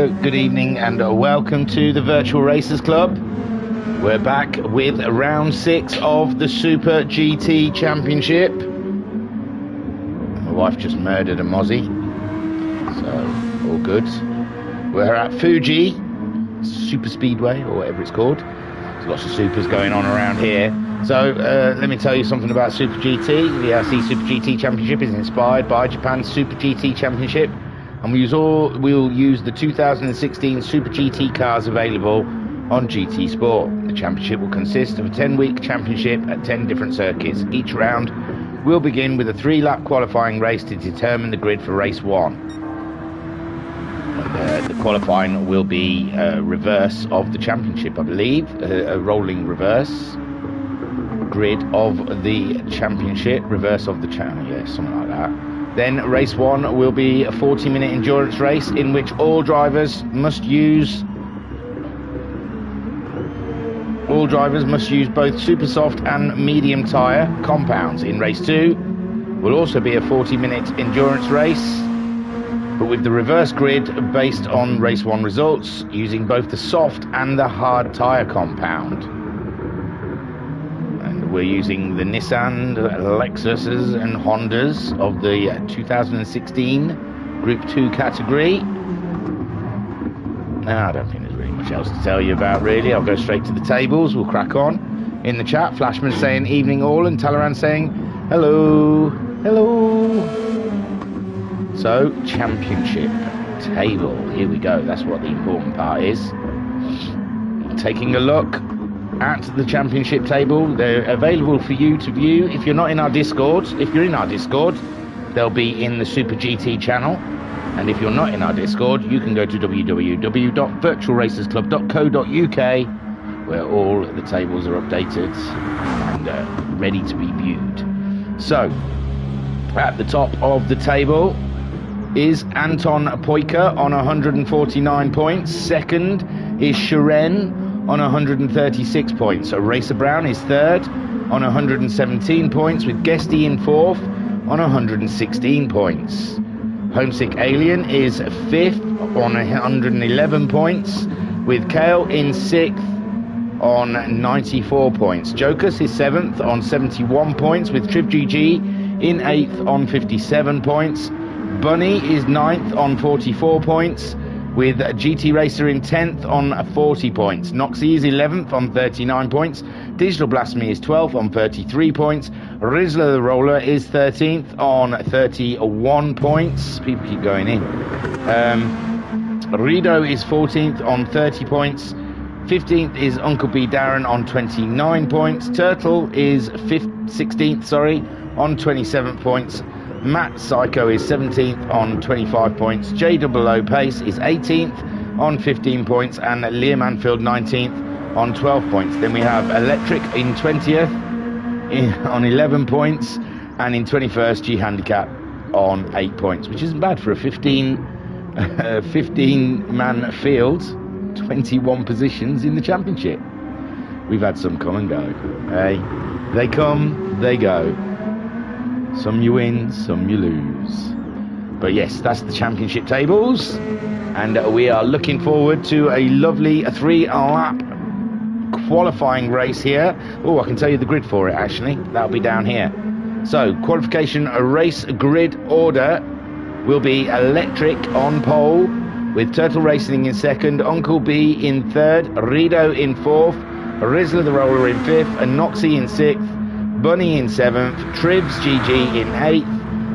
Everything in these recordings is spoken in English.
Hello, good evening, and welcome to the Virtual Racers Club. We're back with round 6 of the Super GT Championship. My wife just murdered a Mozzie, so all good. We're at Fuji Super Speedway, or whatever it's called. There's lots of supers going on around here. So let me tell you something about Super GT. The RC Super GT Championship is inspired by Japan's Super GT Championship, and we'll use the 2016 Super GT cars available on GT Sport. The championship will consist of a 10-week championship at 10 different circuits. Each round will begin with a 3-lap qualifying race to determine the grid for race 1. The qualifying will be reverse of the championship, I believe, a rolling reverse grid of the championship, reverse of the yeah, something like that. Then race 1 will be a 40-minute endurance race in which all drivers must use both super soft and medium tyre compounds. In race 2 will also be a 40-minute endurance race, but with the reverse grid based on race 1 results, using both the soft and the hard tyre compound. And we're using the Nissan, Lexuses and Hondas of the 2016 Group 2 category. I don't think there's really much else to tell you about, really. I'll go straight to the tables. We'll crack on. In the chat, Flashman saying evening all, and Talaran saying hello. Hello. So, championship table. Here we go. That's what the important part is. Taking a look at the championship table. They're available for you to view. If you're not in our Discord, if you're in our Discord, they'll be in the Super GT channel. And if you're not in our Discord, you can go to www.virtualracersclub.co.uk, where all the tables are updated and ready to be viewed. So, at the top of the table is Anton Poika on 149 points. Second is Shiren on 136 points. So Racer Brown is third on 117 points, with Guesty in fourth on 116 points. Homesick Alien is fifth on 111 points, with Kale in sixth on 94 points. Jokus is seventh on 71 points, with Triv GG in eighth on 57 points. Bunny is 9th on 44 points, with GT Racer in 10th on 40 points. Noxie is 11th on 39 points. Digital Blasphemy is 12th on 33 points. Rizzler the Roller is 13th on 31 points. People keep going in. Rido is 14th on 30 points. 15th is Uncle B Darren on 29 points. Turtle is 16th, on 27 points. Matt Psycho is 17th on 25 points. JOO Pace is 18th on 15 points, and Liam Anfield 19th on 12 points. Then we have Electric in 20th on 11 points, and in 21st G Handicap on 8 points, which isn't bad for a 15-man field. 21 positions in the championship. We've had some come and go. Hey, they come, they go. Some you win, some you lose. But yes, that's the championship tables. And we are looking forward to a lovely 3-lap qualifying race here. Oh, I can tell you the grid for it, actually. That'll be down here. So, qualification race grid order will be Electric on pole, with Turtle Racing in second, Uncle B in third, Rido in fourth, Rizzler the Roller in fifth, and Noxie in sixth, Bunny in 7th, Trivs GG in 8th,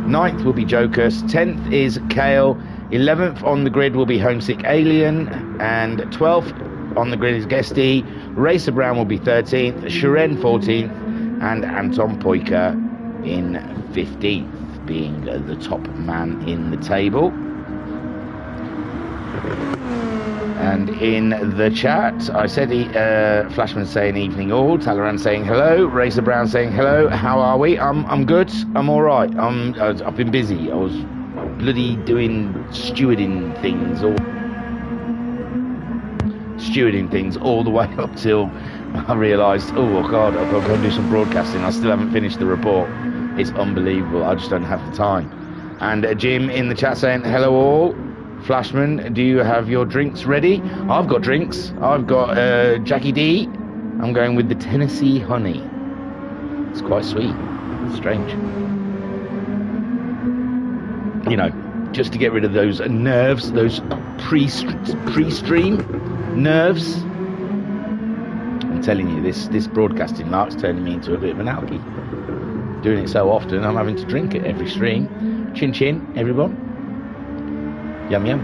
9th will be Jokus, 10th is Kale, 11th on the grid will be Homesick Alien, and 12th on the grid is Guesty. Racer Brown will be 13th, Shiren 14th, and Anton Poika in 15th, being the top man in the table. And in the chat, I said, Flashman saying evening all, Talaran saying hello, Racer Brown saying hello, how are we? I'm good, I'm alright, I've been busy, I was bloody doing stewarding things all the way up till I realised, oh God, I've got to go and do some broadcasting, I still haven't finished the report. It's unbelievable, I just don't have the time. And Jim in the chat saying hello all. Flashman, do you have your drinks ready? I've got drinks. I've got Jackie D. I'm going with the Tennessee Honey. It's quite sweet. Strange. You know, just to get rid of those nerves, those pre-stream nerves. I'm telling you, this broadcasting lark's turning me into a bit of an alky. Doing it so often, I'm having to drink at every stream. Chin chin, everyone. Yum yum.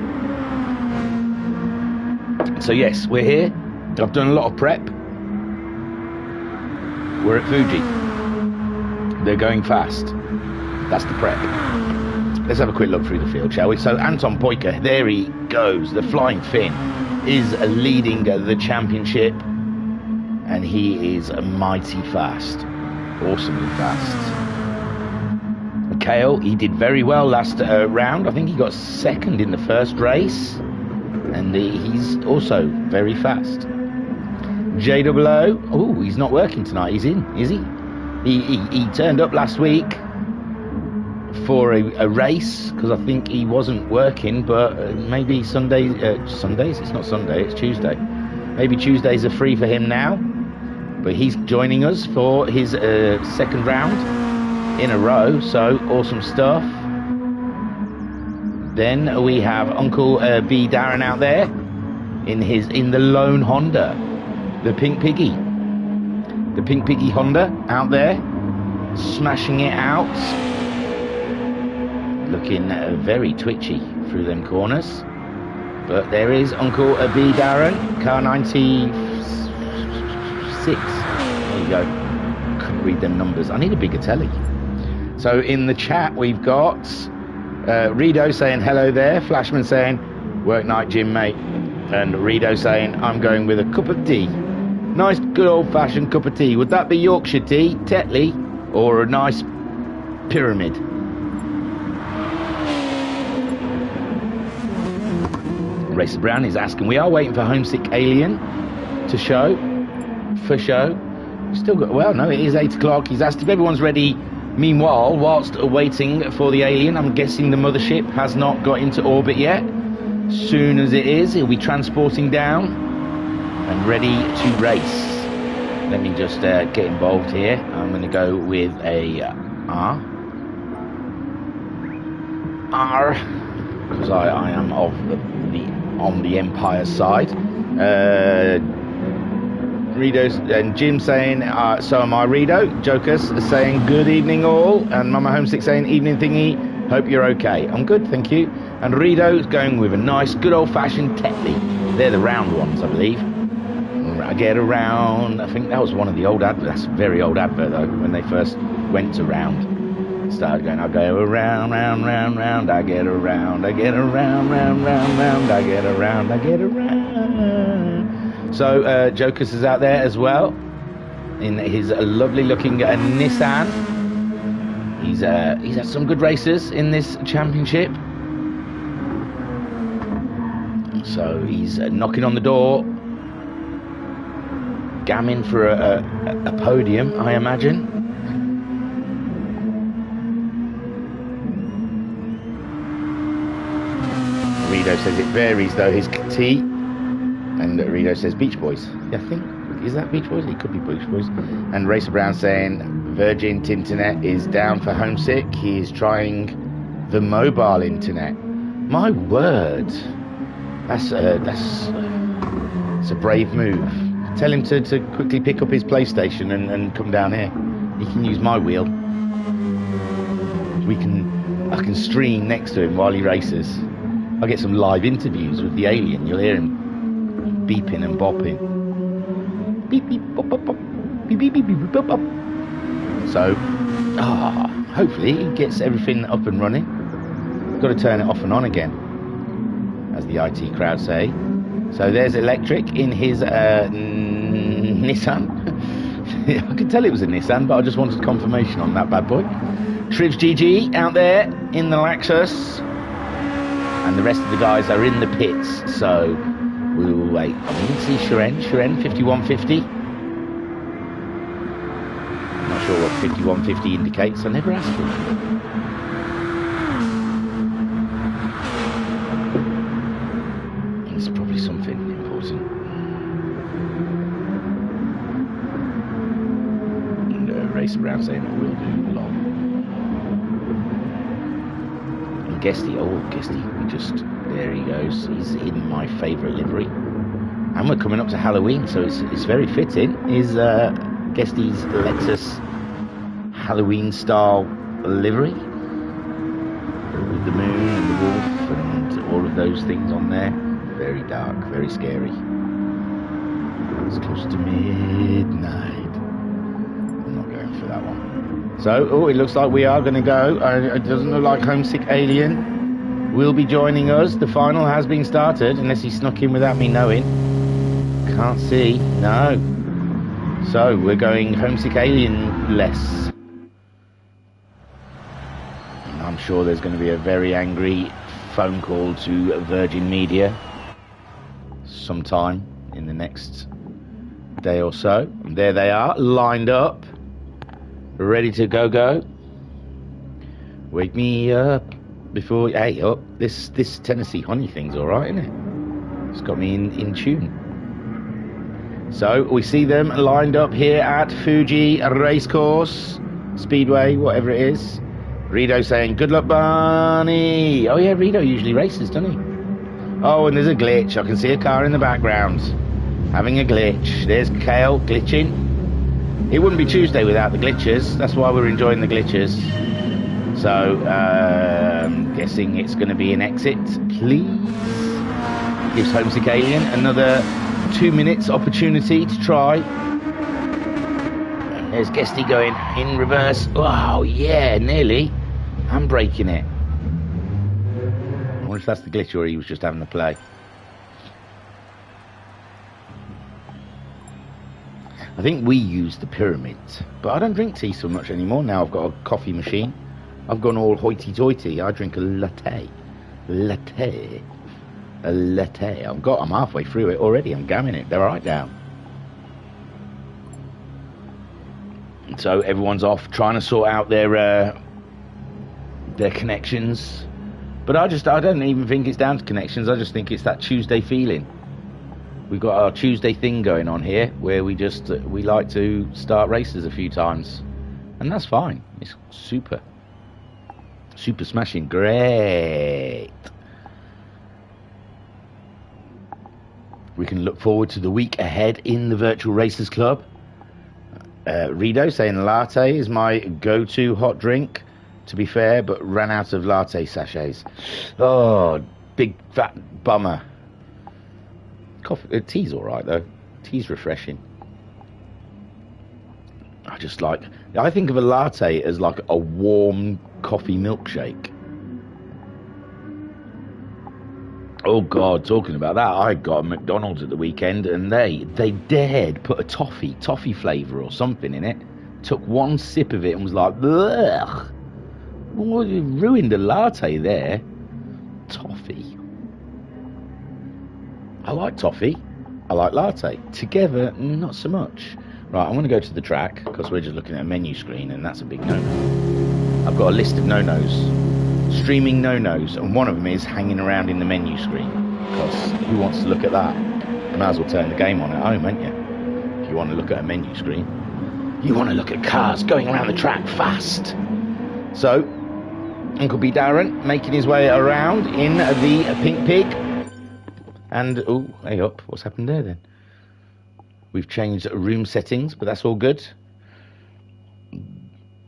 So yes, we're here. I've done a lot of prep. We're at Fuji. They're going fast. That's the prep. Let's have a quick look through the field, shall we? So Anton Poika, there he goes. The Flying Finn is leading the championship, and he is mighty fast. Awesomely fast. Kale, he did very well last round. I think he got second in the first race, and he's also very fast. JWO, oh, he's not working tonight. He's in, is he? He turned up last week for a race because I think he wasn't working, but maybe Sundays. It's not Sunday, it's Tuesday. Maybe Tuesdays are free for him now. But he's joining us for his second round in a row, so awesome stuff. Then we have Uncle B Darren out there in the lone Honda, the Pink Piggy Honda out there, smashing it out, looking very twitchy through them corners. But there is Uncle B Darren, car 96. There you go. Couldn't read them numbers. I need a bigger telly. So in the chat we've got Rido saying hello there, Flashman saying work night Jim mate, and Rido saying I'm going with a cup of tea. Nice good old fashioned cup of tea. Would that be Yorkshire tea, Tetley, or a nice pyramid? Racer Brown is asking, we are waiting for Homesick Alien to show. For show. Still got, well, no, it is 8 o'clock. He's asked if everyone's ready. Meanwhile, whilst waiting for the alien, I'm guessing the mothership has not got into orbit yet. Soon as it is, he'll be transporting down and ready to race. Let me just get involved here. I'm going to go with a R, because I am of on the Empire side. Rido's and Jim saying, so am I, Rido. Jokers saying, good evening all. And Mama Homesick saying, evening thingy. Hope you're okay. I'm good, thank you. And Rido's going with a nice, good old-fashioned Tetley. They're the round ones, I believe. I get around. I think that was one of the old adverts. That's a very old advert, though, when they first went to round. Started going, I go around, round, round, round. I get around, I get around, round, round, round. I get around, I get around. So Jokers is out there as well in his lovely looking Nissan. He's had some good races in this championship. So he's knocking on the door, gamming for a podium, I imagine. Rido says it varies though, his tea. And Rido says Beach Boys. Yeah, I think, is that Beach Boys? It could be Beach Boys. And Racer Brown saying Virgin Tinternet is down for Homesick. He is trying the mobile internet. My word, that's a brave move. Tell him to quickly pick up his PlayStation and come down here. He can use my wheel. I can stream next to him while he races. I'll get some live interviews with the alien. You'll hear him beeping and bopping. Beep beep bop bop bop. Beep beep beep beep bop bop. So, hopefully he gets everything up and running. Got to turn it off and on again, as the IT crowd say. So there's Electric in his Nissan. I could tell it was a Nissan, but I just wanted confirmation on that bad boy. Trivs GG out there in the Lexus, and the rest of the guys are in the pits. So we will wait. I didn't see Shiren 5150. I'm not sure what 5150 indicates. I never asked him. Racer Brown saying it will do. Lol. And Guesty, there he goes. He's in my favourite livery. And we're coming up to Halloween, so it's very fitting. Is Guesty's Lexus Halloween style livery with the moon and the wolf and all of those things on there. Very dark, very scary. It's close to midnight. I'm not going for that one. So, it looks like we are going to go. It doesn't look like Homesick Alien will be joining us. The final has been started, unless he snuck in without me knowing. Can't see. No. So, we're going Homesick Alien-less. And I'm sure there's going to be a very angry phone call to Virgin Media sometime in the next day or so. And there they are, lined up, ready to go. Wake me up before... Hey, up. This Tennessee Honey thing's alright, isn't it? It's got me in tune. So, we see them lined up here at Fuji Racecourse, Speedway, whatever it is. Rito saying, good luck, Barney. Oh, yeah, Rito usually races, doesn't he? Oh, and there's a glitch. I can see a car in the background having a glitch. There's Kale glitching. It wouldn't be Tuesday without the glitches. That's why we're enjoying the glitches. So, guessing it's going to be an exit, please. Gives Homesick Alien another 2 minutes opportunity to try. And there's Guesty going in reverse. Oh, yeah, nearly. I'm breaking it. I wonder if that's the glitch or he was just having a play. I think we use the pyramid, but I don't drink tea so much anymore. Now I've got a coffee machine. I've gone all hoity-toity. I drink a latte. A latte. I'm halfway through it already. I'm gamming it. They're right down. And so everyone's off trying to sort out their connections. But I don't even think it's down to connections. I just think it's that Tuesday feeling. We've got our Tuesday thing going on here, where we like to start races a few times, and that's fine. It's super smashing great. We can look forward to the week ahead in the Virtual Racers Club. Rido saying latte is my go-to hot drink, to be fair, but ran out of latte sachets. Oh, big fat bummer. Coffee, tea's alright though. Tea's refreshing. I think of a latte as like a warm coffee milkshake. Oh God, talking about that, I got a McDonald's at the weekend and they dared put a toffee flavour or something in it. Took one sip of it and was like, ugh. Well, you ruined a latte there. Toffee. I like toffee. I like latte. Together, not so much. Right, I'm going to go to the track because we're just looking at a menu screen and that's a big no-no. I've got a list of no-nos. Streaming no-nos, and one of them is hanging around in the menu screen, because who wants to look at that? You might as well turn the game on at home, ain't you? If you want to look at a menu screen. You want to look at cars going around the track fast. So, Uncle B. Darren making his way around in the Pink Pig. And, oh, hey up, what's happened there then? We've changed room settings, but that's all good.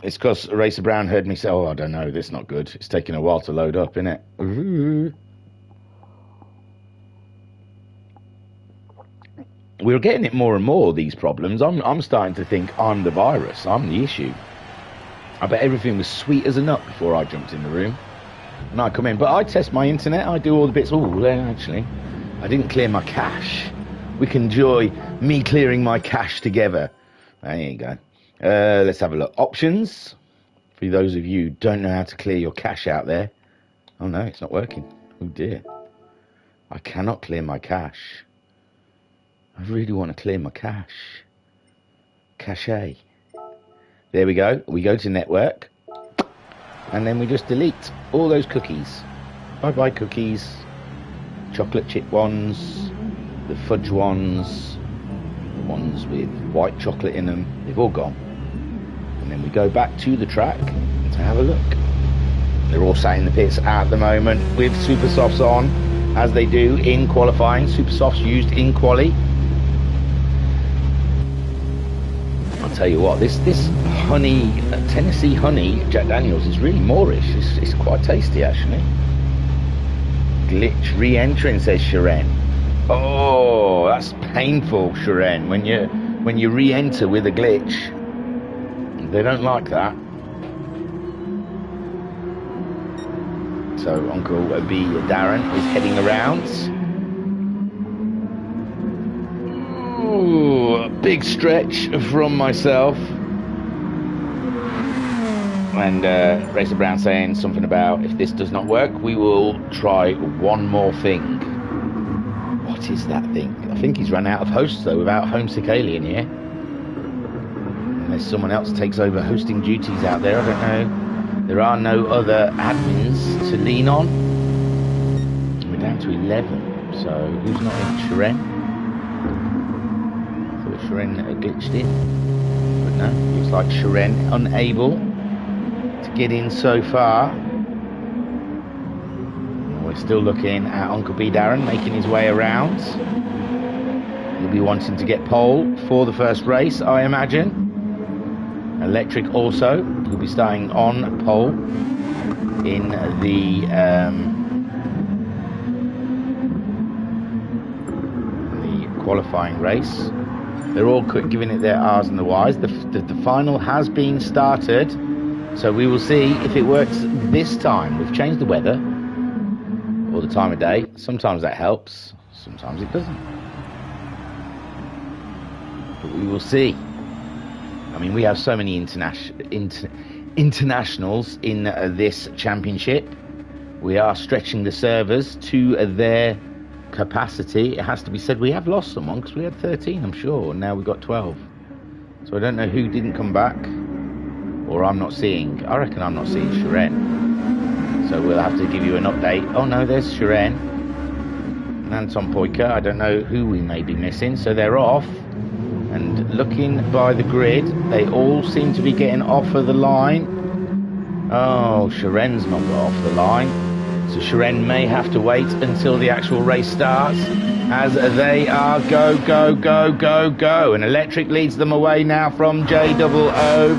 It's because Racer Brown heard me say, oh, I don't know, this is not good. It's taking a while to load up, isn't it? Ooh. We're getting it more and more, these problems. I'm starting to think I'm the virus. I'm the issue. I bet everything was sweet as a nut before I jumped in the room. And I come in, but I test my internet. I do all the bits. Oh, actually, I didn't clear my cache. We can enjoy me clearing my cache together. There you go. Let's have a look. Options. For those of you who don't know how to clear your cache out there. Oh no, it's not working. Oh dear. I cannot clear my cache. I really want to clear my cache. Cache. There we go. We go to network. And then we just delete all those cookies. Bye-bye cookies. Chocolate chip ones. The fudge ones. The ones with white chocolate in them. They've all gone. and then we go back to the track to have a look. They're all sat in the pits at the moment with super softs on, as they do in qualifying. Super softs used in quali. I'll tell you what, this honey, Tennessee honey Jack Daniels is really Moorish. It's quite tasty actually. Glitch re-entering, says Sharon. Oh, that's painful, Sharon. When you re-enter with a glitch, they don't like that. So Uncle B Darren is heading around. Ooh, a big stretch from myself. And Racer Brown saying something about, if this does not work, we will try one more thing. What is that thing? I think he's run out of hosts though, without Homesick Alien here. Unless someone else takes over hosting duties out there, I don't know. There are no other admins to lean on. We're down to 11, so who's not in? Sharon? I thought Sharon glitched in, but no, looks like Sharon unable to get in so far. We're still looking at Uncle B Darren making his way around. He'll be wanting to get pole for the first race, I imagine. Electric also will be starting on pole in the qualifying race. They're all giving it their R's and the Y's. The final has been started, so we will see if it works this time. We've changed the weather or the time of day. Sometimes that helps, sometimes it doesn't. But we will see. I mean, we have so many internationals in this championship. We are stretching the servers to their capacity. It has to be said, we have lost someone, because we had 13, I'm sure, and now we've got 12. So I don't know who didn't come back, or I'm not seeing. I reckon I'm not seeing Sharon. So we'll have to give you an update. Oh no, there's Sharon and Anton Poika. I don't know who we may be missing. So they're off. And looking by the grid, they all seem to be getting off of the line. Oh, Sharon's not got off the line. So Sharon may have to wait until the actual race starts, as they are go, go, go, go, go. And Electric leads them away now from JOO.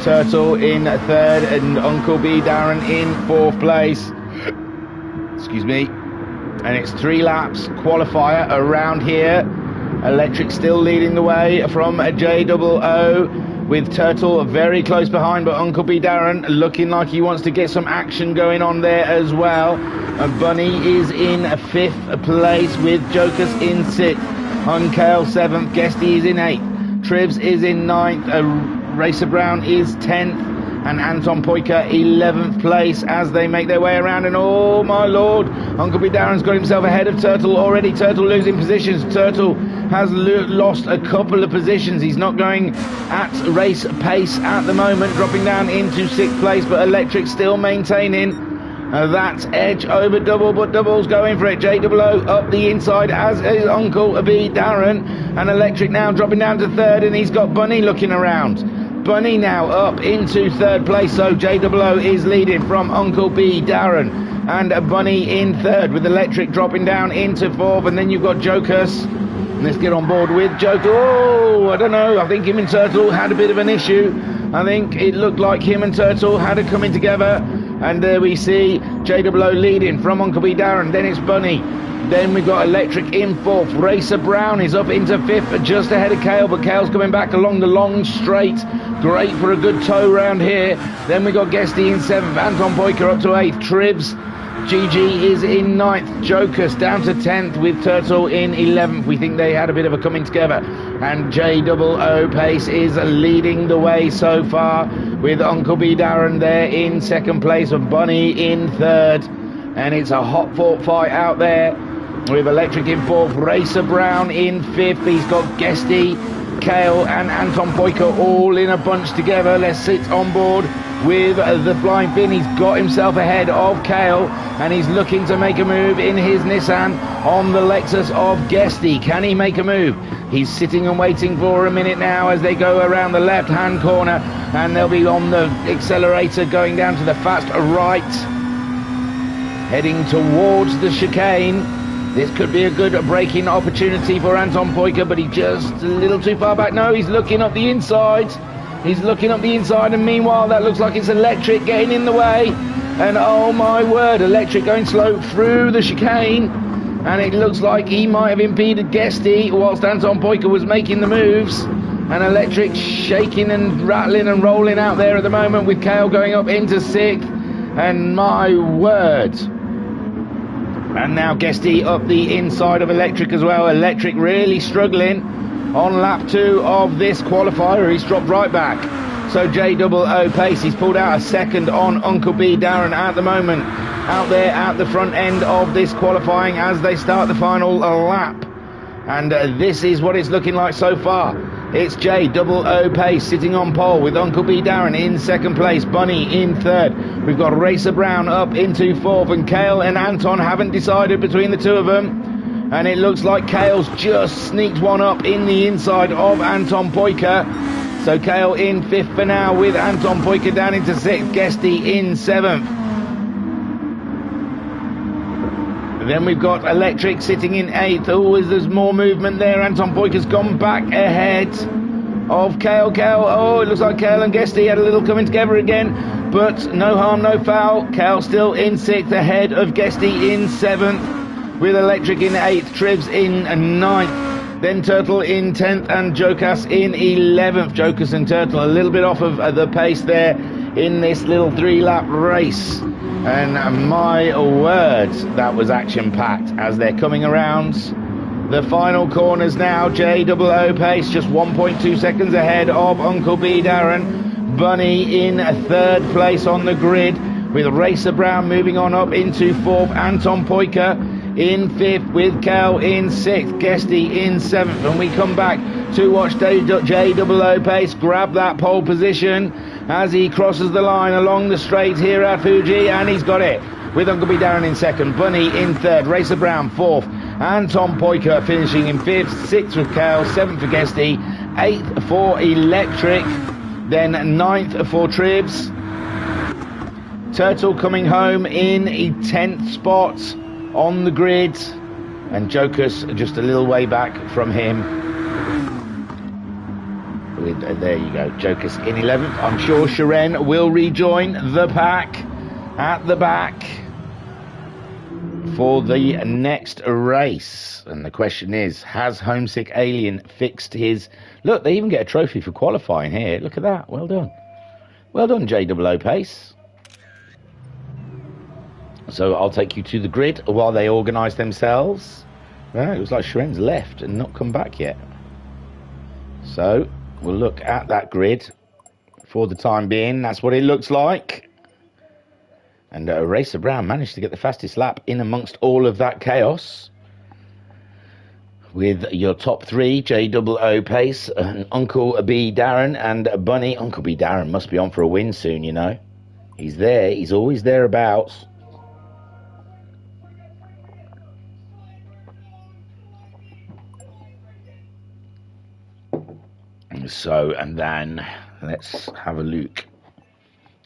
Turtle in third and Uncle B Darren in fourth place. Excuse me. And it's 3 laps qualifier around here. Electric still leading the way from JOO, with Turtle very close behind, but Uncle B Darren looking like he wants to get some action going on there as well. Bunny is in 5th place with Jokers in 6th. Hunkale 7th, Guesty is in 8th. Trivs is in 9th. Racer Brown is 10th. And Anton Poika 11th place as they make their way around. And oh my lord, Uncle B Darren's got himself ahead of Turtle already. Turtle losing positions. Turtle has lost a couple of positions. He's not going at race pace at the moment, dropping down into 6th place, but Electric still maintaining that edge over Double, but Double's going for it. JOO up the inside, as is Uncle B Darren, and Electric now dropping down to 3rd, and he's got Bunny looking around. Bunny now up into 3rd place, so JOO is leading from Uncle B Darren, and Bunny in 3rd, with Electric dropping down into 4th, and then you've got Jokers. Let's get on board with Joker. Oh, I don't know, I think him and Turtle had a bit of an issue. I think it looked like him and Turtle had it coming together, and there we see JOO leading from Uncle B Darren, then it's Bunny. Then we've got Electric in 4th. Racer Brown is up into 5th, just ahead of Kale, but Kale's coming back along the long straight. Great for a good tow round here. Then we got Guesty in 7th. Anton Poika up to 8th. Trivs, GG is in 9th. Jokers down to 10th with Turtle in 11th. We think they had a bit of a coming together. And JOO Pace is leading the way so far, with Uncle B Darren there in 2nd place and Bunny in 3rd. And it's a hot fought fight out there, with Electric in 4th, Racer Brown in 5th. He's got Guesty, Kale and Anton Poika all in a bunch together. Let's sit on board with the Flying Finn. He's got himself ahead of Kale, and he's looking to make a move in his Nissan on the Lexus of Guesty. Can he make a move? He's sitting and waiting for a minute now as they go around the left-hand corner, and they'll be on the accelerator going down to the fast right, heading towards the chicane. This could be a good braking opportunity for Anton Poika, but he's just a little too far back. No, he's looking up the inside. He's looking up the inside, and meanwhile that looks like it's Electric getting in the way. And oh my word, Electric going slow through the chicane. And it looks like he might have impeded Guesty whilst Anton Poika was making the moves. And Electric shaking and rattling and rolling out there at the moment, with Kale going up into 6th. And my word. And now Guesty up the inside of Electric as well. Electric really struggling on lap 2 of this qualifier. He's dropped right back. So JOO Pace, he's pulled out a second on Uncle B Darren at the moment, out there at the front end of this qualifying as they start the final lap. And this is what it's looking like so far. It's JOO Pace sitting on pole with Uncle B Darren in 2nd place, Bunny in 3rd. We've got Racer Brown up into 4th, and Kale and Anton haven't decided between the two of them. And it looks like Kale's just sneaked one up in the inside of Anton Poika. So Kale in 5th for now, with Anton Poika down into 6th, Guesty in 7th. Then we've got Electric sitting in 8th. Oh, there's more movement there. Anton Poika's gone back ahead of Kale. Oh, it looks like Kale and Guesty had a little coming together again, but no harm, no foul. Kale still in 6th, ahead of Guesty in 7th, with Electric in 8th, Tribs in 9th. Then Turtle in 10th and Jokas in 11th. Jokas and Turtle a little bit off of the pace there in this little 3-lap race. And my word, that was action-packed as they're coming around the final corners now. JOO Pace just 1.2 seconds ahead of Uncle B Darren. Bunny in 3rd place on the grid, with Racer Brown moving on up into 4th. Anton Poika in 5th, with Cal in 6th, Guesty in 7th. And we come back to watch JOO Pace grab that pole position as he crosses the line along the straight here at Fuji, and he's got it, with Uncle B Darren in 2nd, Bunny in 3rd, Racer Brown 4th, Anton Poika finishing in 5th, 6th with Cal, 7th for Guesty, 8th for Electric, then 9th for Tribs. Turtle coming home in a 10th spot on the grid, and Jokas just a little way back from him. There you go, Jokas in 11th. I'm sure Sharon will rejoin the pack at the back for the next race. And the question is, has Homesick Alien fixed his... Look, they even get a trophy for qualifying here. Look at that. Well done. Well done, JOO Pace. So I'll take you to the grid while they organise themselves. Well, it was like Sharon's left and not come back yet. So we'll look at that grid for the time being. That's what it looks like. And Racer Brown managed to get the fastest lap in amongst all of that chaos, with your top 3, JOO Pace, and Uncle B Darren and Bunny. Uncle B Darren must be on for a win soon, you know. He's there. He's always thereabouts. So, and then let's have a look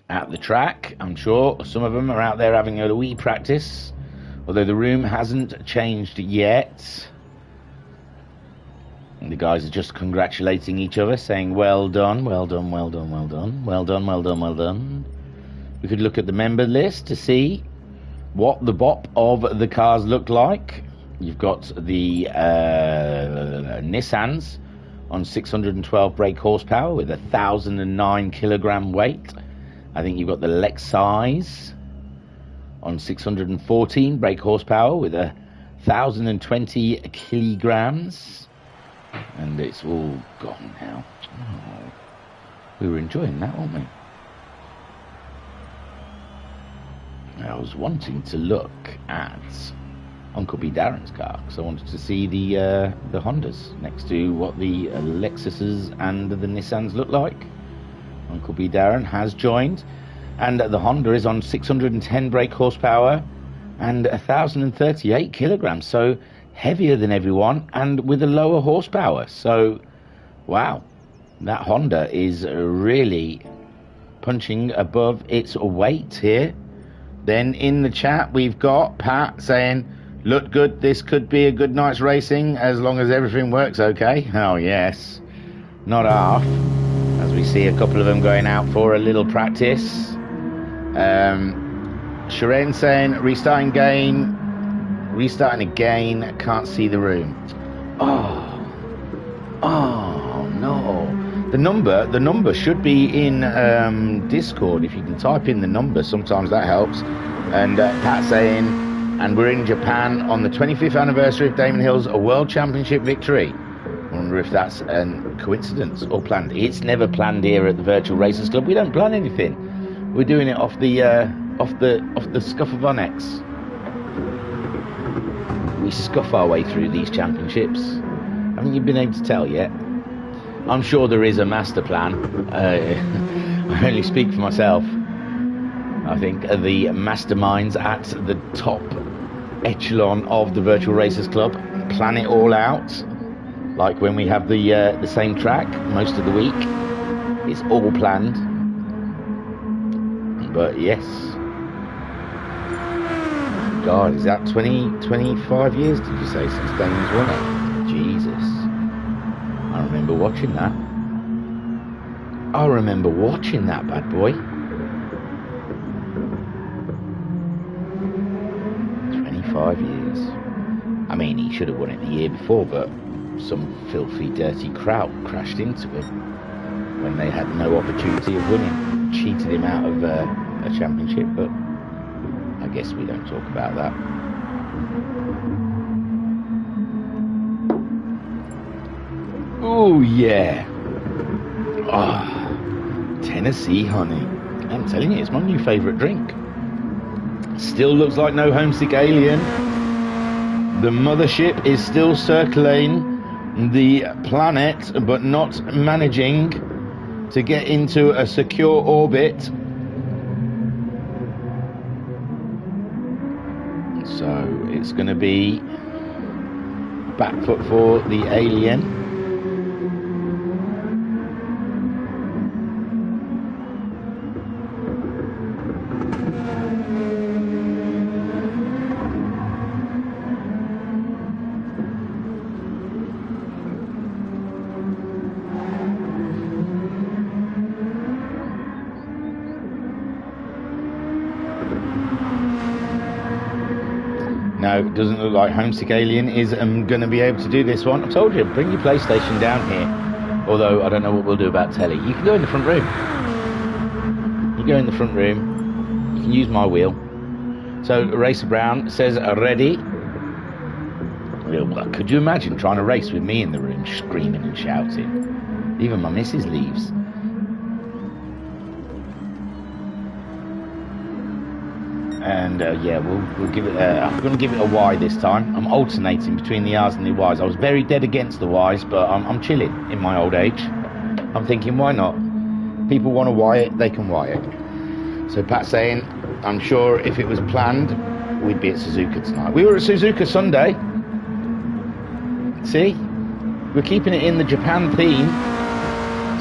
at the track. I'm sure some of them are out there having a wee practice, although the room hasn't changed yet. And the guys are just congratulating each other, saying, well done, well done, well done, well done, well done, well done, well done. We could look at the member list to see what the bop of the cars look like. You've got the Nissans on 612 brake horsepower with 1,009 kilogram weight. I think you've got the Lexus on 614 brake horsepower with 1,020 kilograms. And it's all gone now. Oh, we were enjoying that, weren't we? I was wanting to look at Uncle B Darren's car because I wanted to see the Hondas next to what the Lexuses and the Nissans look like. Uncle B Darren has joined, and the Honda is on 610 brake horsepower and 1,038 kilograms. So heavier than everyone and with a lower horsepower. So, wow, that Honda is really punching above its weight here. Then in the chat, we've got Pat saying, look good, this could be a good night's racing as long as everything works okay. Oh, yes. Not half. As we see a couple of them going out for a little practice. Shireen saying, restarting again, can't see the room. Oh, no. The number should be in Discord. If you can type in the number, sometimes that helps. And Pat saying, and we're in Japan on the 25th anniversary of Damon Hill's World Championship victory. I wonder if that's a coincidence or planned. It's never planned here at the Virtual Racers Club. We don't plan anything. We're doing it off the scuff of our necks. We scuff our way through these championships. Haven't you been able to tell yet? I'm sure there is a master plan. I only speak for myself. I think the masterminds at the top echelon of the Virtual Racers Club plan it all out. Like when we have the same track most of the week, it's all planned. But yes. God, is that 25 years, did you say, since Damon's won it? Jesus. I remember watching that. I remember watching that bad boy. 25 years. I mean, he should have won it the year before, but some filthy, dirty crowd crashed into him when they had no opportunity of winning. Cheated him out of a championship, but I guess we don't talk about that. Oh, yeah. Oh, Tennessee honey. I'm telling you, it's my new favourite drink. Still looks like no homesick alien. The mothership is still circling the planet, but not managing to get into a secure orbit. So it's going to be back foot for the alien. No, it doesn't look like Homesick Alien is going to be able to do this one. I told you, bring your PlayStation down here. Although, I don't know what we'll do about telly. You can go in the front room. You go in the front room. You can use my wheel. So, Racer Brown says, ready. Well, could you imagine trying to race with me in the room, screaming and shouting? Even my missus leaves. And yeah, we'll give it. I'm going to give it a Y this time. I'm alternating between the R's and the Y's. I was very dead against the Y's, but I'm chilling in my old age. I'm thinking, why not? People want to Y it, they can Y it. So Pat's saying, I'm sure if it was planned, we'd be at Suzuka tonight. We were at Suzuka Sunday. See, we're keeping it in the Japan theme.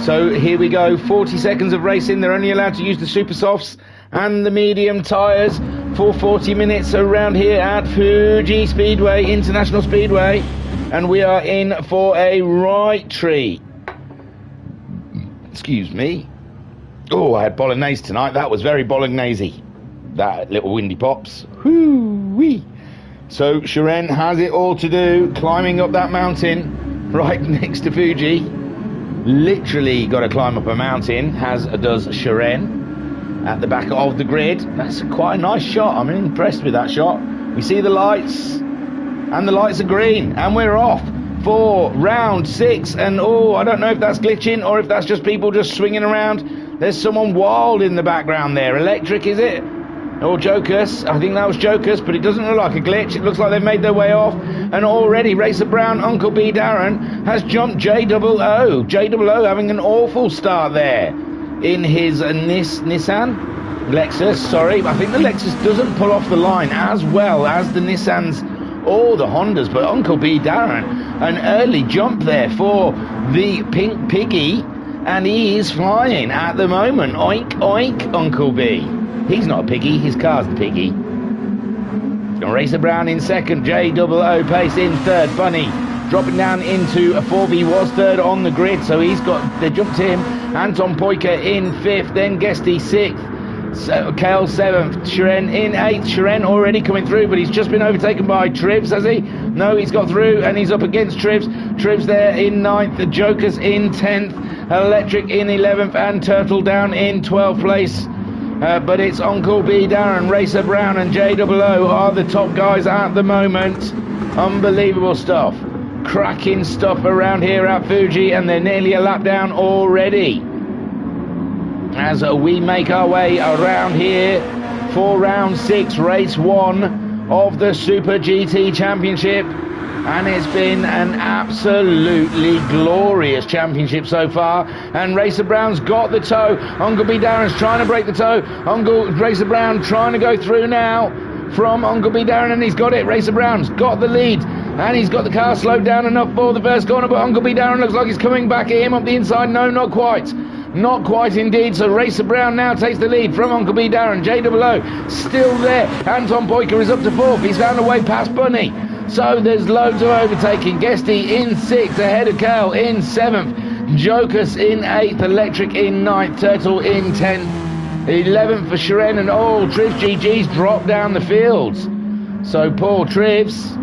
So here we go. 40 seconds of racing. They're only allowed to use the super softs and the medium tyres for 40 minutes around here at Fuji Speedway, International Speedway. And we are in for a right treat. Excuse me. Oh, I had bolognese tonight. That was very bolognese. That little windy pops. Whoo-wee. So Shireen has it all to do, climbing up that mountain right next to Fuji. Literally got to climb up a mountain, does Shireen. At the back of the grid. That's quite a nice shot. I'm impressed with that shot. We see the lights, and the lights are green, and we're off for round 6. And oh, I don't know if that's glitching or if that's just people just swinging around. There's someone wild in the background there. Electric, is it? Or Jocus? I think that was Jocus, but it doesn't look like a glitch. It looks like they've made their way off. And already Racer Brown, Uncle B Darren, has jumped JOO. JOO having an awful start there in his Nissan Lexus, sorry. I think the Lexus doesn't pull off the line as well as the Nissans all the Hondas, but Uncle B Darren, an early jump there for the Pink Piggy, and he is flying at the moment. Oink, oink, Uncle B. He's not a piggy, his car's the piggy. Racer Brown in second, JOO Pace in third, Bunny dropping down into a 4V, was third on the grid, so they jumped him. Anton Poika in fifth, then Guesty sixth, Kale seventh, Shiren in 8th. Shiren already coming through, but he's just been overtaken by Tribs, has he? No, he's got through, and he's up against Tribs. Tribs there in 9th, Jokers in 10th, Electric in 11th, and Turtle down in 12th place. But it's Uncle B Darren, Racer Brown, and JOO are the top guys at the moment. Unbelievable stuff. Cracking stuff around here at Fuji, and they're nearly a lap down already. As we make our way around here for round 6, race 1 of the Super GT Championship. And it's been an absolutely glorious championship so far. And Racer Brown's got the toe. Uncle B Darren's trying to break the toe. Racer Brown trying to go through now from Uncle B Darren, and he's got it. Racer Brown's got the lead, and he's got the car slowed down enough for the first corner, but Uncle B Darren looks like he's coming back at him up the inside. No, not quite. Not quite indeed. So Racer Brown now takes the lead from Uncle B Darren. JOO still there. Anton Poika is up to 4th. He's found a way past Bunny. So there's loads of overtaking. Guesty in 6th, ahead of Kale in 7th. Jokus in 8th, Electric in 9th, Turtle in 10th, 11th for Shiren, and all Tribs GG's dropped down the fields. So poor Tribs.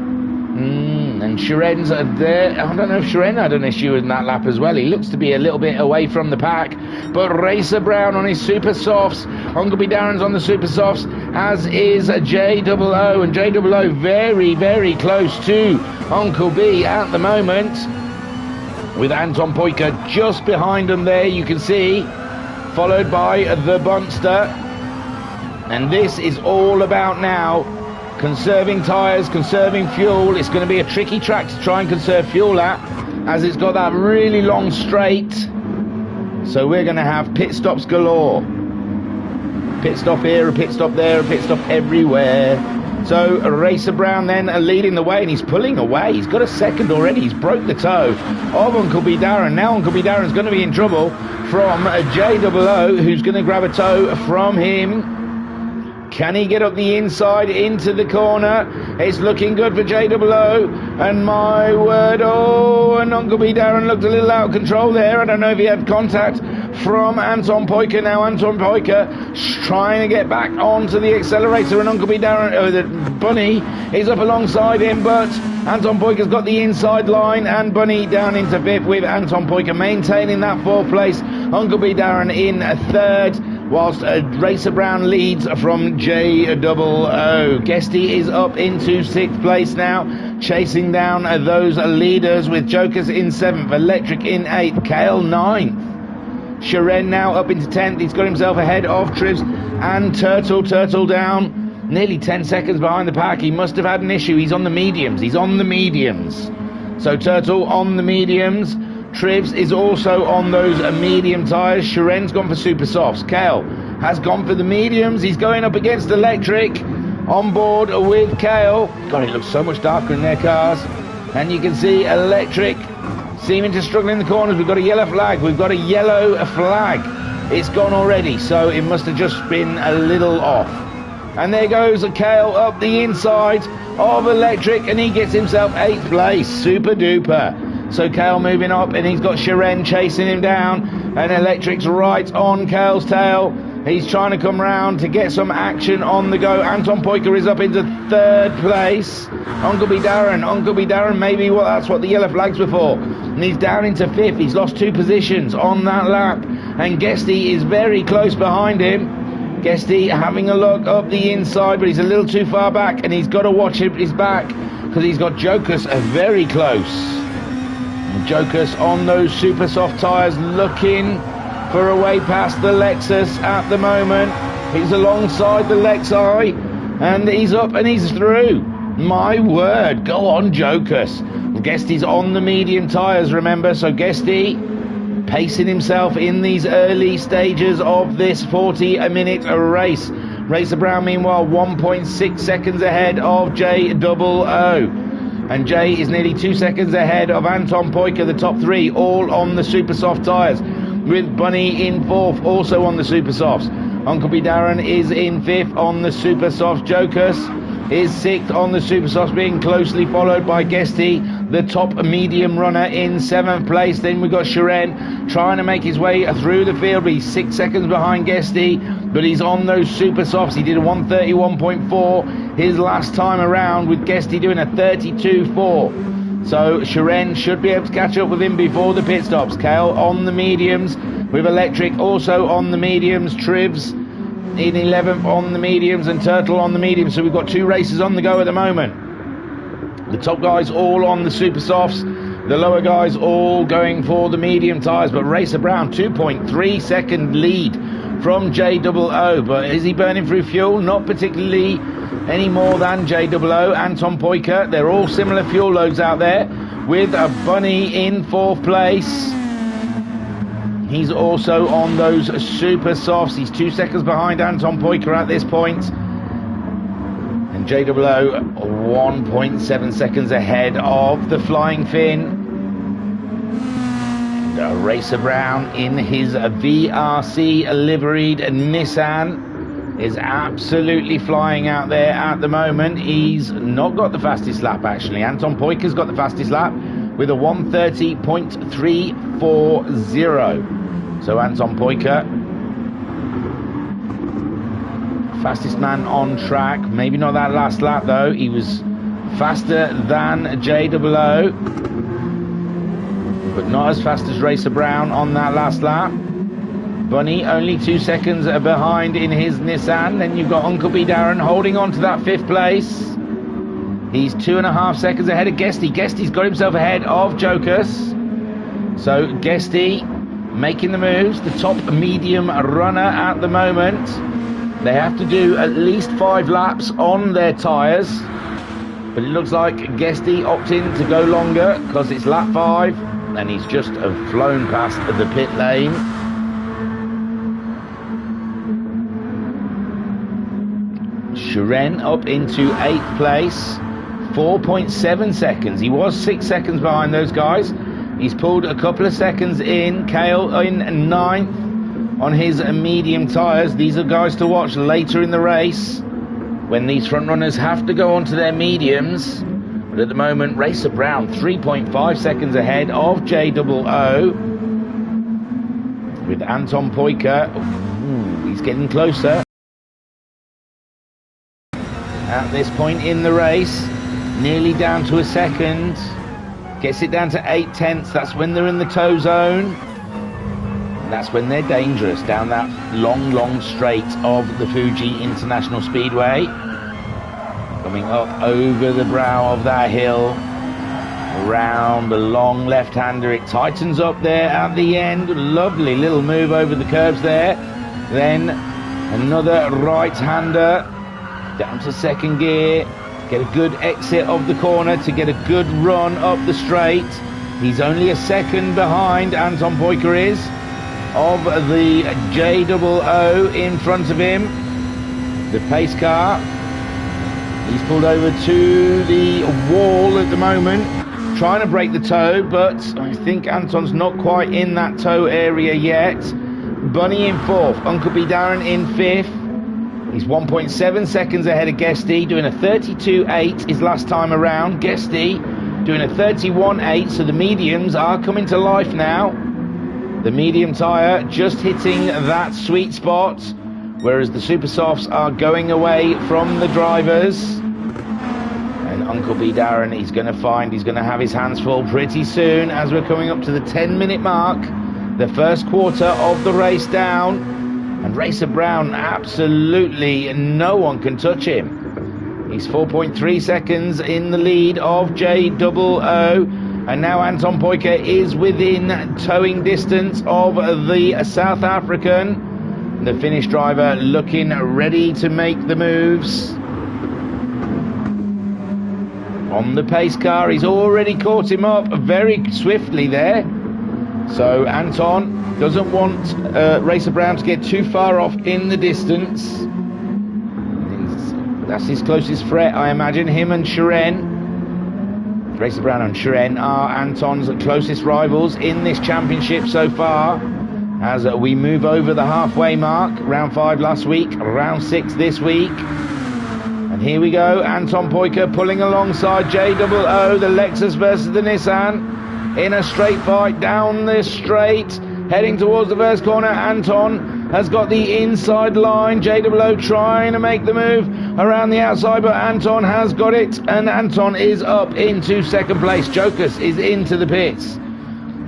And Shiren's there. I don't know if Shiren had an issue in that lap as well. He looks to be a little bit away from the pack. But Racer Brown on his Super Softs. Uncle B Darren's on the Super Softs, as is JOO. And JOO very, very close to Uncle B at the moment, with Anton Poika just behind him there, you can see, followed by the Bunster. And this is all about now conserving tyres, conserving fuel. It's going to be a tricky track to try and conserve fuel at, as it's got that really long straight. So we're going to have pit stops galore. Pit stop here, a pit stop there, a pit stop everywhere. So Racer Brown then leading the way, and he's pulling away. He's got a second already. He's broke the toe of Uncle B Darren. Now Uncle B Darren's going to be in trouble from JOO, who's going to grab a toe from him. Can he get up the inside into the corner? It's looking good for JOO. And my word, oh, and Uncle B Darren looked a little out of control there. I don't know if he had contact from Anton Poika. Now Anton Poika trying to get back onto the accelerator, and Uncle B Darren, the Bunny, is up alongside him, but Anton Poika's got the inside line, and Bunny down into 5th, with Anton Poika maintaining that 4th place. Uncle B Darren in 3rd, whilst Racer Brown leads from JOO. Guesty is up into 6th place now, chasing down those leaders, with Jokers in 7th, Electric in 8th, Kale 9th. Shiren now up into 10th. He's got himself ahead of Tribs and Turtle. Turtle down nearly 10 seconds behind the pack. He must have had an issue. He's on the mediums. So Turtle on the mediums. Tribs is also on those medium tyres. Shiren's gone for Super Softs. Kale has gone for the mediums. He's going up against Electric on board with Kale. God, it looks so much darker in their cars. And you can see Electric seeming to struggle in the corners. We've got a yellow flag. It's gone already, so it must have just been a little off. And there goes a Kale up the inside of Electric, and he gets himself 8th place. Super duper. So Kale moving up, and he's got Shiren chasing him down, and Electric's right on Kale's tail. He's trying to come round to get some action on the go. Anton Poika is up into 3rd place. Uncle B Darren, maybe that's what the yellow flags were for. And he's down into 5th. He's lost 2 positions on that lap. And Guesty is very close behind him. Guesty having a look up the inside, but he's a little too far back, and he's got to watch his back, because he's got Jokus very close. Jokus on those Super Soft tyres, looking for a way past the Lexus at the moment. He's alongside the Lexi, and he's up and he's through. My word, go on Jokus. Guesty's on the medium tyres, remember, so Guesty pacing himself in these early stages of this 40-minute race. Racer Brown, meanwhile, 1.6 seconds ahead of J00. And Jay is nearly 2 seconds ahead of Anton Poika, the top three, all on the super soft tyres, with Bunny in fourth, also on the super softs. Uncle B Darren is in fifth on the super softs. Jokus is sixth on the super softs, being closely followed by Guesty, the top medium runner, in seventh place. Then we've got Shiren trying to make his way through the field, but he's 6 seconds behind Guesty, but he's on those super softs. He did a 131.4 his last time around, with Guesty doing a 32.4. So Shiren should be able to catch up with him before the pit stops. Kale on the mediums, with Electric also on the mediums. Trivs in 11th on the mediums, and Turtle on the mediums. So we've got 2 races on the go at the moment. The top guys all on the super softs, the lower guys all going for the medium tyres. But Racer Brown, 2.3 second lead from J00. But is he burning through fuel? Not particularly any more than J00. Anton Poika, they're all similar fuel loads out there, with a Bunny in fourth place. He's also on those super softs. He's 2 seconds behind Anton Poika at this point. And J00 1.7 seconds ahead of the Flying Finn. And Racer Brown in his VRC liveried Nissan is absolutely flying out there at the moment. He's not got the fastest lap, actually. Anton Poika's got the fastest lap with a 1:30.340. So Anton Poika, fastest man on track. Maybe not that last lap though. He was faster than J00, but not as fast as Racer Brown on that last lap. Bunny only 2 seconds behind in his Nissan. Then you've got Uncle B Darren holding on to that 5th place. He's 2.5 seconds ahead of Guesty. Guesty's got himself ahead of Jokus. So Guesty making the moves, the top medium runner at the moment. They have to do at least 5 laps on their tyres, but it looks like Guesty opting to go longer because it's lap 5, and he's just flown past the pit lane. Shiren up into 8th place, 4.7 seconds. He was 6 seconds behind those guys. He's pulled a couple of seconds in. Kale in 9th on his medium tyres. These are guys to watch later in the race when these front runners have to go onto their mediums. But at the moment, Racer Brown 3.5 seconds ahead of J00, with Anton Poika. Ooh, he's getting closer at this point in the race, nearly down to a second. Gets it down to 8/10. That's when they're in the tow zone. And that's when they're dangerous down that long straight of the Fuji International Speedway. Coming up over the brow of that hill, around the long left-hander. It tightens up there at the end. Lovely little move over the curbs there. Then another right-hander down to second gear. Get a good exit of the corner to get a good run up the straight. He's only a second behind, Anton Poika is, of the J00 in front of him. The pace car. He's pulled over to the wall at the moment, trying to break the tow, but I think Anton's not quite in that tow area yet. Bunny in 4th, Uncle B Darren in 5th. He's 1.7 seconds ahead of Guesty, doing a 32.8 his last time around. Guesty doing a 31.8, so the mediums are coming to life now. The medium tyre just hitting that sweet spot, whereas the super softs are going away from the drivers. And Uncle B Darren, he's going to have his hands full pretty soon as we're coming up to the 10-minute mark. The first quarter of the race down. And Racer Brown, absolutely no one can touch him. He's 4.3 seconds in the lead of J00. And now Anton Poika is within towing distance of the South African. The Finnish driver looking ready to make the moves. On the pace car, he's already caught him up very swiftly there. So Anton doesn't want Racer Brown to get too far off in the distance. That's his closest threat, I imagine. Him and Shiren, Racer Brown and Shiren, are Anton's closest rivals in this championship so far. As we move over the halfway mark, round 5 last week, round 6 this week. And here we go, Anton Poika pulling alongside JOO, the Lexus versus the Nissan, in a straight fight down the straight, heading towards the first corner. Anton has got the inside line, JOO trying to make the move around the outside, but Anton has got it, and Anton is up into second place. Jokus is into the pits.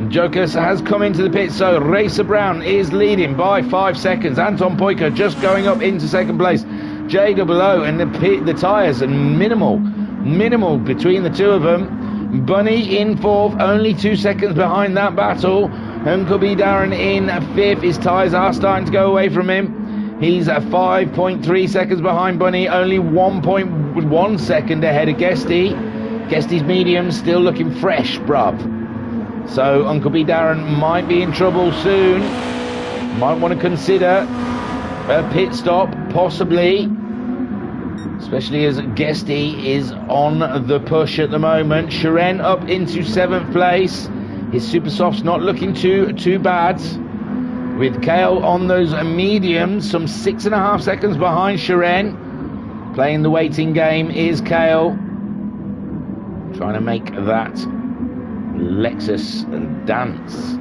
Jokus has come into the pits, so Racer Brown is leading by 5 seconds. Anton Poika just going up into second place. JOO and the tyres are minimal between the two of them. Bunny in 4th, only 2 seconds behind that battle. Uncle B Darren in 5th. His tyres are starting to go away from him. He's at 5.3 seconds behind Bunny, only 1.1 second ahead of Guesty. Guesty's medium still looking fresh, bruv. So Uncle B Darren might be in trouble soon. Might want to consider a pit stop, possibly. Especially as Guesty is on the push at the moment. Shiren up into 7th place. His Super Soft's not looking too bad. With Kale on those mediums, some 6.5 seconds behind Shiren. Playing the waiting game is Kale. Trying to make that Lexus dance.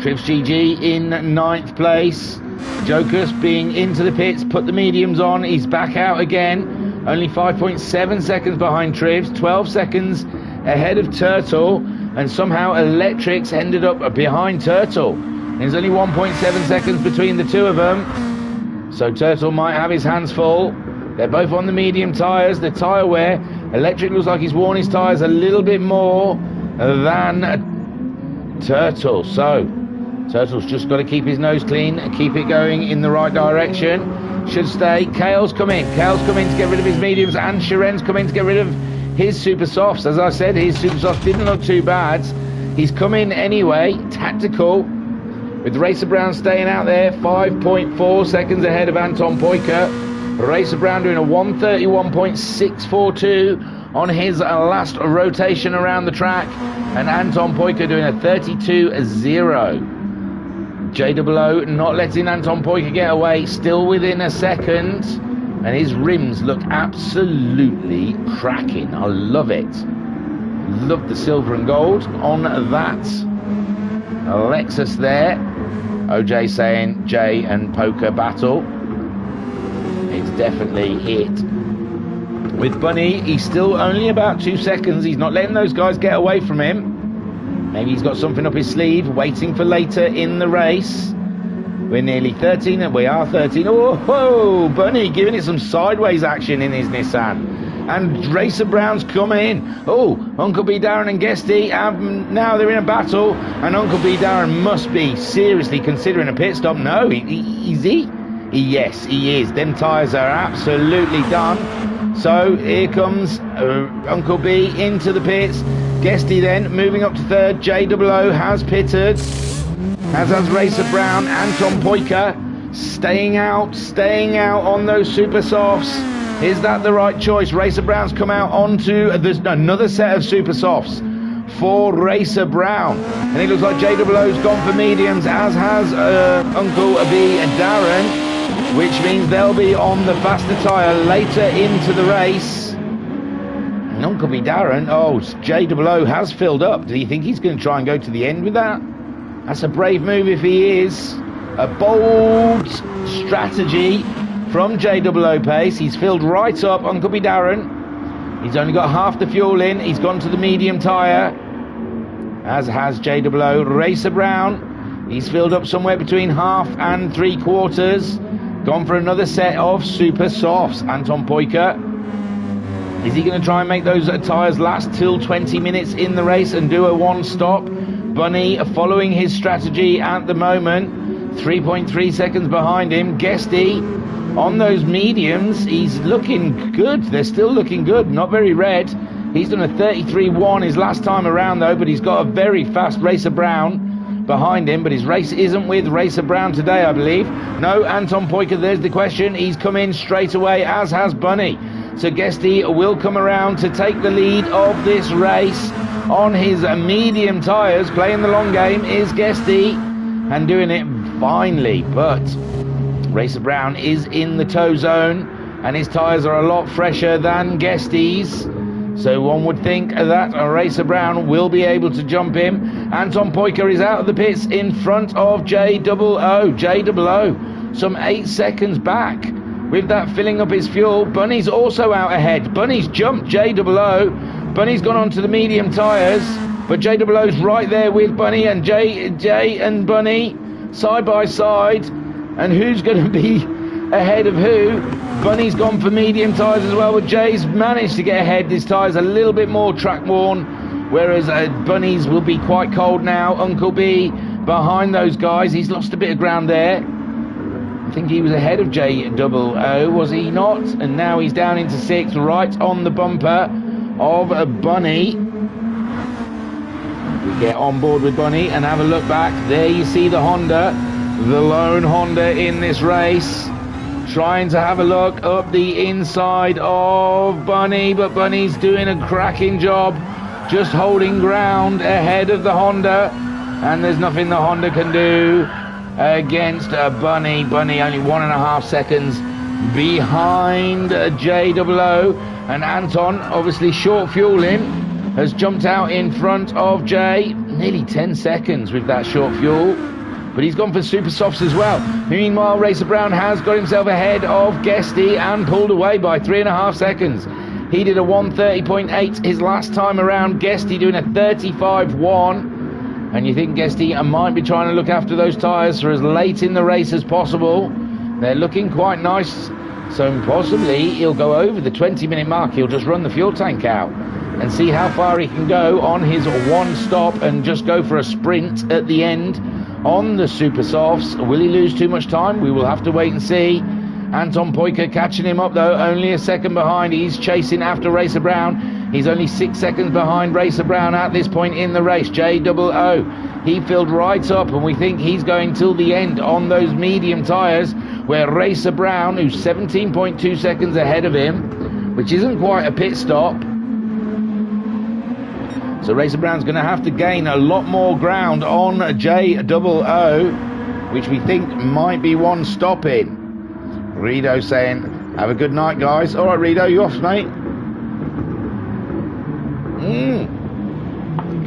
Trivs GG in 9th place. Jokus being into the pits, put the mediums on. He's back out again. Only 5.7 seconds behind Trivs, 12 seconds ahead of Turtle, and somehow Electrics ended up behind Turtle. There's only 1.7 seconds between the two of them, so Turtle might have his hands full. They're both on the medium tyres. The tyre wear, Electric looks like he's worn his tyres a little bit more than Turtle, so Turtle's just got to keep his nose clean and keep it going in the right direction. Should stay. Kale's come in to get rid of his mediums, and Shiren's come in to get rid of his Super Softs. As I said, his Super Softs didn't look too bad. He's come in anyway, tactical, with Racer Brown staying out there, 5.4 seconds ahead of Anton Poika. Racer Brown doing a 131.642 on his last rotation around the track, and Anton Poika doing a 32.0. JOO not letting Anton Poika get away, still within a second, and his rims look absolutely cracking. I love it. Love the silver and gold on that Lexus there. OJ saying Jay and Poker battle. It's definitely it. With Bunny, he's still only about 2 seconds. He's not letting those guys get away from him. Maybe he's got something up his sleeve, waiting for later in the race. We're nearly 13, and we are 13. Oh, whoa, Bunny giving it some sideways action in his Nissan. And Racer Brown's come in. Oh, Uncle B Darren and Guesty, now they're in a battle, and Uncle B Darren must be seriously considering a pit stop. No, is he? Yes, he is. Them tyres are absolutely done. So here comes Uncle B into the pits. Guesty then moving up to 3rd. JOO has pitted, as has Racer Brown. Anton Poika staying out on those Super Softs. Is that the right choice? Racer Brown's come out onto another set of Super Softs for Racer Brown, and it looks like JOO's gone for mediums, as has Uncle B and Darren, which means they'll be on the faster tyre later into the race. And Uncle B Darren, JOO has filled up. Do you think he's going to try and go to the end with that? That's a brave move if he is. A bold strategy from JOO pace. He's filled right up. Uncle B Darren, he's only got half the fuel in. He's gone to the medium tyre, as has JOO. Racer Brown, he's filled up somewhere between half and 3/4. Gone for another set of Super Softs. Anton Poika, is he going to try and make those tyres last till 20 minutes in the race and do a one-stop? Bunny following his strategy at the moment, 3.3 seconds behind him. Guesty on those mediums, he's looking good. They're still looking good, not very red. He's done a 33.1 his last time around though, but he's got a very fast Racer Brown behind him, but his race isn't with Racer Brown today, I believe. No, Anton Poika, there's the question. He's come in straight away, as has Bunny. So Guesty will come around to take the lead of this race on his medium tyres. Playing the long game is Guesty and doing it finely, but Racer Brown is in the tow zone and his tyres are a lot fresher than Guesty's. So one would think that Racer Brown will be able to jump him. Anton Poiker is out of the pits in front of J-O-O. J-O-O, some 8 seconds back with that filling up his fuel. Bunny's also out ahead. Bunny's jumped J-O-O. Bunny's gone onto the medium tyres, but J-O-O's right there with Bunny, and Jay and Bunny side by side. And who's going to be ahead of who? Bunny's gone for medium tyres as well, but Jay's managed to get ahead. His tyres a little bit more track worn, whereas Bunny's will be quite cold now. Uncle B behind those guys. He's lost a bit of ground there. I think he was ahead of J-O-O, was he not? And now he's down into 6th, right on the bumper of Bunny. We get on board with Bunny and have a look back. There you see the Honda, the lone Honda in this race, trying to have a look up the inside of Bunny, but Bunny's doing a cracking job, just holding ground ahead of the Honda, and there's nothing the Honda can do against Bunny. Bunny only 1.5 seconds behind J-O-O, and Anton, obviously short fueling, has jumped out in front of Jay, nearly 10 seconds with that short fuel. But he's gone for super softs as well. Meanwhile, Racer Brown has got himself ahead of Guesty and pulled away by 3.5 seconds. He did a 1:30.8 his last time around. Guesty doing a 35.1. And you think Guesty might be trying to look after those tyres for as late in the race as possible. They're looking quite nice. So possibly he'll go over the 20-minute mark. He'll just run the fuel tank out and see how far he can go on his one stop and just go for a sprint at the end on the super softs. Will he lose too much time? We will have to wait and see. Anton Poiker catching him up though, only a second behind. He's chasing after Racer Brown. He's only 6 seconds behind Racer Brown at this point in the race. J-O-O, he filled right up, and we think he's going till the end on those medium tyres, where Racer Brown, who's 17.2 seconds ahead of him, which isn't quite a pit stop. So Racer Brown's going to have to gain a lot more ground on J-O-O, which we think might be one stop in. Rido saying, have a good night, guys. All right, Rido, you off, mate?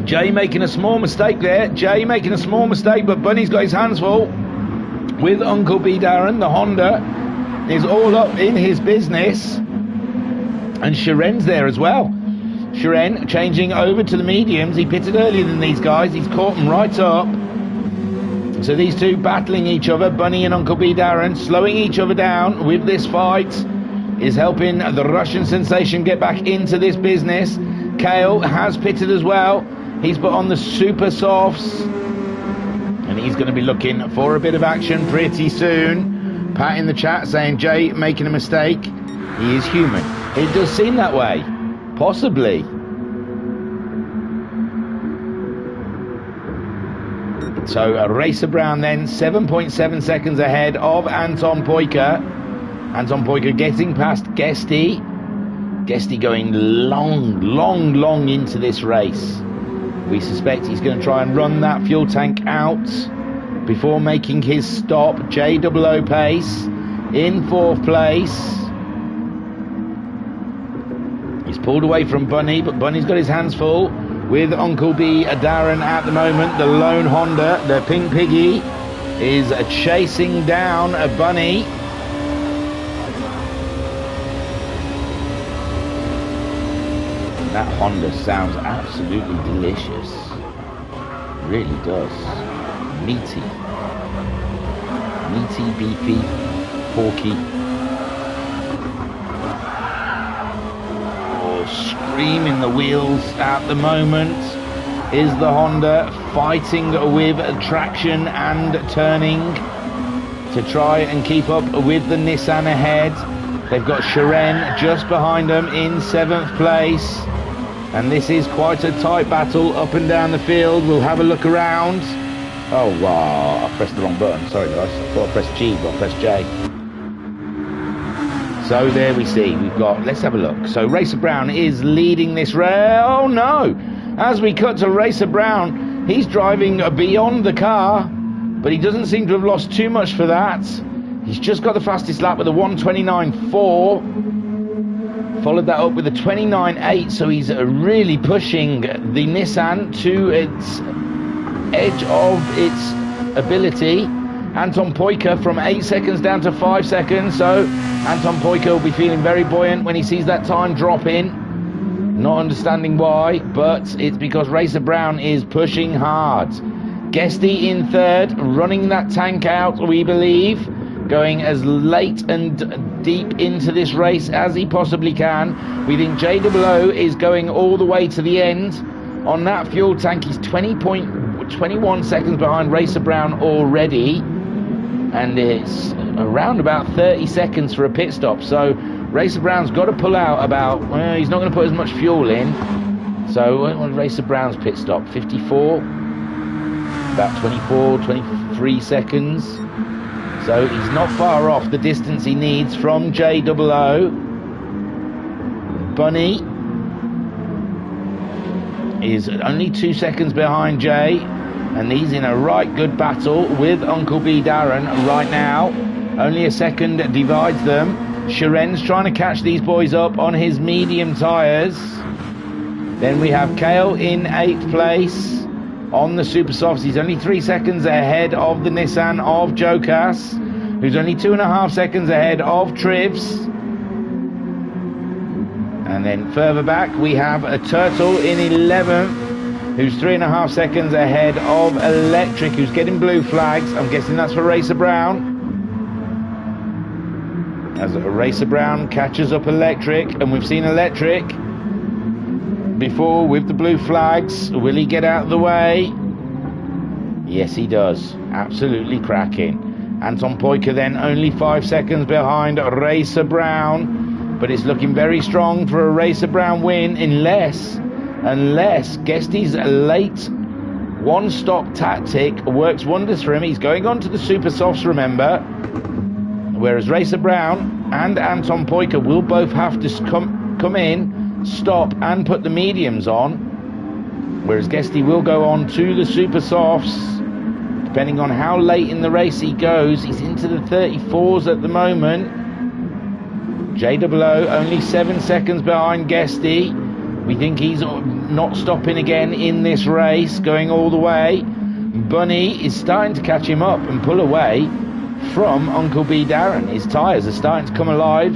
Jay making a small mistake there. Jay making a small mistake, but Bunny's got his hands full with Uncle B Darren. The Honda is all up in his business. And Sharen's there as well. Sharen changing over to the mediums. He pitted earlier than these guys. He's caught them right up. So these two battling each other, Bunny and Uncle B Darren, slowing each other down with this fight, is helping the Russian sensation get back into this business. Kale has pitted as well. He's put on the super softs, and he's going to be looking for a bit of action pretty soon. Pat in the chat saying Jay making a mistake. He is human. It does seem that way. Possibly. So Racer Brown then 7.7 seconds ahead of Anton Poiker. Anton Poiker getting past Guesty. Guesty going long into this race. We suspect he's going to try and run that fuel tank out before making his stop. J-O-O pace in 4th place. He's pulled away from Bunny, but Bunny's got his hands full with Uncle B Darren at the moment. The lone Honda, the Pink Piggy, is chasing down a Bunny. That Honda sounds absolutely delicious. It really does. Meaty. Meaty, beefy, porky. Oh, screaming the wheels at the moment is the Honda, fighting with traction and turning to try and keep up with the Nissan ahead. They've got Sharen just behind them in 7th place. And this is quite a tight battle up and down the field. We'll have a look around. Oh, wow, I pressed the wrong button. Sorry, guys. I thought I pressed G, but I pressed J. So there we see, we've got, let's have a look. So Racer Brown is leading this race. Oh no! As we cut to Racer Brown, he's driving beyond the car, but he doesn't seem to have lost too much for that. He's just got the fastest lap with a 1:29.4. Followed that up with a 29.8, so he's really pushing the Nissan to its edge of its ability. Anton Poika from 8 seconds down to 5 seconds, so Anton Poika will be feeling very buoyant when he sees that time drop in. Not understanding why, but it's because Racer Brown is pushing hard. Guesty in third, running that tank out, we believe, going as late and deep into this race as he possibly can. We think JOO is going all the way to the end. On that fuel tank, he's 20.21 seconds behind Racer Brown already, and it's around about 30 seconds for a pit stop. So Racer Brown's got to pull out about, he's not going to put as much fuel in. So Racer Brown's pit stop, 54, about 24, 23 seconds. So he's not far off the distance he needs from JOO. Bunny is only 2 seconds behind Jay, and he's in a right good battle with Uncle B Darren right now. Only a second divides them. Sharen's trying to catch these boys up on his medium tyres. Then we have Kale in 8th place on the Super Softs. He's only 3 seconds ahead of the Nissan of Jokas, who's only 2.5 seconds ahead of Trivs. And then further back we have a Turtle in 11th, who's 3.5 seconds ahead of Electric, who's getting blue flags. I'm guessing that's for Racer Brown. As Racer Brown catches up Electric, and we've seen Electric before with the blue flags. Will he get out of the way? Yes, he does. Absolutely cracking. Anton Poika then only 5 seconds behind Racer Brown, but it's looking very strong for a Racer Brown win unless Guesty's late one-stop tactic works wonders for him. He's going on to the Super Softs, remember, whereas Racer Brown and Anton Poika will both have to come in, stop and put the mediums on, whereas Guesty will go on to the Super Softs. Depending on how late in the race he goes, he's into the 34s at the moment. JOO only 7 seconds behind Guesty. We think he's not stopping again in this race, going all the way. Bunny is starting to catch him up and pull away from Uncle B Darren. His tyres are starting to come alive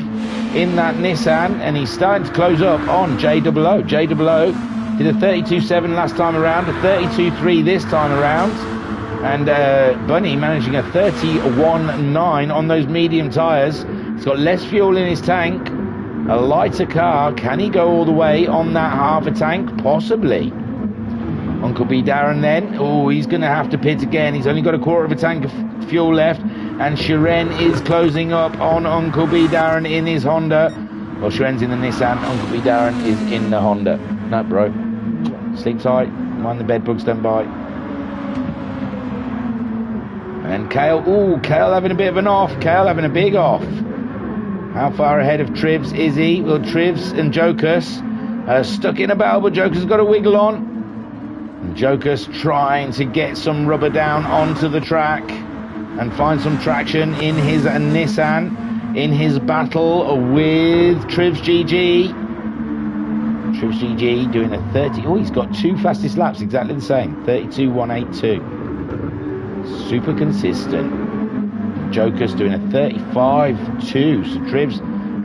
in that Nissan, and he's starting to close up on JOO. JOO did a 32.7 last time around, a 32.3 this time around, and Bunny managing a 31.9 on those medium tyres. He's got less fuel in his tank, a lighter car. Can he go all the way on that half a tank? Possibly. Uncle B Darren then, he's going to have to pit again. He's only got a quarter of a tank of fuel left, and Sharen is closing up on Uncle B Darren in his Honda. Well, Sharen's in the Nissan, Uncle B Darren is in the Honda. No, bro. Sleep tight, mind the bed bugs don't bite. And Kale, Kale having a bit of an off. Kale having a big off. How far ahead of Trivs is he? Well, Trivs and Jokas are stuck in a battle, but Jokas got a wiggle on. And Jokas trying to get some rubber down onto the track and find some traction in his Nissan in his battle with Trivs GG. Trivs GG doing a 30. He's got 2 fastest laps, exactly the same. 32.182. Super consistent. Joker's doing a 35.2. So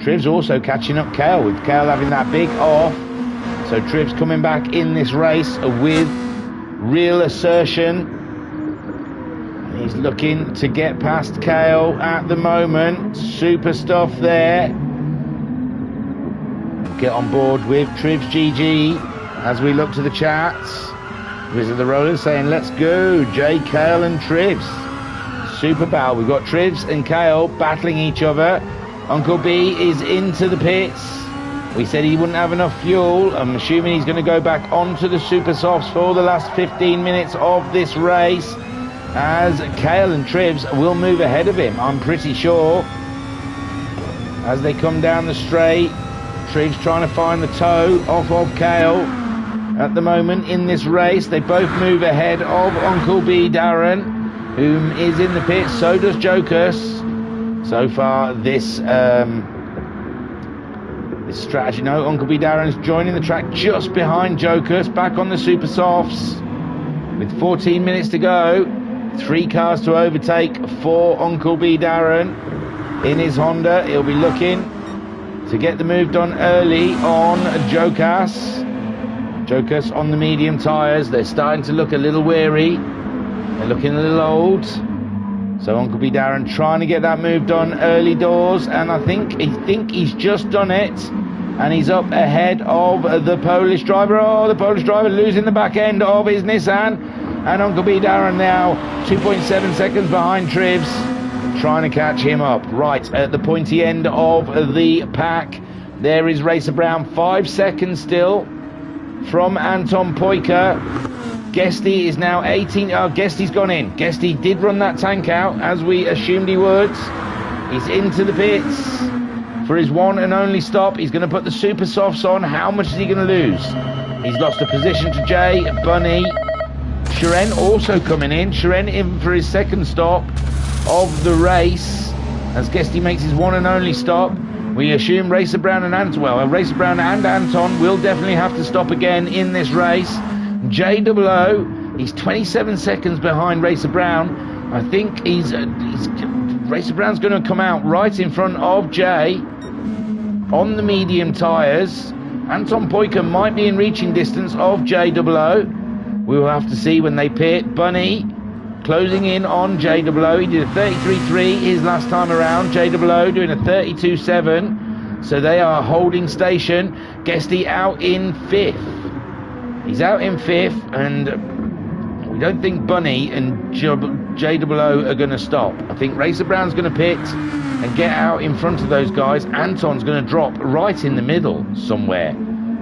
Trivs also catching up Kale, with Kale having that big off. So Trivs coming back in this race with real assertion. He's looking to get past Kale at the moment. Super stuff there. Get on board with Trivs GG as we look to the chats. Wizard of the Rollers saying, let's go, Jay, Kale and Trivs. Super battle. We've got Trivs and Kale battling each other. Uncle B is into the pits. We said he wouldn't have enough fuel. I'm assuming he's going to go back onto the Super Softs for the last 15 minutes of this race, as Kale and Trivs will move ahead of him, I'm pretty sure. as they come down the straight. Triggs trying to find the toe off of Kale. At the moment in this race, they both move ahead of Uncle B Darren, whom is in the pit. So does Jokus. So far, this strategy. No, Uncle B Darren's joining the track just behind Jokus, back on the Super Softs. With 14 minutes to go, 3 cars to overtake for Uncle B Darren in his Honda. He'll be looking to get the move done early on Jokus. Jokus on the medium tyres. They're starting to look a little weary. They're looking a little old. So Uncle B Darren trying to get that move done early doors, and I think he's just done it, and he's up ahead of the Polish driver. Oh, the Polish driver losing the back end of his Nissan, and Uncle B Darren now 2.7 seconds behind Trivs, trying to catch him up. Right at the pointy end of the pack, there is Racer Brown, 5 seconds still from Anton Poika. Guesty is now 18. Oh, Guesty's gone in. Guesty did run that tank out, as we assumed he would. He's into the pits for his one and only stop. He's going to put the Super Softs on. How much is he going to lose? He's lost a position to Jay, Bunny. Shiren also coming in. Shiren in for his second stop of the race, as Guesty makes his one and only stop. We assume Racer Brown and Anton, well, Racer Brown and Anton will definitely have to stop again in this race. JOO, he's 27 seconds behind Racer Brown. I think Racer Brown's going to come out right in front of Jay on the medium tyres. Anton Poika might be in reaching distance of JOO. We will have to see when they pit. Bunny closing in on JOO. He did a 33.3 his last time around. JOO doing a 32.7. So they are holding station. Guesty out in 5th. He's out in 5th, and we don't think Bunny and JOO are going to stop. I think Racer Brown's going to pit and get out in front of those guys. Anton's going to drop right in the middle somewhere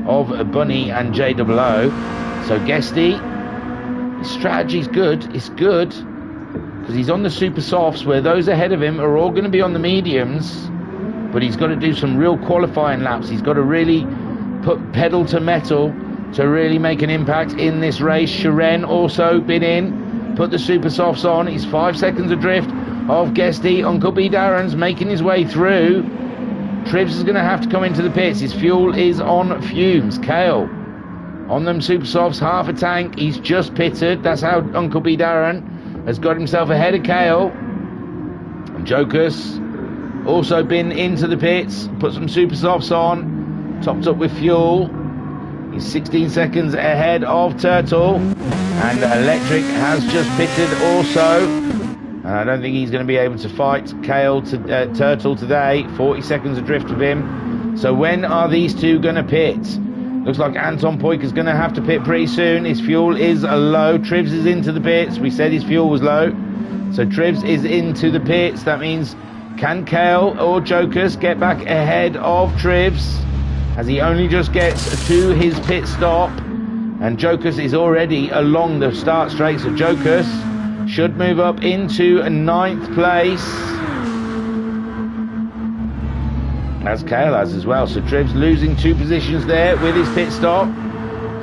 of Bunny and JOO. So Guesty, his strategy's good. It's good because he's on the Super Softs, where those ahead of him are all going to be on the mediums. But he's got to do some real qualifying laps. He's got to really put pedal to metal to really make an impact in this race. Shiren also been in, put the Super Softs on. He's 5 seconds adrift of Guesty. Uncle B Darren's making his way through. Trivs is going to have to come into the pits. His fuel is on fumes. Kale on them Super Softs, half a tank. He's just pitted. That's how Uncle B Darren has got himself ahead of Kale. And Jokus also been into the pits, put some Super Softs on, topped up with fuel. He's 16 seconds ahead of Turtle, and Electric has just pitted also. And I don't think he's going to be able to fight Turtle today. 40 seconds adrift of him. So when are these two going to pit? Looks like Anton Poika is going to have to pit pretty soon. His fuel is low. Trivs is into the pits. We said his fuel was low. So Trivs is into the pits. That means, can Kale or Jokus get back ahead of Trivs, as he only just gets to his pit stop? And Jokus is already along the start straight, so Jokus should move up into 9th place, as Kale has as well. So Trivs losing 2 positions there with his pit stop.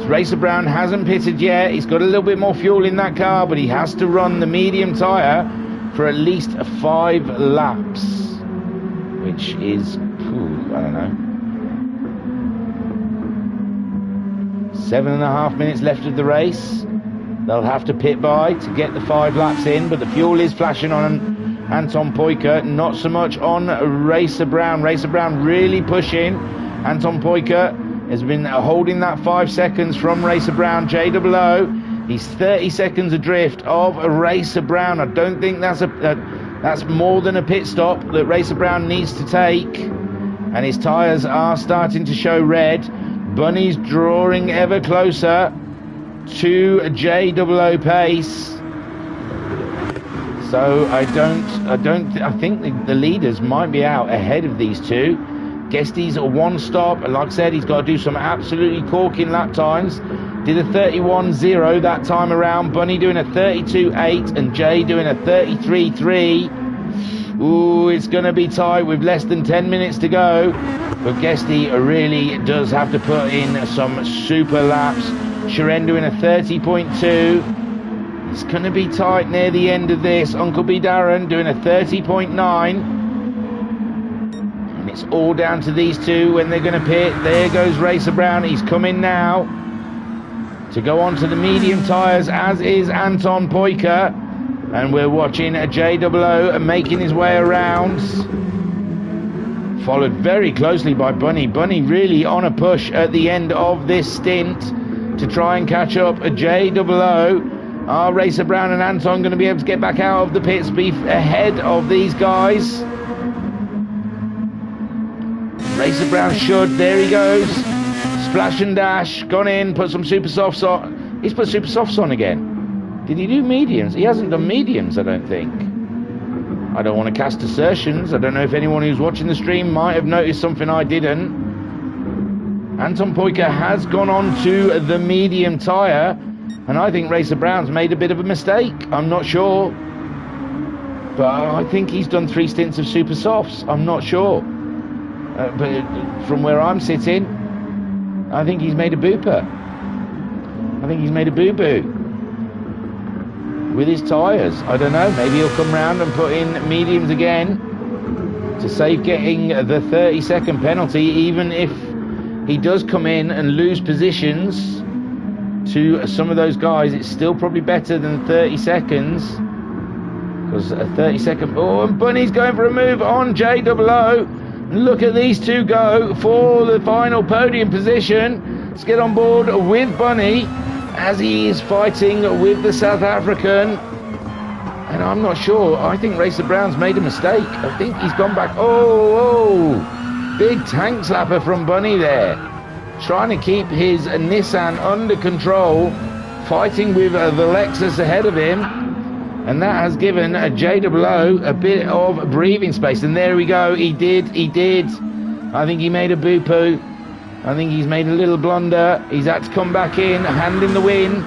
So Racer Brown hasn't pitted yet. He's got a little bit more fuel in that car, but he has to run the medium tyre for at least 5 laps, which is, I don't know, 7.5 minutes left of the race. They'll have to pit by to get the 5 laps in, but the fuel is flashing on Anton Poika, not so much on Racer Brown. Racer Brown really pushing. Anton Poika has been holding that 5 seconds from Racer Brown. JOO, he's 30 seconds adrift of Racer Brown. I don't think that's more than a pit stop that Racer Brown needs to take, and his tyres are starting to show red. Bunny's drawing ever closer to JOO pace. So I think the leaders might be out ahead of these two. Guesty's a 1 stop. Like I said, he's got to do some absolutely corking lap times. Did a 31.0 that time around. Bunny doing a 32.8 and Jay doing a 33.3. Ooh, it's going to be tight with less than 10 minutes to go. But Guesty really does have to put in some super laps. Sharenda in a 30.2. It's going to be tight near the end of this. Uncle B Darren doing a 30.9. And it's all down to these two when they're going to pit. There goes Racer Brown. He's coming now to go on to the medium tyres, as is Anton Poika. And we're watching a JOO making his way around. Followed very closely by Bunny. Bunny really on a push at the end of this stint to try and catch up a JOO. Are Racer Brown and Anton going to be able to get back out of the pits, be ahead of these guys? Racer Brown should. There he goes. Splash and dash. Gone in. Put some super softs on. He's put super softs on again. Did he do mediums? He hasn't done mediums, I don't think. I don't want to cast assertions. I don't know if anyone who's watching the stream might have noticed something I didn't. Anton Poika has gone on to the medium tyre. And I think Racer Brown's made a bit of a mistake. I'm not sure. But I think he's done 3 stints of super softs. I'm not sure. But from where I'm sitting, I think he's made a booper. I think he's made a boo-boo with his tyres. I don't know. Maybe he'll come round and put in mediums again to save getting the 30-second penalty, even if he does come in and lose positions to some of those guys. It's still probably better than 30 seconds, because a 30-second... Oh, and Bunny's going for a move on JOO. Look at these two go for the final podium position. Let's get on board with Bunny as he is fighting with the South African. And I'm not sure. I think Racer Brown's made a mistake. I think he's gone back. Oh, big tank slapper from Bunny there. Trying to keep his Nissan under control, fighting with the Lexus ahead of him, and that has given a JOO a bit of breathing space. And there we go, he did. I think he made a boo-poo. I think he's made a little blunder. He's had to come back in, handing the win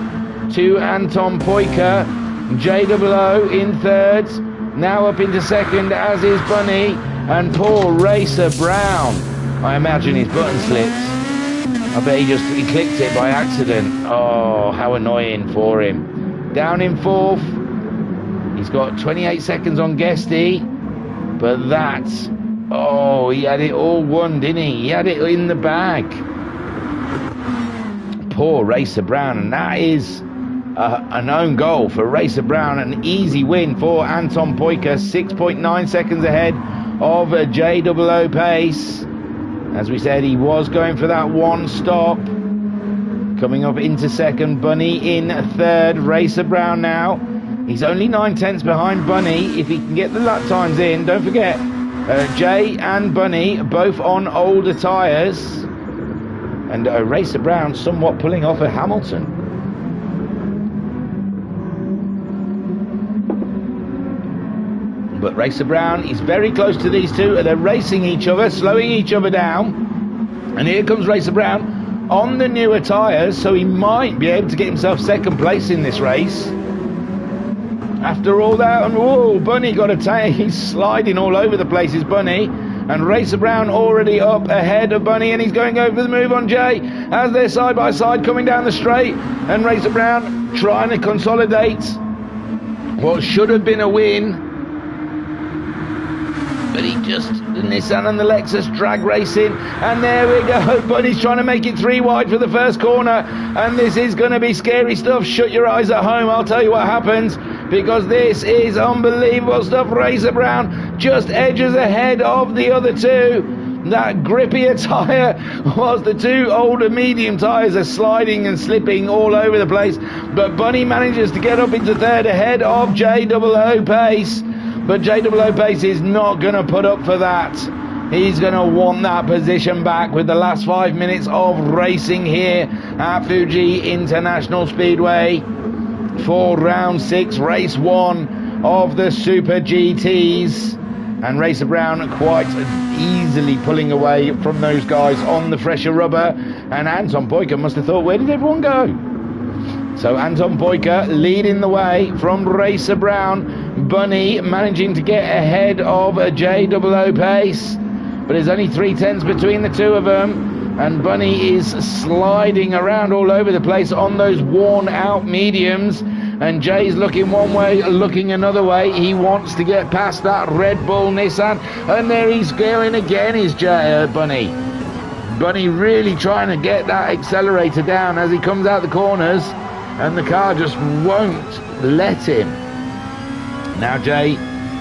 to Anton Poika. JOO in third, now up into second, as is Bunny, and poor Racer Brown. I imagine his button slipped. I bet he clicked it by accident. Oh, how annoying for him. Down in fourth. He's got 28 seconds on Guesty. But that... Oh, he had it all won, didn't he? He had it in the bag. Poor Racer Brown. And that is an own goal for Racer Brown. An easy win for Anton Poika. 6.9 seconds ahead of JOO pace. As we said, he was going for that one stop. Coming up into second, Bunny in third. Racer Brown now. He's only 9 tenths behind Bunny. If he can get the lap times in, don't forget, Jay and Bunny both on older tyres. And Racer Brown somewhat pulling off a Hamilton. But Racer Brown is very close to these two. They're racing each other, slowing each other down. And here comes Racer Brown on the newer tyres, so he might be able to get himself second place in this race. After all that, and whoa, Bunny got a tail. He's sliding all over the place, is Bunny. And Racer Brown already up ahead of Bunny, and he's going over the move on Jay as they're side by side coming down the straight. And Racer Brown trying to consolidate what should have been a win. But he just, the Nissan and the Lexus drag racing, and there we go. Bunny's trying to make it 3 wide for the first corner, and this is going to be scary stuff. Shut your eyes at home, I'll tell you what happens, because this is unbelievable stuff. Racer Brown just edges ahead of the other two. That grippier tyre was the two older medium tyres are sliding and slipping all over the place, but Bunny manages to get up into third ahead of JOO pace. But JOO pace is not going to put up for that. He's going to want that position back with the last 5 minutes of racing here at Fuji International Speedway for round 6, race 1 of the Super GTs. And Racer Brown quite easily pulling away from those guys on the fresher rubber. And Anton Poika must have thought, where did everyone go? So Anton Poika leading the way from Racer Brown. Bunny managing to get ahead of a JOO pace, but there's only 3/10 between the two of them, and Bunny is sliding around all over the place on those worn out mediums, and Jay's looking one way, looking another way. He wants to get past that Red Bull Nissan, and there he's going again, is Bunny. Bunny really trying to get that accelerator down as he comes out the corners, and the car just won't let him. Now Jay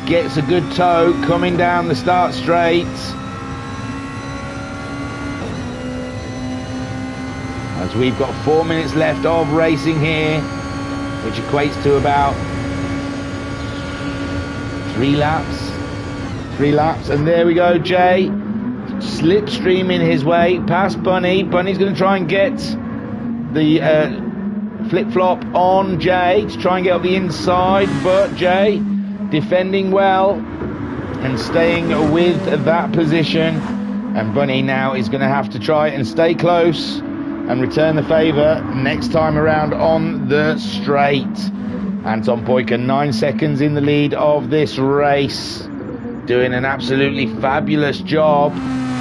gets a good tow coming down the start straight. As we've got 4 minutes left of racing here, which equates to about 3 laps. 3 laps, and there we go, Jay slipstreaming his way past Bunny. Bunny's going to try and get the flip-flop on Jay to try and get up the inside, but Jay defending well and staying with that position, and Bunny now is going to have to try and stay close and return the favour next time around on the straight. Anton Poika 9 seconds in the lead of this race, doing an absolutely fabulous job.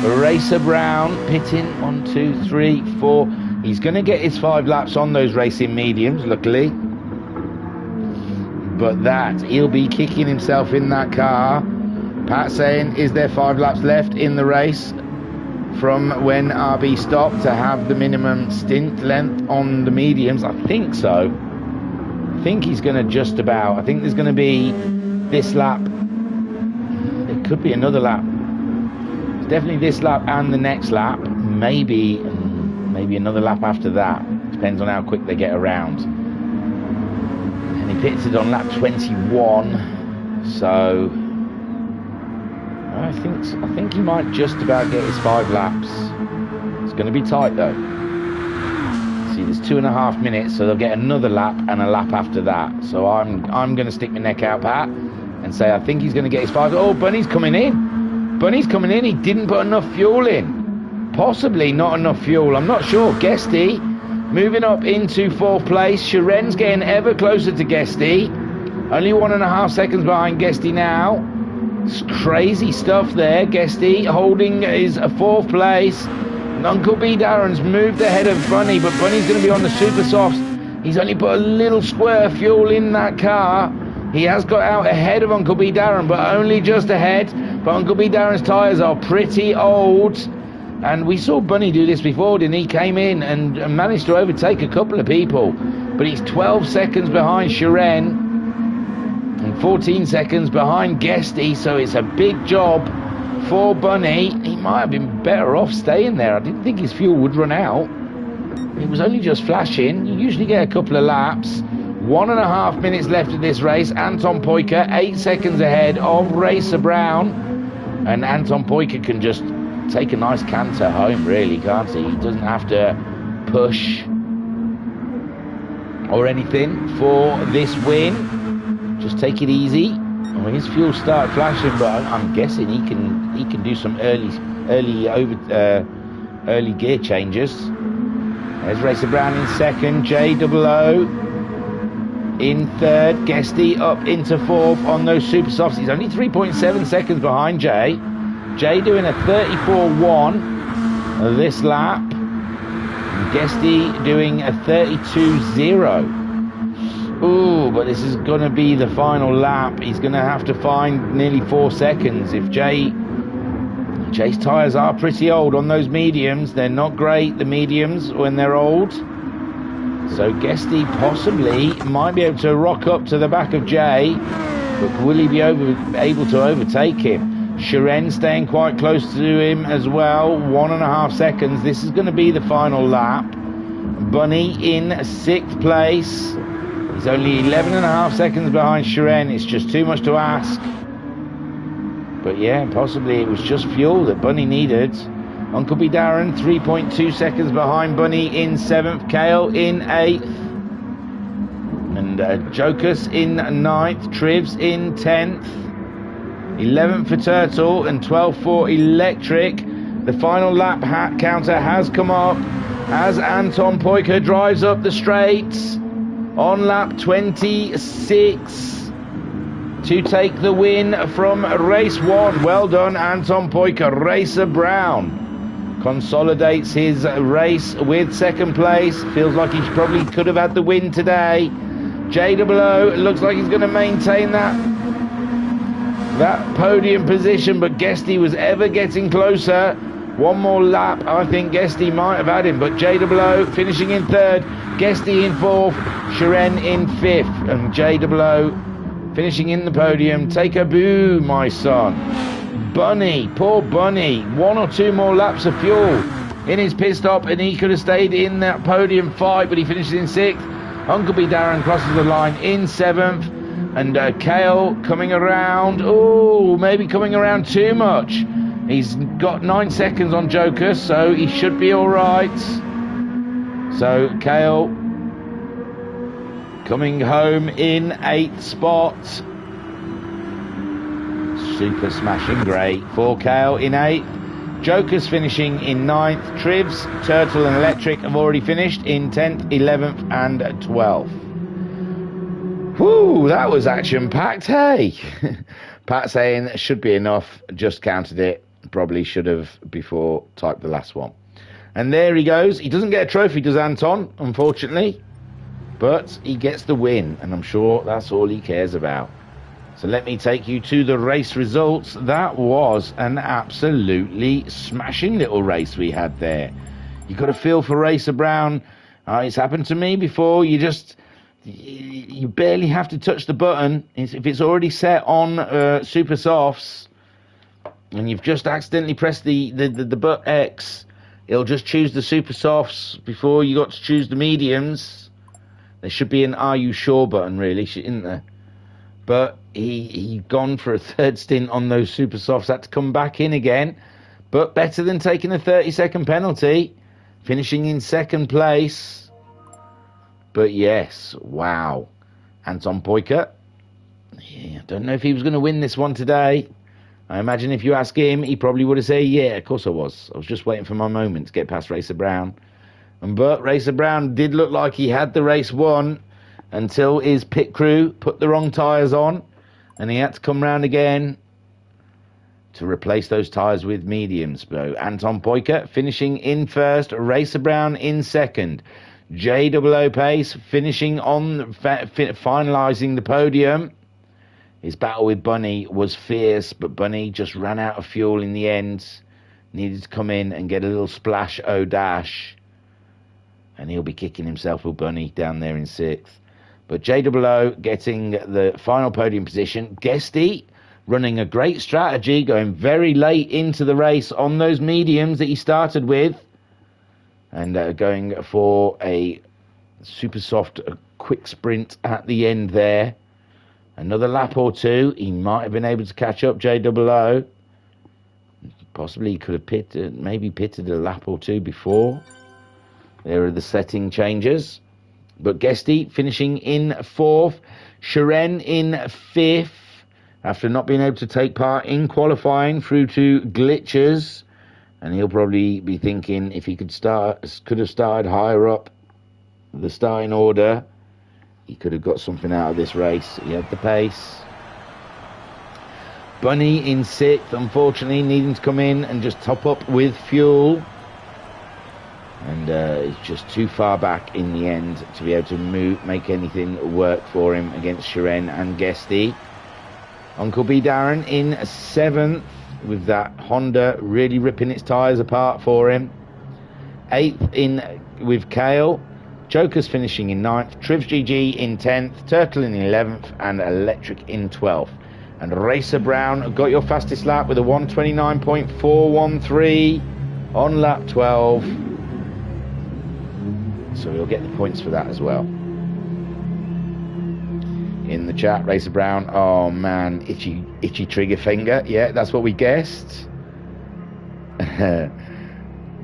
Racer Brown pitting 1, 2, 3, 4. He's going to get his 5 laps on those racing mediums, luckily. But that, he'll be kicking himself in that car. Pat saying, is there 5 laps left in the race from when RB stopped to have the minimum stint length on the mediums? I think so. I think he's going to just about. I think there's going to be this lap. There could be another lap. It's definitely this lap and the next lap. Maybe another lap after that. Depends on how quick they get around. And he pitted on lap 21. So I think he might just about get his 5 laps. It's going to be tight though. See, there's 2.5 minutes, so they'll get another lap and a lap after that. So I'm going to stick my neck out, Pat, and say I think he's going to get his 5. Oh, Bunny's coming in. Bunny's coming in. He didn't put enough fuel in. Possibly not enough fuel. I'm not sure. Guesty moving up into 4th place. Sharen's getting ever closer to Guesty. Only 1.5 seconds behind Guesty now. It's crazy stuff there. Guesty holding his 4th place. Uncle B Darren's moved ahead of Bunny, but Bunny's going to be on the super softs. He's only put a little square of fuel in that car. He has got out ahead of Uncle B Darren, but only just ahead. But Uncle B Darren's tyres are pretty old. And we saw Bunny do this before, didn't he? Came in and managed to overtake a couple of people. But he's 12 seconds behind Sharen and 14 seconds behind Guesty, so it's a big job for Bunny. He might have been better off staying there. I didn't think his fuel would run out. It was only just flashing. You usually get a couple of laps. 1.5 minutes left of this race. Anton Poika 8 seconds ahead of Racer Brown. And Anton Poika can just take a nice canter home, really, can't he? He doesn't have to push or anything for this win. Just take it easy. Well, his fuel started flashing, but I'm guessing he can do some early gear changes. There's Racer Brown in 2nd, JOO in 3rd, Guesty up into 4th on those super softs. He's only 3.7 seconds behind Jay. Jay doing a 34.1 this lap. And Guesty doing a 32.0. Ooh, but this is going to be the final lap. He's going to have to find nearly 4 seconds. If Jay's tyres are pretty old on those mediums. They're not great, the mediums, when they're old. So Guesty possibly might be able to rock up to the back of Jay, but will he be able to overtake him? Sharen staying quite close to him as well. 1.5 seconds. This is going to be the final lap. Bunny in 6th place. He's only 11.5 seconds behind Sharen. It's just too much to ask. But yeah, possibly it was just fuel that Bunny needed. Uncle B Darren 3.2 seconds behind Bunny in 7th. Kale in 8th. And Jokus in 9th. Trivs in 10th. 11th for Turtle and 12th for Electric. The final lap counter has come up as Anton Poika drives up the straights on lap 26. to take the win from race 1. Well done, Anton Poika. Racer Brown consolidates his race with second place. Feels like he probably could have had the win today. JWO looks like he's going to maintain that podium position, but Guesty was ever getting closer. One more lap, I think Guesty might have had him, but JWO finishing in third, Guesty in fourth, Shiren in fifth, and JWO finishing in the podium. Take a boo, my son. Bunny, poor Bunny, 1 or 2 more laps of fuel in his pit stop, and he could have stayed in that podium fight, but he finishes in 6th. Uncle B Darren crosses the line in 7th, and Kale coming around. Oh, maybe coming around too much. He's got 9 seconds on Joker, so he should be all right. So Kale coming home in 8th spot. Super smashing great for Kale in 8th. Joker's finishing in 9th. Trivs, Turtle and Electric have already finished in 10th, 11th and 12th. Whoo, that was action-packed, hey? Pat saying should be enough, just counted it. Probably should have before typed the last one. And there he goes. He doesn't get a trophy, does Anton, unfortunately. But he gets the win, and I'm sure that's all he cares about. So let me take you to the race results. That was an absolutely smashing little race we had there. You got a feel for Racer Brown. It's happened to me before. You barely have to touch the button. If it's already set on Super Softs, and you've just accidentally pressed the button X, it'll just choose the Super Softs before you got to choose the mediums. There should be an Are You Sure button, really, isn't there? But he gone for a third stint on those Super Softs, had to come back in again. But better than taking a 30-second penalty, finishing in 2nd place. But yes, wow. Anton Poika, I don't know if he was going to win this one today. I imagine if you ask him, he probably would have said, yeah, of course I was. I was just waiting for my moment to get past Racer Brown. But Racer Brown did look like he had the race won until his pit crew put the wrong tyres on, and he had to come round again to replace those tyres with mediums. So Anton Poika finishing in 1st, Racer Brown in 2nd. JWO Pace finishing on, finalising the podium. His battle with Bunny was fierce, but Bunny just ran out of fuel in the end. Needed to come in and get a little splash dash. And he'll be kicking himself with Bunny down there in 6th. But JWO getting the final podium position. Guesty running a great strategy, going very late into the race on those mediums that he started with. And going for a super soft quick sprint at the end there. Another lap or 2. He might have been able to catch up JWO. Possibly he could have pitted a lap or 2 before. There are the setting changes. But Guesty finishing in 4th. Shiren in 5th. After not being able to take part in qualifying through to glitches. And he'll probably be thinking if he could have started higher up the starting order, he could have got something out of this race. He had the pace. Bunny in 6th, unfortunately, needing to come in and just top up with fuel. And it's just too far back in the end to be able to make anything work for him against Shiren and Guesty. Uncle B Darren in 7th, with that Honda really ripping its tyres apart for him. 8th with Kale. Joker's finishing in 9th. Trivs GG in 10th. Turtle in 11th. And Electric in 12th. And Racer Brown got your fastest lap with a 129.413 on lap 12. So we'll get the points for that as well. In the chat, Racer Brown, oh man, itchy trigger finger. Yeah, that's what we guessed.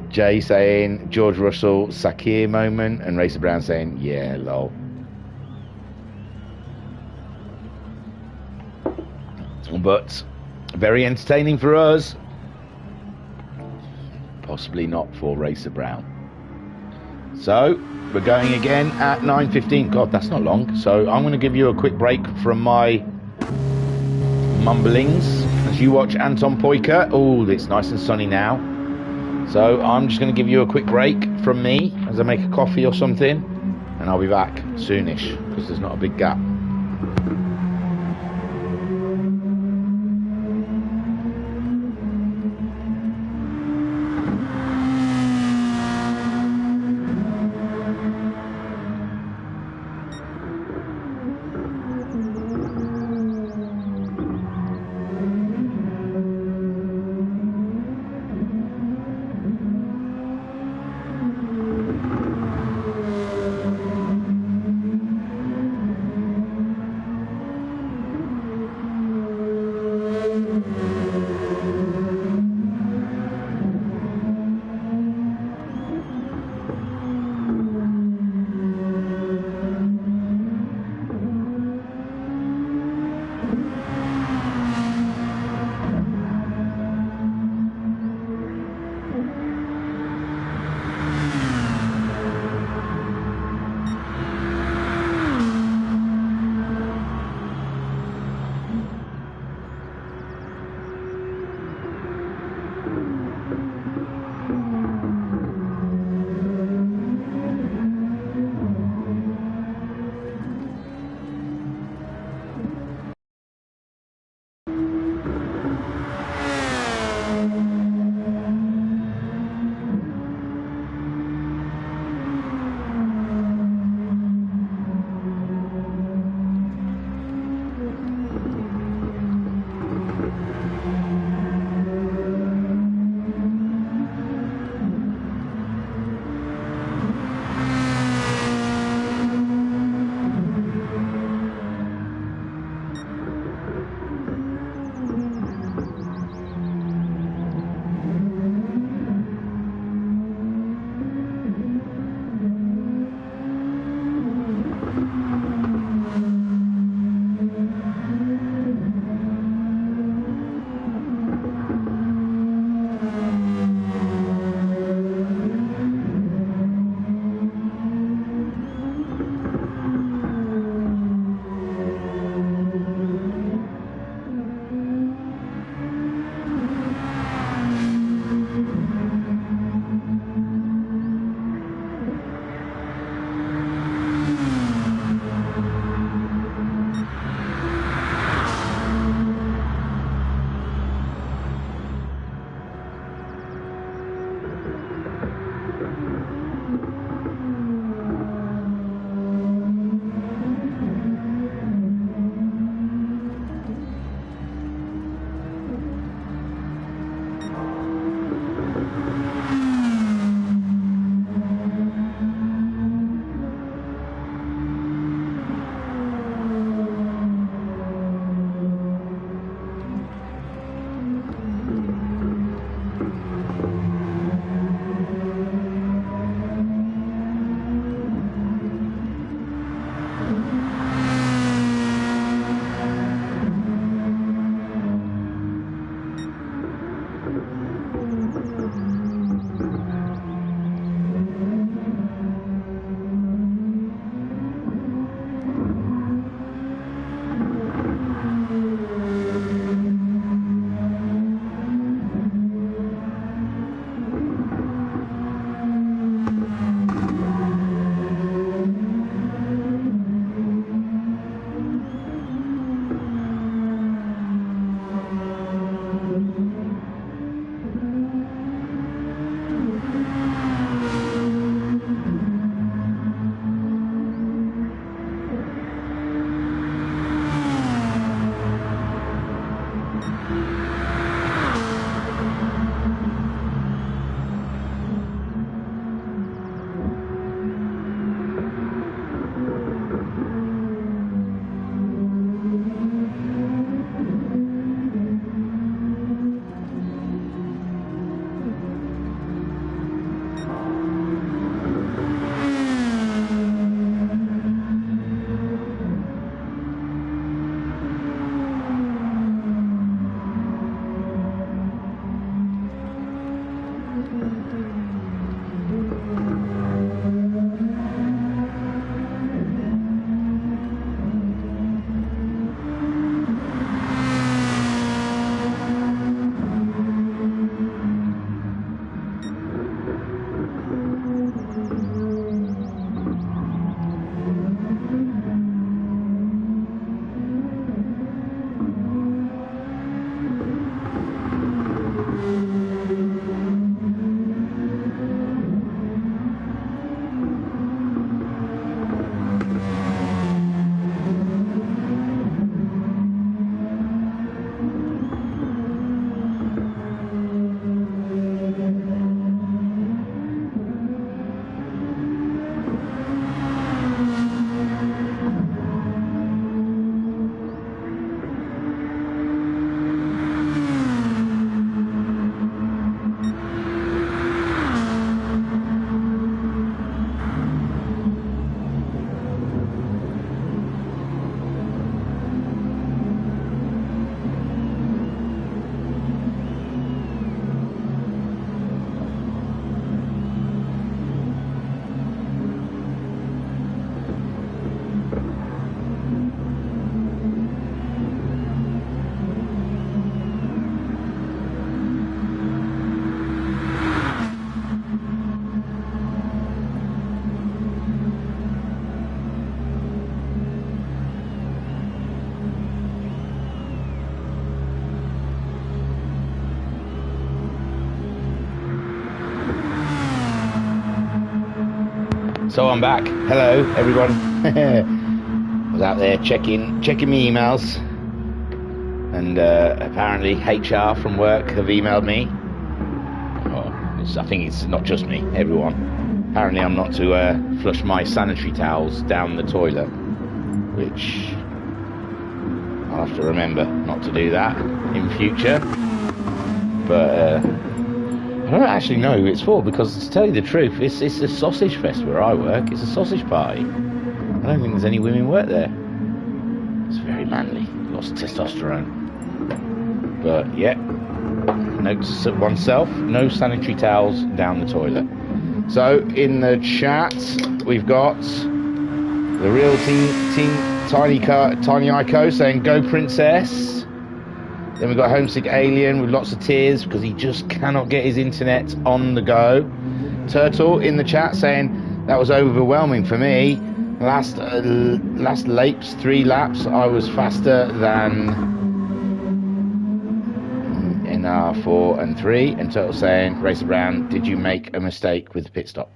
Jay saying George Russell Sakir moment, and Racer Brown saying yeah, lol. But very entertaining for us. Possibly not for Racer Brown. So we're going again at 9:15. God, that's not long. So I'm going to give you a quick break from my mumblings as you watch Anton Poika. Oh, it's nice and sunny now. So I'm just going to give you a quick break from me as I make a coffee or something, and I'll be back soonish because there's not a big gap. So I'm back. Hello, everyone. I was out there checking me emails, and apparently HR from work have emailed me. I think it's not just me, everyone. Apparently I'm not to flush my sanitary towels down the toilet, which I'll have to remember not to do that in future. But I don't actually know who it's for, because to tell you the truth, it's a sausage fest where I work. It's a sausage party. I don't think there's any women work there. It's very manly, lots of testosterone. But yeah, note to oneself, no sanitary towels down the toilet. So in the chat we've got the real team Tiny Ico saying go princess. Then we've got Homesick Alien with lots of tears because he just cannot get his internet on the go. Turtle in the chat saying that was overwhelming for me. Last laps, 3 laps, I was faster than NR4 and 3. And Turtle saying, Racer Brown, did you make a mistake with the pit stop?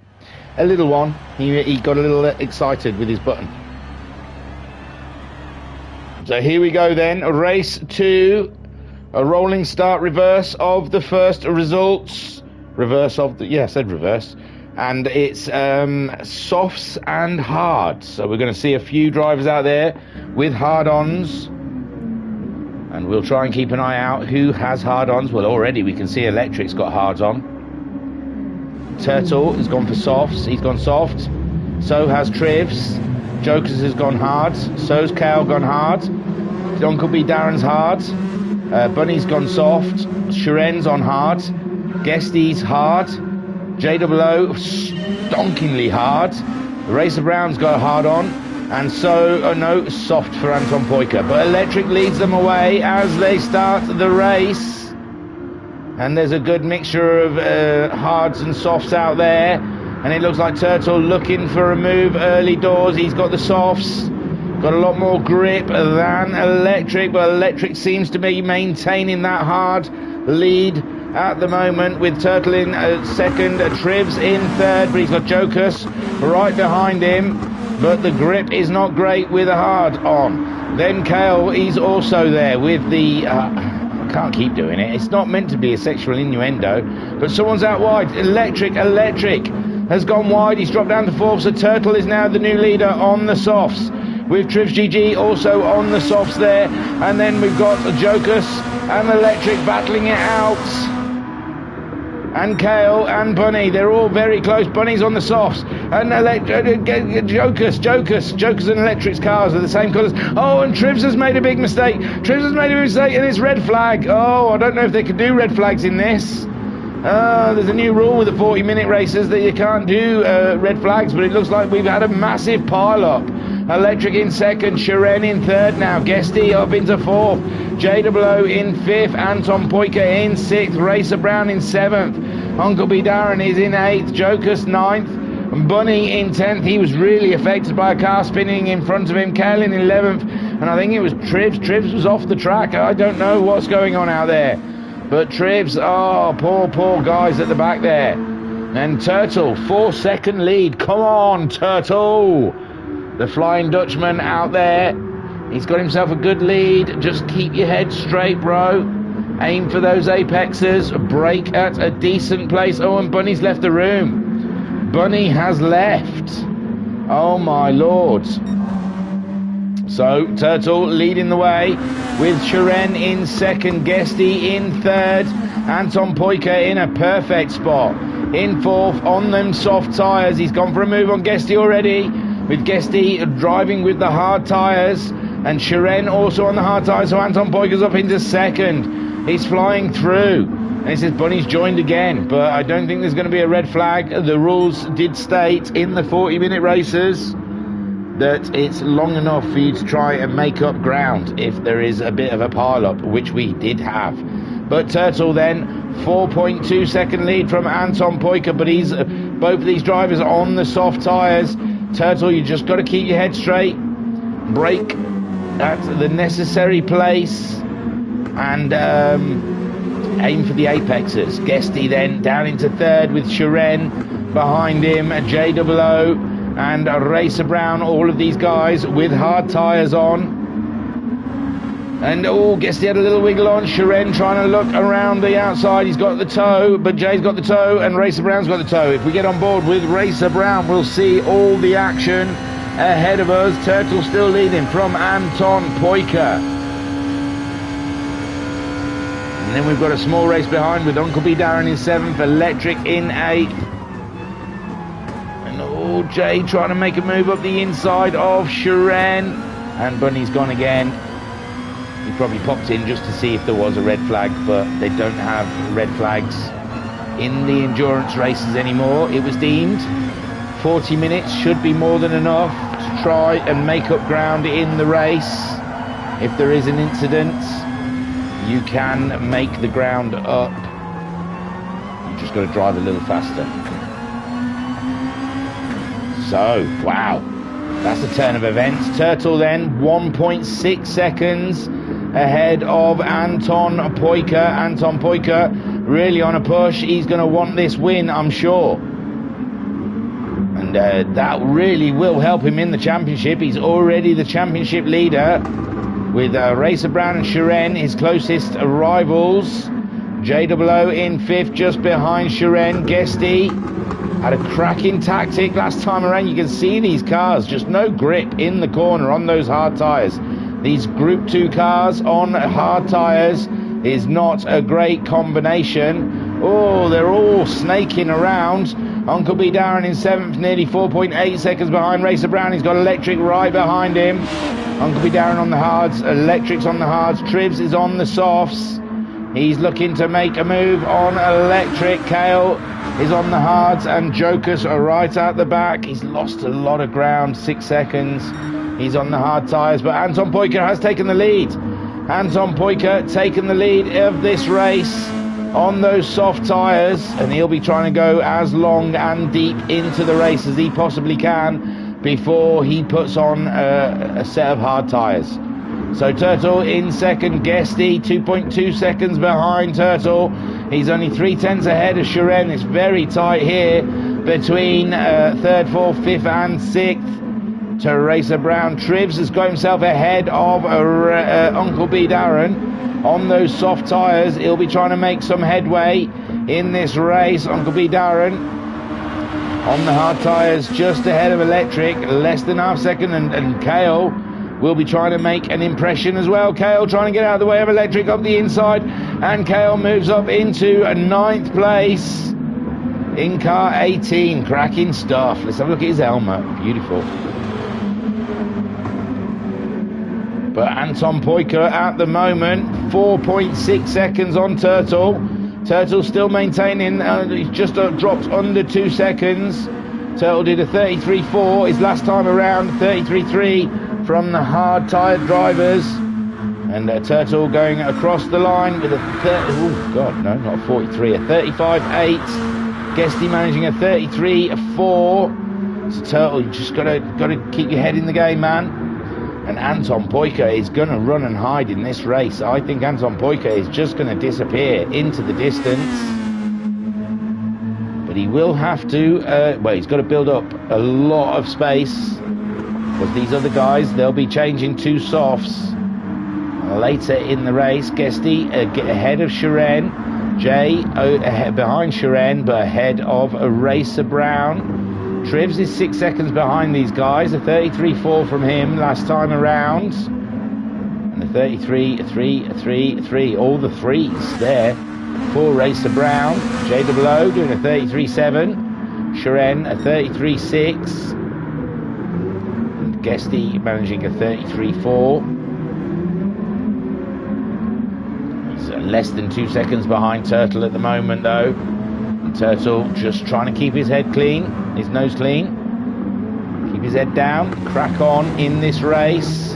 A little one. He got a little excited with his button. So here we go then, race 2. A rolling start reverse of the first results. Reverse of the... Yeah, I said reverse. And it's softs and hards. So we're going to see a few drivers out there with hard-ons. And we'll try and keep an eye out who has hard-ons. Well, already we can see Electric's got hards on. Turtle has gone for softs. He's gone soft. So has Trivs. Jokers has gone hard. So's Kale gone hard. Uncle B Darren's hard. Bunny's gone soft. Sharen's on hard. Guesty's hard. JWO stonkingly hard. Racer Brown's got a hard on. And so, no, soft for Anton Poika. But Electric leads them away as they start the race. And there's a good mixture of hards and softs out there. And it looks like Turtle looking for a move early doors. He's got the softs. Got a lot more grip than Electric, but Electric seems to be maintaining that hard lead at the moment, with Turtle in second, Trivs in third, but he's got Jokus right behind him, but the grip is not great with a hard on. Then Kale, he's also there with the... I can't keep doing it. It's not meant to be a sexual innuendo, but someone's out wide. Electric has gone wide. He's dropped down to fourth, so Turtle is now the new leader on the softs, with Trivs GG also on the softs there. And then we've got Jokus and Electric battling it out. And Kale and Bunny, they're all very close. Bunny's on the softs. And Jokus and Electric's cars are the same colours. Oh, and Trivs has made a big mistake. And it's red flag. Oh, I don't know if they could do red flags in this. There's a new rule with the 40-minute races that you can't do red flags, but it looks like we've had a massive pile-up. Electric in second, Sharen in third now, Guesty up into fourth, JWO in fifth, Anton Poika in sixth, Racer Brown in seventh, Uncle B Darren is in eighth, Jokus ninth, and Bunny in 10th. He was really affected by a car spinning in front of him. Kale in 11th, and I think it was Trivs. Trivs was off the track. I don't know what's going on out there. But Trivs, oh, poor guys at the back there. And Turtle, 4-second lead. Come on, Turtle. The Flying Dutchman out there. He's got himself a good lead. Just keep your head straight, bro. Aim for those apexes. Brake at a decent place. Oh, and Bunny's left the room. Bunny has left. Oh, my lord. So, Turtle leading the way with Sharen in second, Guesty in third, Anton Poika in a perfect spot. In fourth on them soft tyres. He's gone for a move on Guesty already, with Guesty driving with the hard tyres, and Sharen also on the hard tyres, so Anton Poika's up into second. He's flying through. And it says Bunny's joined again, but I don't think there's going to be a red flag. The rules did state in the 40-minute races that it's long enough for you to try and make up ground if there is a bit of a pile-up, which we did have. But Turtle then, 4.2 second lead from Anton Poika, but he's both of these drivers on the soft tyres. Turtle, you just got to keep your head straight, brake at the necessary place, and aim for the apexes. Guesty then down into third with Sharen behind him, JWO and Racer Brown, all of these guys with hard tyres on. And guess he had a little wiggle on. Shiren trying to look around the outside. He's got the toe, but Jay's got the toe and Racer Brown's got the toe. If we get on board with Racer Brown, we'll see all the action ahead of us. Turtle still leading from Anton Poika. And then we've got a small race behind with Uncle B Darren in 7th, Electric in 8th. And Jay trying to make a move up the inside of Shiren. And Bunny's gone again. He probably popped in just to see if there was a red flag, but they don't have red flags in the endurance races anymore. It was deemed 40 minutes should be more than enough to try and make up ground in the race. If there is an incident, you can make the ground up. You just got to drive a little faster. So, wow, that's a turn of events. Turtle then 1.6 seconds ahead of Anton Poika. Anton Poika really on a push. He's going to want this win, I'm sure. And that really will help him in the championship. He's already the championship leader with Racer Brown and Shiren, his closest rivals. JOO in 5th, just behind Shiren. Guesty had a cracking tactic last time around. You can see these cars, just no grip in the corner on those hard tyres. These Group 2 cars on hard tyres is not a great combination. Oh, they're all snaking around. Uncle B Darren in 7th, nearly 4.8 seconds behind Racer Brown. He's got Electric right behind him. Uncle B Darren on the hards, Electric's on the hards, Trivs is on the softs. He's looking to make a move on Electric. Kale is on the hards and Jokus are right out the back. He's lost a lot of ground, 6 seconds. He's on the hard tyres, but Anton Poika has taken the lead. Anton Poika taken the lead of this race on those soft tyres, and he'll be trying to go as long and deep into the race as he possibly can before he puts on a set of hard tyres. So Turtle in 2nd, Guesty 2.2 seconds behind Turtle. He's only 3/10 ahead of Shiren. It's very tight here between 3rd, 4th, 5th and 6th. To Racer Brown. Trivs has got himself ahead of Uncle B Darren on those soft tyres. He'll be trying to make some headway in this race. Uncle B Darren on the hard tyres, just ahead of Electric, less than half second, and Kale will be trying to make an impression as well. Kale trying to get out of the way of Electric up the inside, and Kale moves up into 9th place in car 18. Cracking stuff. Let's have a look at his helmet. Beautiful. But Anton Poika at the moment, 4.6 seconds on Turtle. Turtle still maintaining, he's just dropped under 2 seconds. Turtle did a 33.4 his last time around, 33.3 from the hard tyred drivers. And Turtle going across the line with a 35.8. Guesty managing a 33.4. So Turtle, you just gotta keep your head in the game, man. And Anton Poika is going to run and hide in this race. I think Anton Poika is just going to disappear into the distance. But he will have to, he's got to build up a lot of space. Because these other guys, they'll be changing to softs later in the race. Guesty ahead of Shiren. Jay behind Shiren, but ahead of Racer Brown. Trivs is 6 seconds behind these guys, a 33.4 from him last time around. And a 33.3, all the threes there for Racer Brown. JOO doing a 33.7. Shiren a 33.6. And Guesty managing a 33.4. He's less than 2 seconds behind Turtle at the moment though. Turtle just trying to keep his head clean, his nose clean, keep his head down, crack on in this race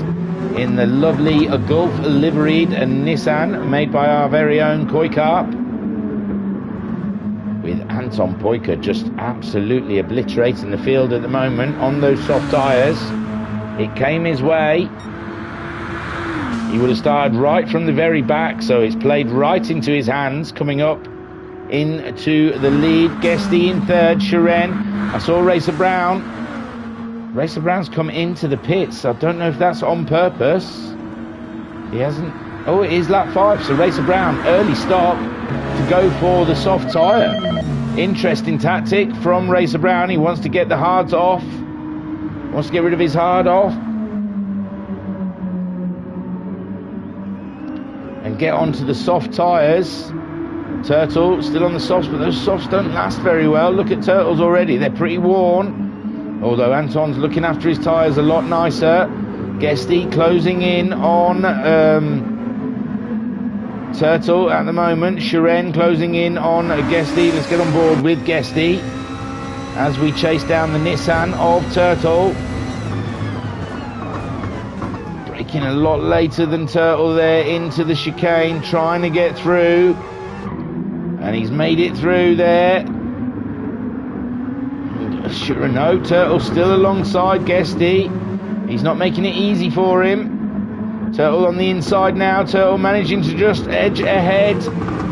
in the lovely Gulf liveried Nissan made by our very own Koi Carp, with Anton Poika just absolutely obliterating the field at the moment on those soft tyres. It came his way. He would have started right from the very back, so it's played right into his hands coming up into the lead. Guesty in 3rd, Shiren. I saw Racer Brown Racer Brown's come into the pits. I don't know if that's on purpose. He hasn't. Oh, it is lap 5. So Racer Brown, early stop to go for the soft tyre. Interesting tactic from Racer Brown. He wants to get the hards off. Wants to get rid of his hard off. And get onto the soft tyres. Turtle still on the softs, but those softs don't last very well. Look at Turtle's already. They're pretty worn. Although Anton's looking after his tyres a lot nicer. Guesty closing in on Turtle at the moment. Shiren closing in on Guesty. Let's get on board with Guesty as we chase down the Nissan of Turtle. Braking a lot later than Turtle there into the chicane, trying to get through. And he's made it through there. Sure, no, Turtle still alongside Guesty. He's not making it easy for him. Turtle on the inside now. Turtle managing to just edge ahead,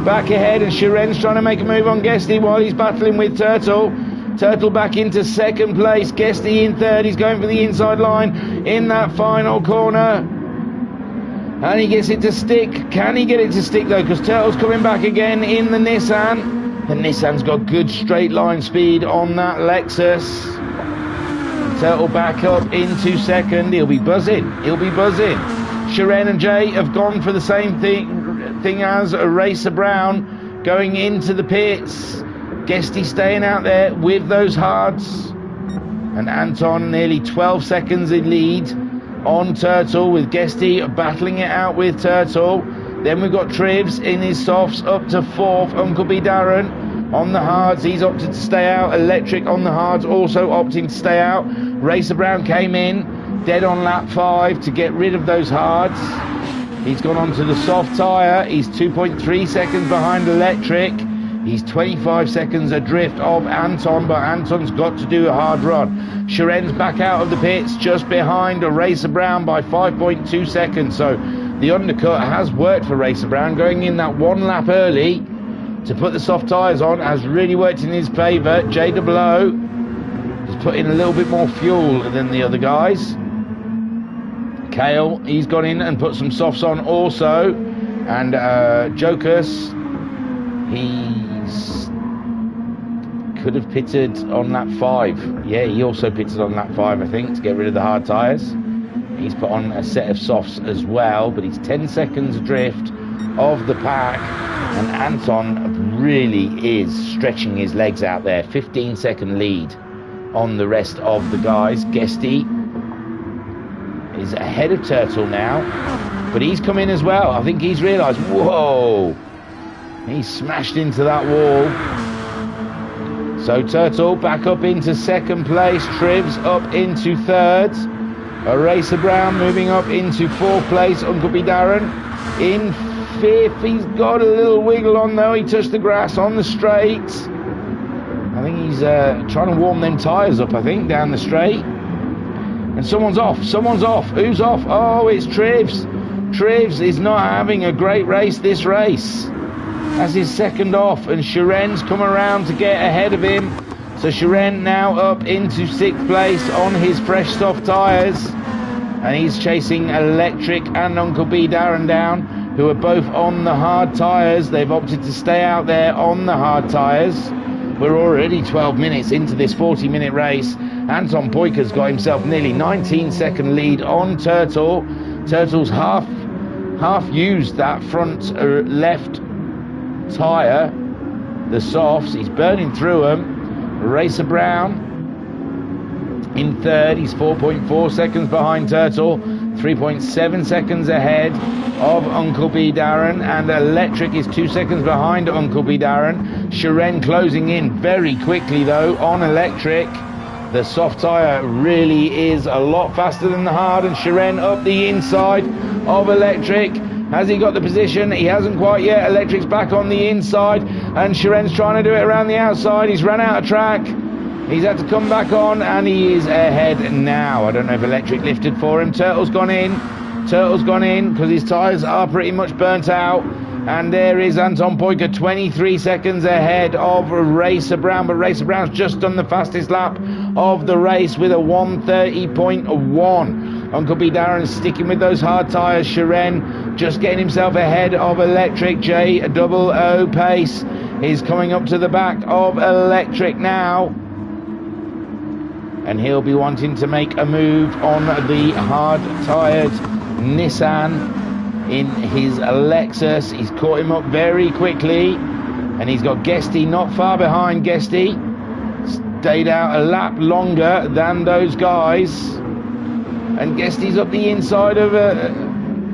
back ahead, and Shiren's trying to make a move on Guesty while he's battling with Turtle. Turtle back into second place. Guesty in third. He's going for the inside line in that final corner. And he gets it to stick. Can he get it to stick though? Because Turtle's coming back again in the Nissan. The Nissan's got good straight line speed on that Lexus. Turtle back up into second. He'll be buzzing. He'll be buzzing. Shiren and Jay have gone for the same thing as Racer Brown, going into the pits. Guesty staying out there with those hards. And Anton nearly 12 seconds in lead on Turtle, with Guesty battling it out with Turtle. Then we've got Trivs in his softs up to 4th. Uncle B Darren on the hards, he's opted to stay out. Electric on the hards, also opting to stay out. Racer Brown came in dead on lap 5 to get rid of those hards. He's gone onto the soft tyre. He's 2.3 seconds behind Electric. He's 25 seconds adrift of Anton, but Anton's got to do a hard run. Shiren's back out of the pits, just behind Racer Brown by 5.2 seconds. So the undercut has worked for Racer Brown. Going in that 1 lap early to put the soft tyres on has really worked in his favour. Jay DeBlow has put in a little bit more fuel than the other guys. Kale, he's gone in and put some softs on also. And Jokus, he's could have pitted on lap 5. Yeah, he also pitted on lap 5, I think, to get rid of the hard tyres. He's put on a set of softs as well, but he's 10 seconds adrift of the pack. And Anton really is stretching his legs out there. 15-second lead on the rest of the guys. Guesty is ahead of Turtle now, but he's come in as well. I think he's realised, whoa, he smashed into that wall. So Turtle back up into second place. Trivs up into third. Racer Brown moving up into 4th place. Uncle B Darren in 5th. He's got a little wiggle on though. He touched the grass on the straight. I think he's trying to warm them tyres up, I think, down the straight. And someone's off. Someone's off. Who's off? Oh, it's Trivs. Trivs is not having a great race this race. That's his second off, and Shiren's come around to get ahead of him. So Shiren now up into 6th place on his fresh soft tyres. And he's chasing Electric and Uncle B Darren down, who are both on the hard tyres. They've opted to stay out there on the hard tyres. We're already 12 minutes into this 40-minute race. Anton Poyka's got himself nearly 19-second lead on Turtle. Turtle's half used that front left tyre, the softs. He's burning through them. Racer Brown in third. He's 4.4 seconds behind Turtle, 3.7 seconds ahead of Uncle B Darren, and Electric is 2 seconds behind Uncle B Darren. Shiren closing in very quickly though on Electric. The soft tyre really is a lot faster than the hard, and Shiren up the inside of Electric. Has he got the position? He hasn't quite yet. Electric's back on the inside, and Shiren's trying to do it around the outside. He's run out of track. He's had to come back on, and he is ahead now. I don't know if Electric lifted for him. Turtle's gone in. Turtle's gone in because his tyres are pretty much burnt out. And there is Anton Poyka, 23 seconds ahead of Racer Brown. But Racer Brown's just done the fastest lap of the race with a 1:30.1. Uncle B Darren sticking with those hard tyres. Shiren just getting himself ahead of Electric. J00 pace is coming up to the back of Electric now. And he'll be wanting to make a move on the hard-tyred Nissan in his Lexus. He's caught him up very quickly, and he's got Guesty not far behind. Guesty stayed out a lap longer than those guys, and Guesty's up the inside of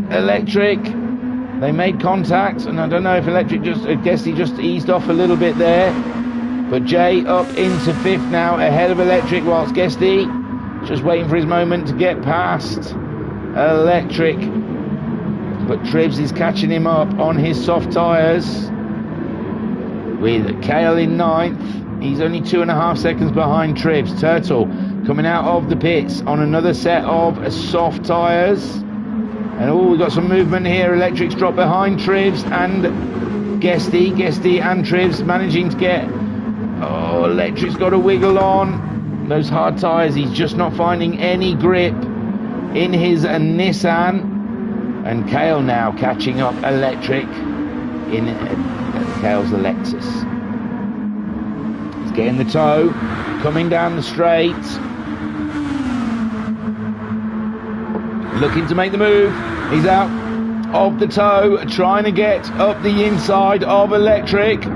Electric. They made contact, and I don't know if Guesty just eased off a little bit there. But Jay up into 5th now, ahead of Electric, whilst Guesty just waiting for his moment to get past Electric. But Tribs is catching him up on his soft tyres with Kale in 9th. He's only 2.5 seconds behind Tribs. Turtle coming out of the pits on another set of soft tyres. And we've got some movement here. Electric's dropped behind Tribs and Guesty. Guesty and Tribs managing to get... Oh, Electric's got a wiggle on those hard tyres. He's just not finding any grip in his Nissan. And Kale now catching up Electric in Kale's Lexus. He's getting the toe, coming down the straight. Looking to make the move. He's out of the toe, trying to get up the inside of Electric.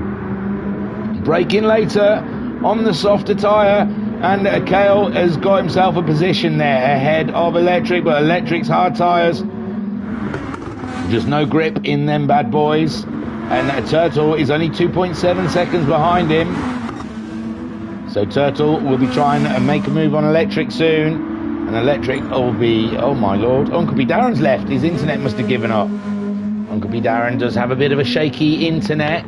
Braking later on the softer tyre, and Kale has got himself a position there ahead of Electric, but Electric's hard tyres, just no grip in them bad boys, and Turtle is only 2.7 seconds behind him. So Turtle will be trying to make a move on Electric soon, and Electric will be, oh my lord, Uncle B Darren's left. His internet must have given up. Uncle B Darren does have a bit of a shaky internet.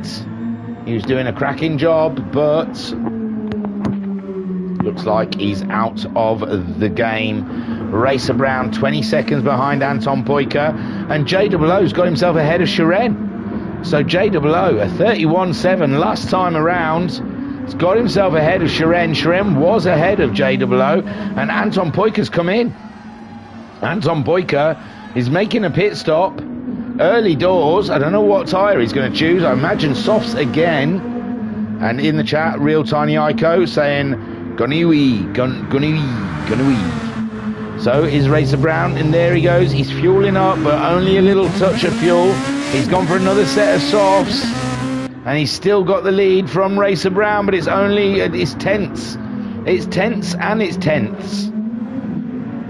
He was doing a cracking job, but looks like he's out of the game. Racer Brown 20 seconds behind Anton Poika, and J00's got himself ahead of Shiren. So J00, a 31.7 last time around, has got himself ahead of Shiren. Shiren was ahead of J00, and Anton Poika's come in. Anton Poika is making a pit stop. Early doors. I don't know what tyre he's going to choose. I imagine softs again. And in the chat, Real Tiny Ico saying, Gunniwi. So is Racer Brown, and there he goes. He's fueling up, but only a little touch of fuel. He's gone for another set of softs, and he's still got the lead from Racer Brown, but it's tenths. It's tenths and it's tenths.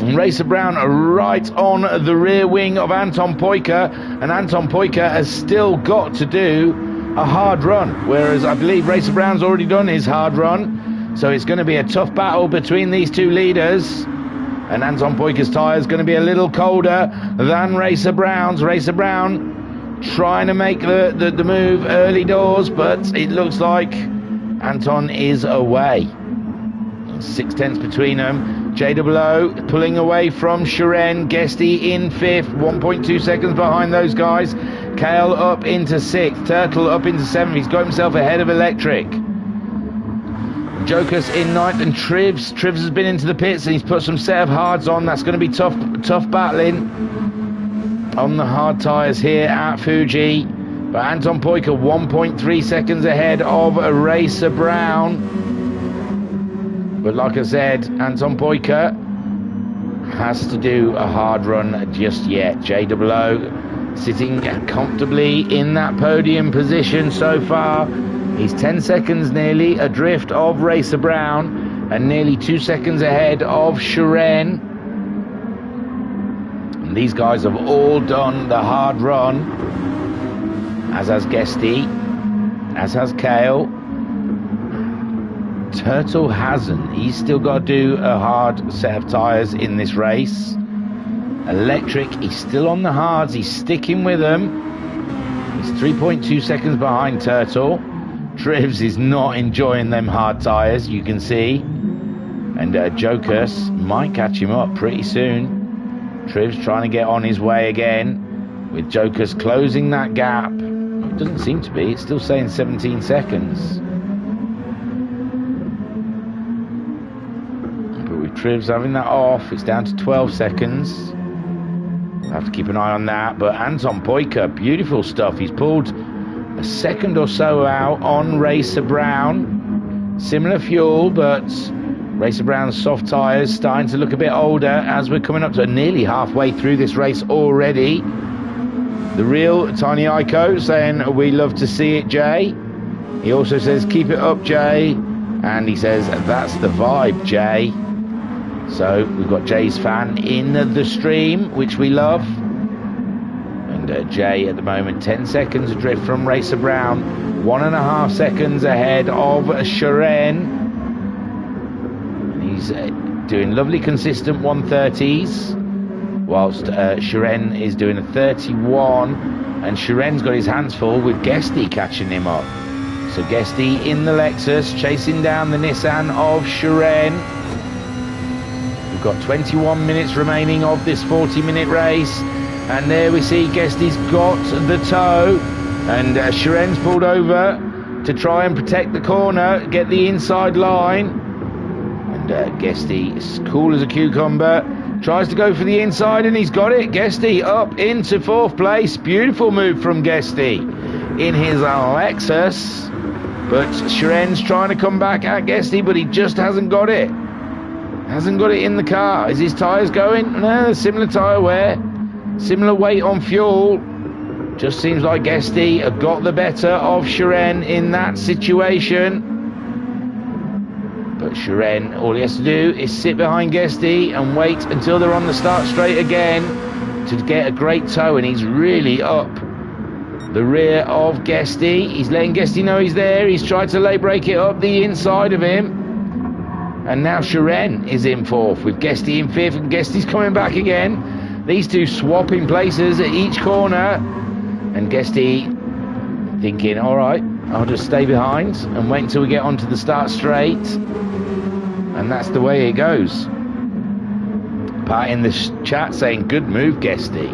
And Racer Brown right on the rear wing of Anton Poika, and Anton Poika has still got to do a hard run, whereas I believe Racer Brown's already done his hard run. So it's going to be a tough battle between these two leaders, and Anton Poika's tyre is going to be a little colder than Racer Brown's. Racer Brown trying to make the move early doors, but it looks like Anton is away. 6 tenths between them. J00 pulling away from Shiren. Guesty in 5th, 1.2 seconds behind those guys. Kale up into 6th. Turtle up into 7th. He's got himself ahead of Electric. Jokus in 9th, and Trivs has been into the pits, and he's put some set of hards on. That's going to be tough battling on the hard tyres here at Fuji. But Anton Poika 1.3 seconds ahead of Racer Brown. But like I said, Anton Poika has to do a hard run just yet. J00 sitting comfortably in that podium position so far. He's 10 seconds nearly adrift of Racer Brown, and nearly 2 seconds ahead of Shiren. And these guys have all done the hard run, as has Guesty, as has Kale. Turtle hasn't. He's still got to do a hard set of tyres in this race. Electric, he's still on the hards. He's sticking with them. He's 3.2 seconds behind Turtle. Trivs is not enjoying them hard tyres, you can see. And Jokus might catch him up pretty soon. Trivs trying to get on his way again, with Jokus closing that gap. It doesn't seem to be. It's still saying 17 seconds. Trivs having that off. It's down to 12 seconds. I'll have to keep an eye on that. But Anton Poika, beautiful stuff. He's pulled a second or so out on Racer Brown. Similar fuel, but Racer Brown's soft tyres starting to look a bit older as we're coming up to nearly halfway through this race already. The real Tiny Ico saying, we love to see it, Jay. He also says, keep it up, Jay. And he says, that's the vibe, Jay. So we've got Jay's fan in the stream, which we love. And Jay at the moment 10 seconds adrift from Racer Brown, 1.5 seconds ahead of Shiren. And he's doing lovely consistent 130s, whilst Shiren is doing a 31, and Shiren's got his hands full with Guesty catching him up. So Guesty in the Lexus chasing down the Nissan of Shiren. We've got 21 minutes remaining of this 40-minute race, and there we see Guesty's got the tow, and Shiren's pulled over to try and protect the corner, get the inside line, and Guesty is cool as a cucumber, tries to go for the inside, and he's got it. Guesty up into 4th place. Beautiful move from Guesty in his Lexus, but Shiren's trying to come back at Guesty, but he just hasn't got it. Hasn't got it in the car. Is his tyres going? No, similar tyre wear, similar weight on fuel. Just seems like Guesty have got the better of Shiren in that situation. But Shiren, all he has to do is sit behind Guesty and wait until they're on the start straight again to get a great tow, and he's really up the rear of Guesty. He's letting Guesty know he's there. He's tried to late brake it up the inside of him. And now Shiren is in 4th with Guesty in 5th, and Guesty's coming back again. These two swapping places at each corner, and Guesty thinking, all right, I'll just stay behind and wait until we get onto the start straight. And that's the way it goes. Pat in the chat saying, good move, Guesty.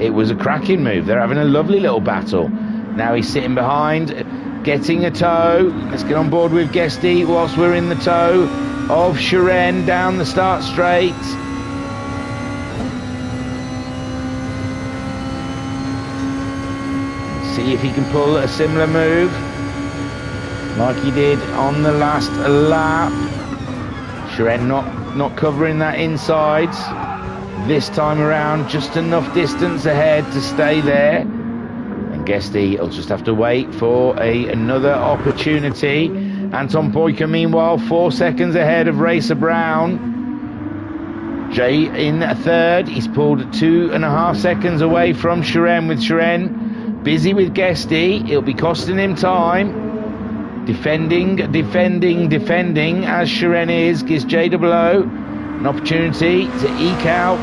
It was a cracking move. They're having a lovely little battle. Now he's sitting behind, getting a tow. Let's get on board with Guesty whilst we're in the tow of Shiren down the start straight. See if he can pull a similar move like he did on the last lap. Shiren not covering that inside this time around, just enough distance ahead to stay there. And Guesty will just have to wait for another opportunity. Anton Poika meanwhile 4 seconds ahead of Racer Brown. Jay in 3rd. He's pulled 2.5 seconds away from Shiren, with Shiren busy with Guesty. It'll be costing him time. Defending as Shiren is, gives JOO an opportunity to eke out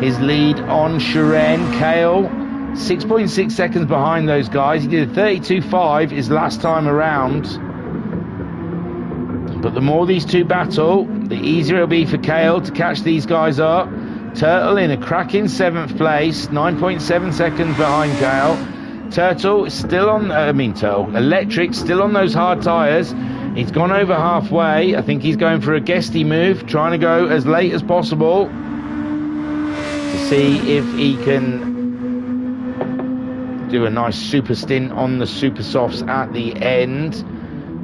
his lead on Shiren. Kale 6.6 seconds behind those guys. He did a 32.5 his last time around. But the more these two battle, the easier it'll be for Kale to catch these guys up. Turtle in a cracking 7th place, 9.7 seconds behind Kale. Turtle is still on, Electric still on those hard tyres. He's gone over halfway. I think he's going for a Guesty move, trying to go as late as possible to see if he can do a nice super stint on the super softs at the end.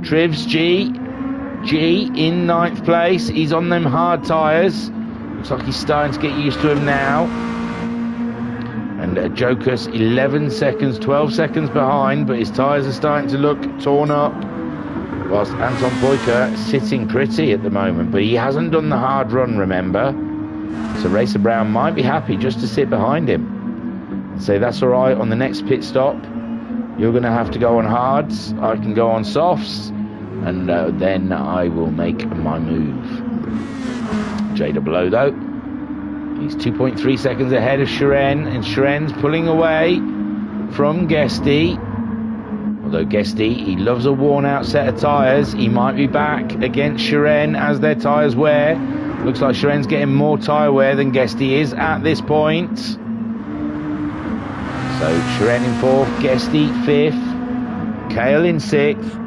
Trivs G in 9th place. He's on them hard tyres. Looks like he's starting to get used to him now. And Jokus 11 seconds, 12 seconds behind, but his tyres are starting to look torn up. Whilst Anton Poika sitting pretty at the moment, but he hasn't done the hard run, remember. So Racer Brown might be happy just to sit behind him and say, that's all right, on the next pit stop, you're going to have to go on hards. I can go on softs, and then I will make my move. JOO though, he's 2.3 seconds ahead of Shiren, and Shiren's pulling away from Guesty. Although Guesty, he loves a worn out set of tyres. He might be back against Shiren as their tyres wear. Looks like Shiren's getting more tyre wear than Guesty is at this point. So Shiren in 4th, Guesty 5th, Kale in 6th.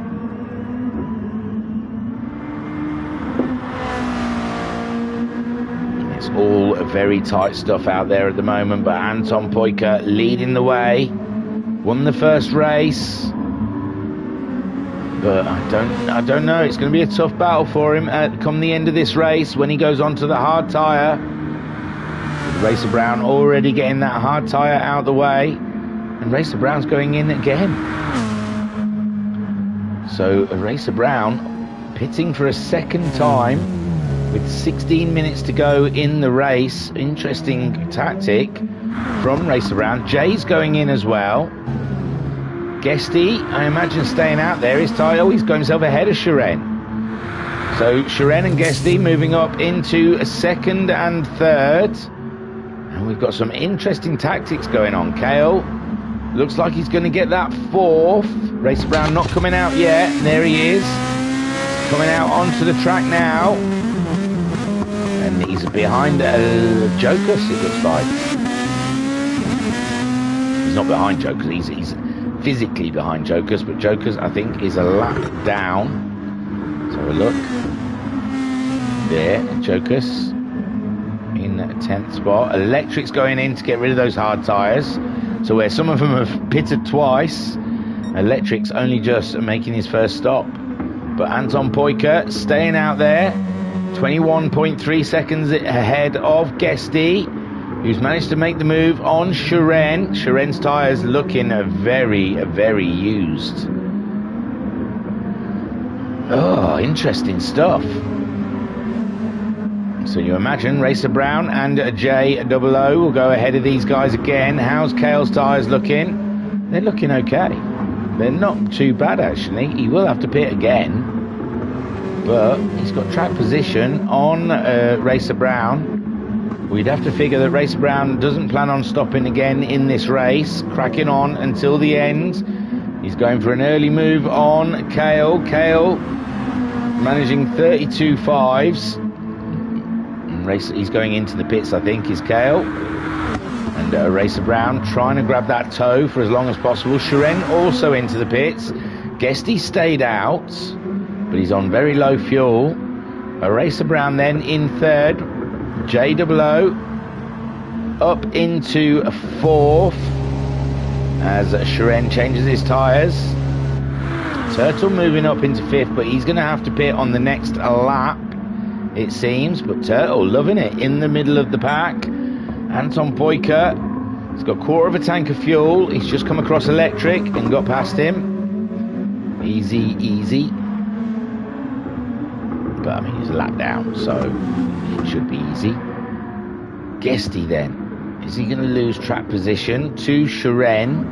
It's all very tight stuff out there at the moment, but Anton Poiker leading the way. Won the first race. But I don't know. It's going to be a tough battle for him come the end of this race when he goes onto the hard tyre. Racer Brown already getting that hard tyre out of the way. And Racer Brown's going in again. So Racer Brown pitting for a second time with 16 minutes to go in the race. Interesting tactic from Racer Brown. Jay's going in as well. Guesty, I imagine, staying out there. His title, he's got himself ahead of Shiren. So Shiren and Guesty moving up into second and third. And we've got some interesting tactics going on. Kale looks like he's going to get that fourth. Racer Brown not coming out yet. There he is. Coming out onto the track now. And he's behind Jokus, it looks like. He's not behind Jokus. He's physically behind Jokus, but Jokus, I think, is a lap down. Let's have a look. There, Jokus in 10th spot. Electric's going in to get rid of those hard tyres. So where some of them have pitted twice, Electric's only just making his first stop. But Anton Poiker staying out there, 21.3 seconds ahead of Guesty, who's managed to make the move on Shiren. Shiren's tyres looking very, very used. Oh, interesting stuff. So you imagine Racer Brown and J00 will go ahead of these guys again. How's Kale's tyres looking? They're looking okay. They're not too bad, actually. He will have to pit again, but he's got track position on Racer Brown. We'd have to figure that Racer Brown doesn't plan on stopping again in this race, cracking on until the end. He's going for an early move on Kale. Kale managing 32 fives. He's going into the pits, I think, is Kale. And Racer Brown trying to grab that toe for as long as possible. Shiren also into the pits. Guesty stayed out, but he's on very low fuel. Racer Brown then in third. J00 up into fourth as Shiren changes his tyres. Turtle moving up into fifth, but he's going to have to pit on the next lap, it seems. But Turtle loving it in the middle of the pack. Anton Poiker, he's got a quarter of a tank of fuel. He's just come across Electric and got past him. Easy, easy. But I mean, he's a lap down, so it should be easy. Guesty then. Is he going to lose track position to Shiren?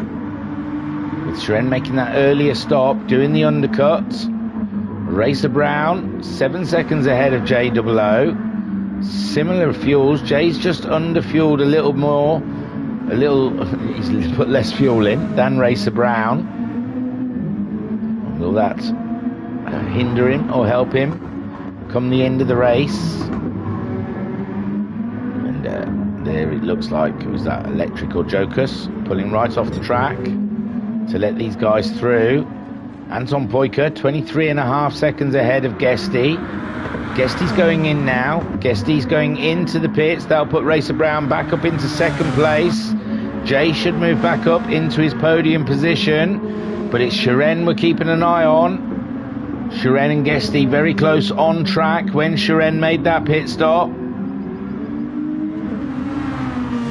With Shiren making that earlier stop, doing the undercut. Racer Brown, 7 seconds ahead of J00. Similar fuels. Jay's just under-fueled a little more. He's put less fuel in than Racer Brown. Will that hinder him or help him come the end of the race? And there it looks like it was that Electric or Jokus pulling right off the track to let these guys through. Anton Poiker 23.5 seconds ahead of Guesty. Guesty's going in now. Guesty's going into the pits. That'll put Racer Brown back up into second place. Jay should move back up into his podium position, but it's Shiren we're keeping an eye on. Shiren and Guesty very close on track when Shiren made that pit stop.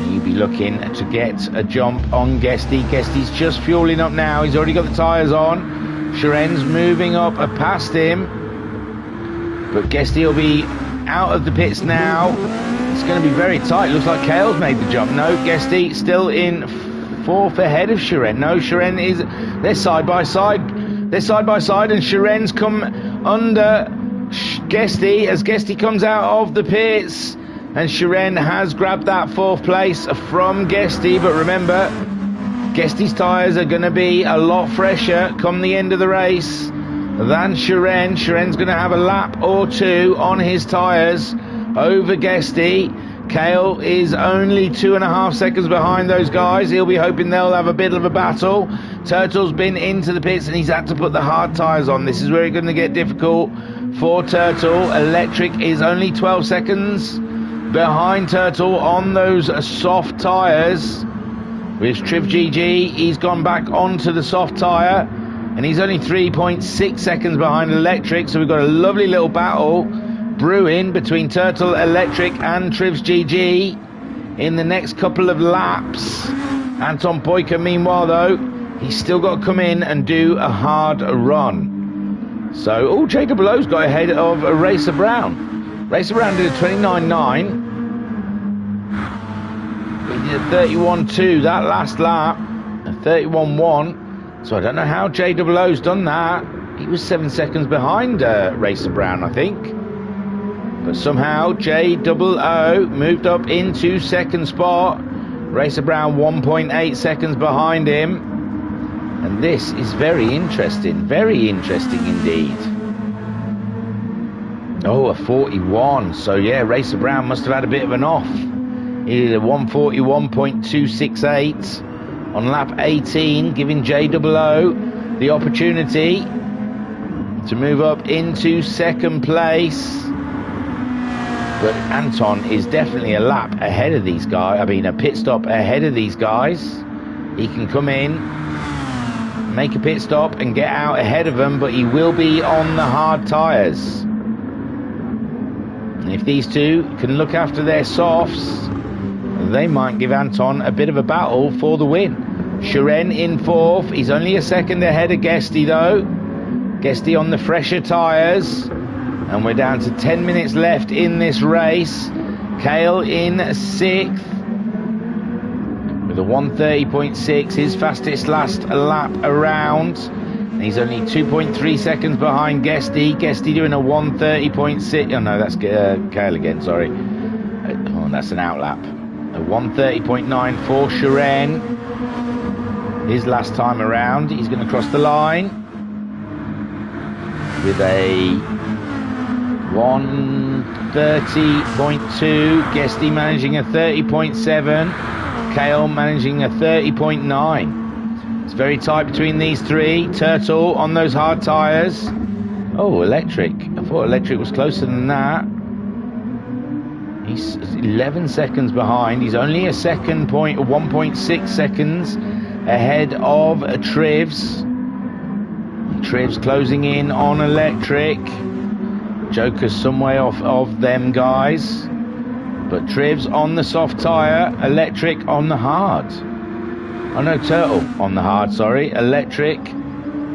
You'd be looking to get a jump on Guesty. Guesty's just fueling up now. He's already got the tyres on. Shiren's moving up past him, but Guesty will be out of the pits now. It's going to be very tight. Looks like Kale's made the jump. No, Guesty still in fourth ahead of Shiren. No, Shiren is... They're side by side. They're side by side, and Shiren's come under Guesty as Guesty comes out of the pits. And Shiren has grabbed that fourth place from Guesty. But remember, Guesty's tyres are going to be a lot fresher come the end of the race than Shiren. Shiren's going to have a lap or two on his tyres over Guesty. Kale is only 2.5 seconds behind those guys. He'll be hoping they'll have a bit of a battle. Turtle's been into the pits and he's had to put the hard tyres on. This is where it's going to get difficult for Turtle. Electric is only 12 seconds behind Turtle on those soft tyres. With Triv GG, he's gone back onto the soft tyre, and he's only 3.6 seconds behind Electric, so we've got a lovely little battle brewing between Turtle, Electric and Triv's GG in the next couple of laps. Anton Poika, meanwhile, though, he's still got to come in and do a hard run. So, JOO's got ahead of Racer Brown. Racer Brown did a 29.9. He did a 31.2 that last lap, a 31.1. So I don't know how JOO's done that. He was 7 seconds behind Racer Brown, I think. But somehow JOO moved up into second spot. Racer Brown 1.8 seconds behind him. And this is very interesting indeed. Oh, a 41. So yeah, Racer Brown must have had a bit of an off. He did a 141.268 on lap 18, giving JOO the opportunity to move up into second place. But Anton is definitely a lap ahead of these guys. I mean, a pit stop ahead of these guys. He can come in, make a pit stop and get out ahead of them, but he will be on the hard tyres. And if these two can look after their softs, they might give Anton a bit of a battle for the win. Shuren in fourth. He's only a second ahead of Guesty, though. Guesty on the fresher tyres. And we're down to 10 minutes left in this race. Kale in sixth with a 1:30.6, his fastest last lap around. And he's only 2.3 seconds behind Guesty. Guesty doing a 1:30.6. Oh no, that's Kale again, sorry. Oh, that's an outlap. A 1:30.9 for Shuren. His last time around. He's going to cross the line with a 1:30.2. Guesty managing a 30.7. Kale managing a 30.9. It's very tight between these three. Turtle on those hard tyres. Oh, Electric. I thought Electric was closer than that. He's 11 seconds behind. He's only a 1.6 seconds ahead of Trivs. Trivs closing in on Electric. Joker's some way off of them guys. But Trivs on the soft tyre, Electric on the hard. Oh no, Turtle on the hard, sorry. Electric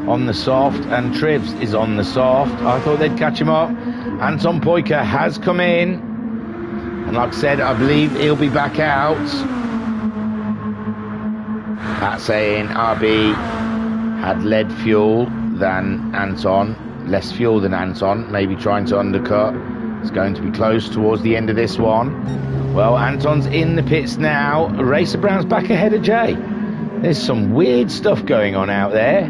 on the soft, and Trivs is on the soft. I thought they'd catch him up. Anton Poika has come in. And like I said, I believe he'll be back out. Pat saying RB had lead fuel than Anton. Less fuel than Anton, maybe trying to undercut. It's going to be close towards the end of this one. Well, Anton's in the pits now. Racer Brown's back ahead of Jay. There's some weird stuff going on out there.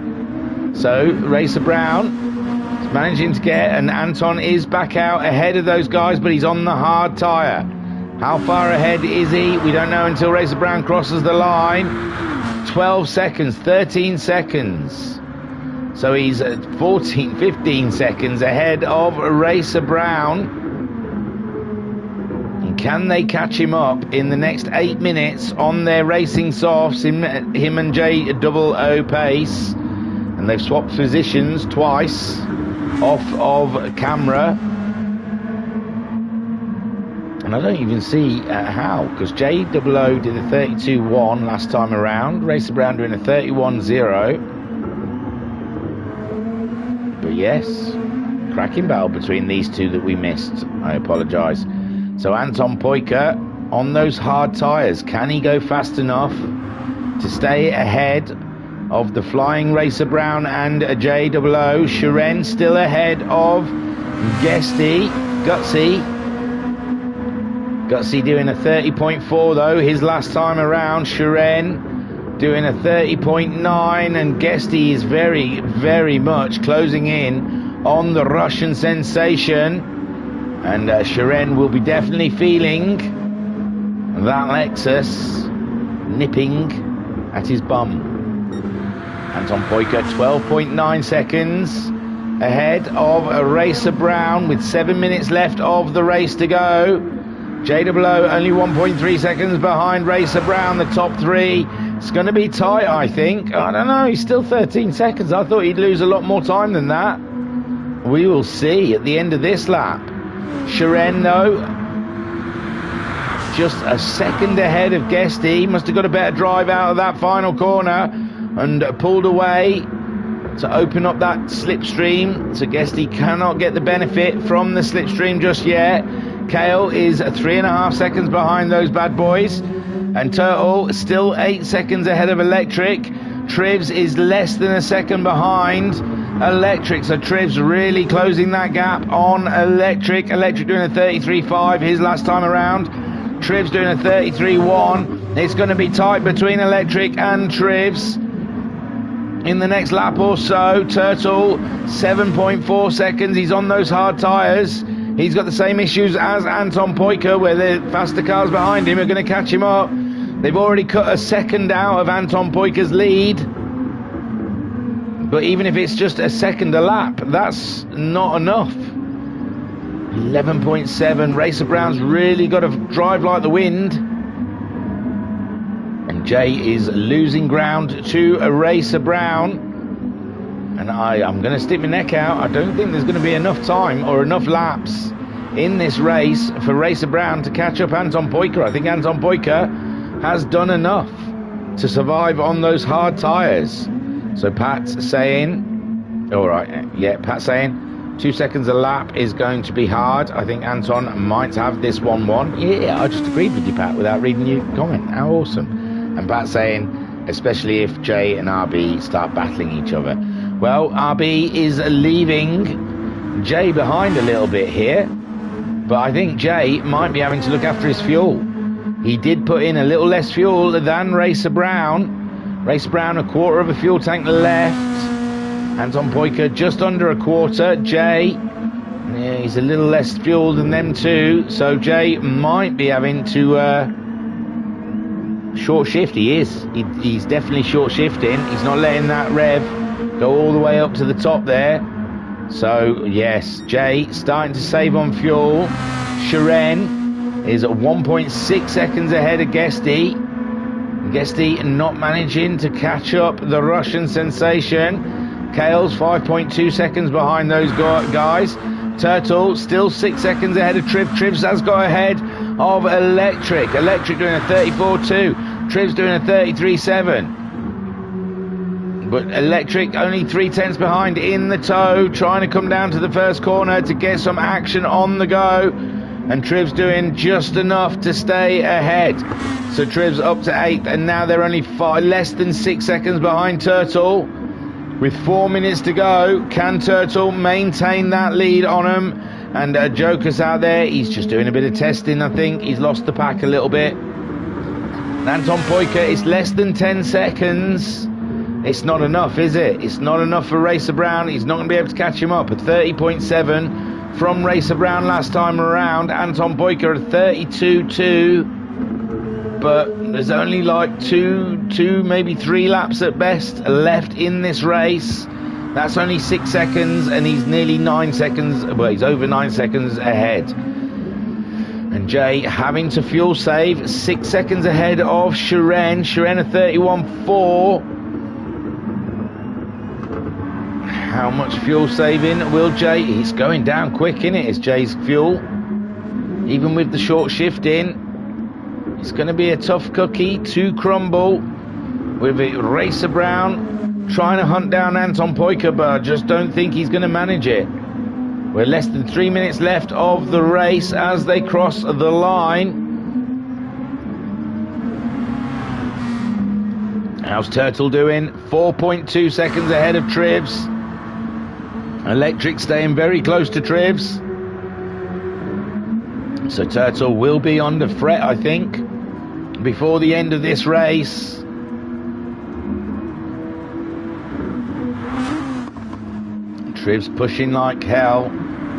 So Racer Brown is managing to get, and Anton is back out ahead of those guys, but he's on the hard tyre. How far ahead is he? We don't know until Racer Brown crosses the line. 12 seconds, 13 seconds. So he's at 15 seconds ahead of Racer Brown. And can they catch him up in the next 8 minutes on their racing softs, him and JOO pace? And they've swapped positions twice off of camera. And I don't even see how, because JOO did a 32.1 last time around. Racer Brown doing a 31.0. But yes, cracking battle between these two that we missed. I apologise. So Anton Poika on those hard tyres. Can he go fast enough to stay ahead of the flying Racer Brown and JOO? Shuren still ahead of Guesty. Gutsy doing a 30.4 though, his last time around. Shuren doing a 30.9, and Guesty is very, very much closing in on the Russian sensation. And Shuren will be definitely feeling that Lexus nipping at his bum. Anton Poika 12.9 seconds ahead of Racer Brown with 7 minutes left of the race to go. JWO only 1.3 seconds behind Racer Brown, the top three. It's going to be tight, I think. I don't know, he's still 13 seconds. I thought he'd lose a lot more time than that. We will see at the end of this lap. Shiren, though, just a second ahead of Guesty. Must have got a better drive out of that final corner and pulled away to open up that slipstream. So Guesty cannot get the benefit from the slipstream just yet. Kale is 3.5 seconds behind those bad boys. And Turtle still 8 seconds ahead of Electric. Trivs is less than a second behind Electric. So Trivs really closing that gap on Electric. Electric doing a 33.5 his last time around. Trivs doing a 33.1. It's going to be tight between Electric and Trivs in the next lap or so. Turtle 7.4 seconds. He's on those hard tyres. He's got the same issues as Anton Poika, where the faster cars behind him are going to catch him up. They've already cut a second out of Anton Poika's lead. But even if it's just a second a lap, that's not enough. 11.7. Racer Brown's really got to drive like the wind. And Jay is losing ground to a Racer Brown. And I'm going to stick my neck out. I don't think there's going to be enough time or enough laps in this race for Racer Brown to catch up Anton Poika. I think Anton Poika has done enough to survive on those hard tyres. So Pat's saying, all right, yeah, Pat's saying 2 seconds a lap is going to be hard. I think Anton might have this 1-1. Yeah, I just agreed with you, Pat, without reading your comment. How awesome. And Pat's saying, especially if Jay and RB start battling each other. Well, RB is leaving Jay behind a little bit here, but I think Jay might be having to look after his fuel. He did put in a little less fuel than Racer Brown. Racer Brown, a quarter of a fuel tank left. Anton Poika just under a quarter. Jay, yeah, he's a little less fuel than them too, so Jay might be having to short shift. He is. He's definitely short shifting. He's not letting that rev go all the way up to the top there. So yes, Jay starting to save on fuel. Shiren is at 1.6 seconds ahead of Guesty. Guesty not managing to catch up the Russian sensation. Kale's 5.2 seconds behind those guys. Turtle still 6 seconds ahead of Triv. Trivs has got ahead of Electric. Electric doing a 34.2. Trivs doing a 33.7. But Electric only 3/10 behind in the tow, trying to come down to the first corner to get some action on the go. And Trivs doing just enough to stay ahead. So Trivs up to 8th, and now they're only less than 6 seconds behind Turtle. With 4 minutes to go, can Turtle maintain that lead on him? And Joker's out there, he's just doing a bit of testing, I think. He's lost the pack a little bit. And Anton Poika is less than 10 seconds. It's not enough, is it? It's not enough for Racer Brown. He's not going to be able to catch him up. At 30.7 from Racer Brown last time around. Anton Poika at 32.2. But there's only like two, maybe 3 laps at best left in this race. That's only 6 seconds, and he's nearly 9 seconds, well, he's over 9 seconds ahead. And Jay having to fuel save, 6 seconds ahead of Shiren. Shiren at 31.4. How much fuel saving will Jay? He's going down quick, isn't it? It's Jay's fuel. Even with the short shift in, it's going to be a tough cookie to crumble. With it, Racer Brown trying to hunt down Anton Poika, but I just don't think he's going to manage it. We're less than 3 minutes left of the race as they cross the line. How's Turtle doing? 4.2 seconds ahead of Trivs. Electric staying very close to Trivs. So Turtle will be under threat, I think, before the end of this race. Trivs pushing like hell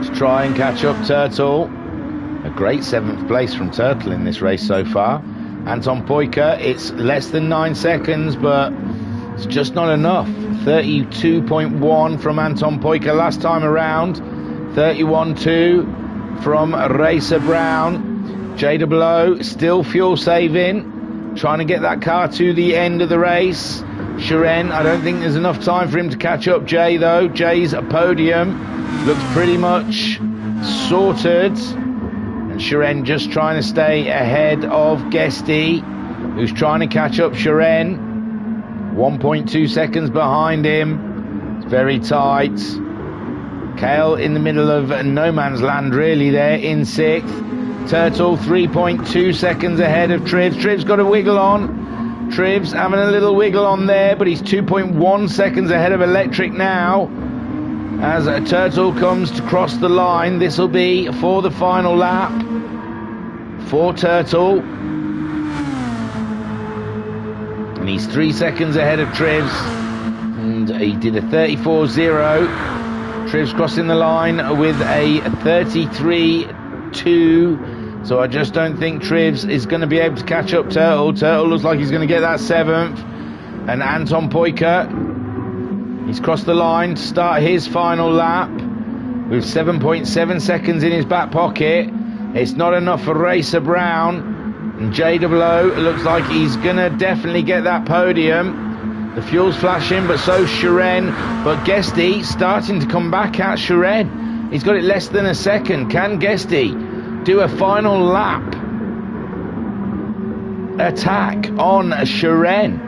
to try and catch up Turtle. A great 7th place from Turtle in this race so far. Anton Poika, it's less than 9 seconds, but it's just not enough. 32.1 from Anton Poika last time around. 31.2 from Racer Brown. JWO still fuel saving, trying to get that car to the end of the race. Shiren, I don't think there's enough time for him to catch up Jay though. Jay's podium looks pretty much sorted. And Shiren just trying to stay ahead of Guesty, who's trying to catch up Shiren. 1.2 seconds behind him. It's very tight. Kale in the middle of no man's land really there in 6th. Turtle 3.2 seconds ahead of Trivs. Trivs got a wiggle on. Trivs having a little wiggle on there, but he's 2.1 seconds ahead of Electric now. As a Turtle comes to cross the line, this will be for the final lap for Turtle. And he's 3 seconds ahead of Trivs. And he did a 34.0. Trivs crossing the line with a 33.2. So I just don't think Trivs is going to be able to catch up Turtle. Turtle looks like he's going to get that 7th. And Anton Poiker, he's crossed the line to start his final lap with 7.7 seconds in his back pocket. It's not enough for Racer Brown. And JWO looks like he's going to definitely get that podium. The fuel's flashing, but so's Shiren. But Guesty starting to come back at Shiren. He's got it less than a second. Can Guesty do a final lap attack on Shiren?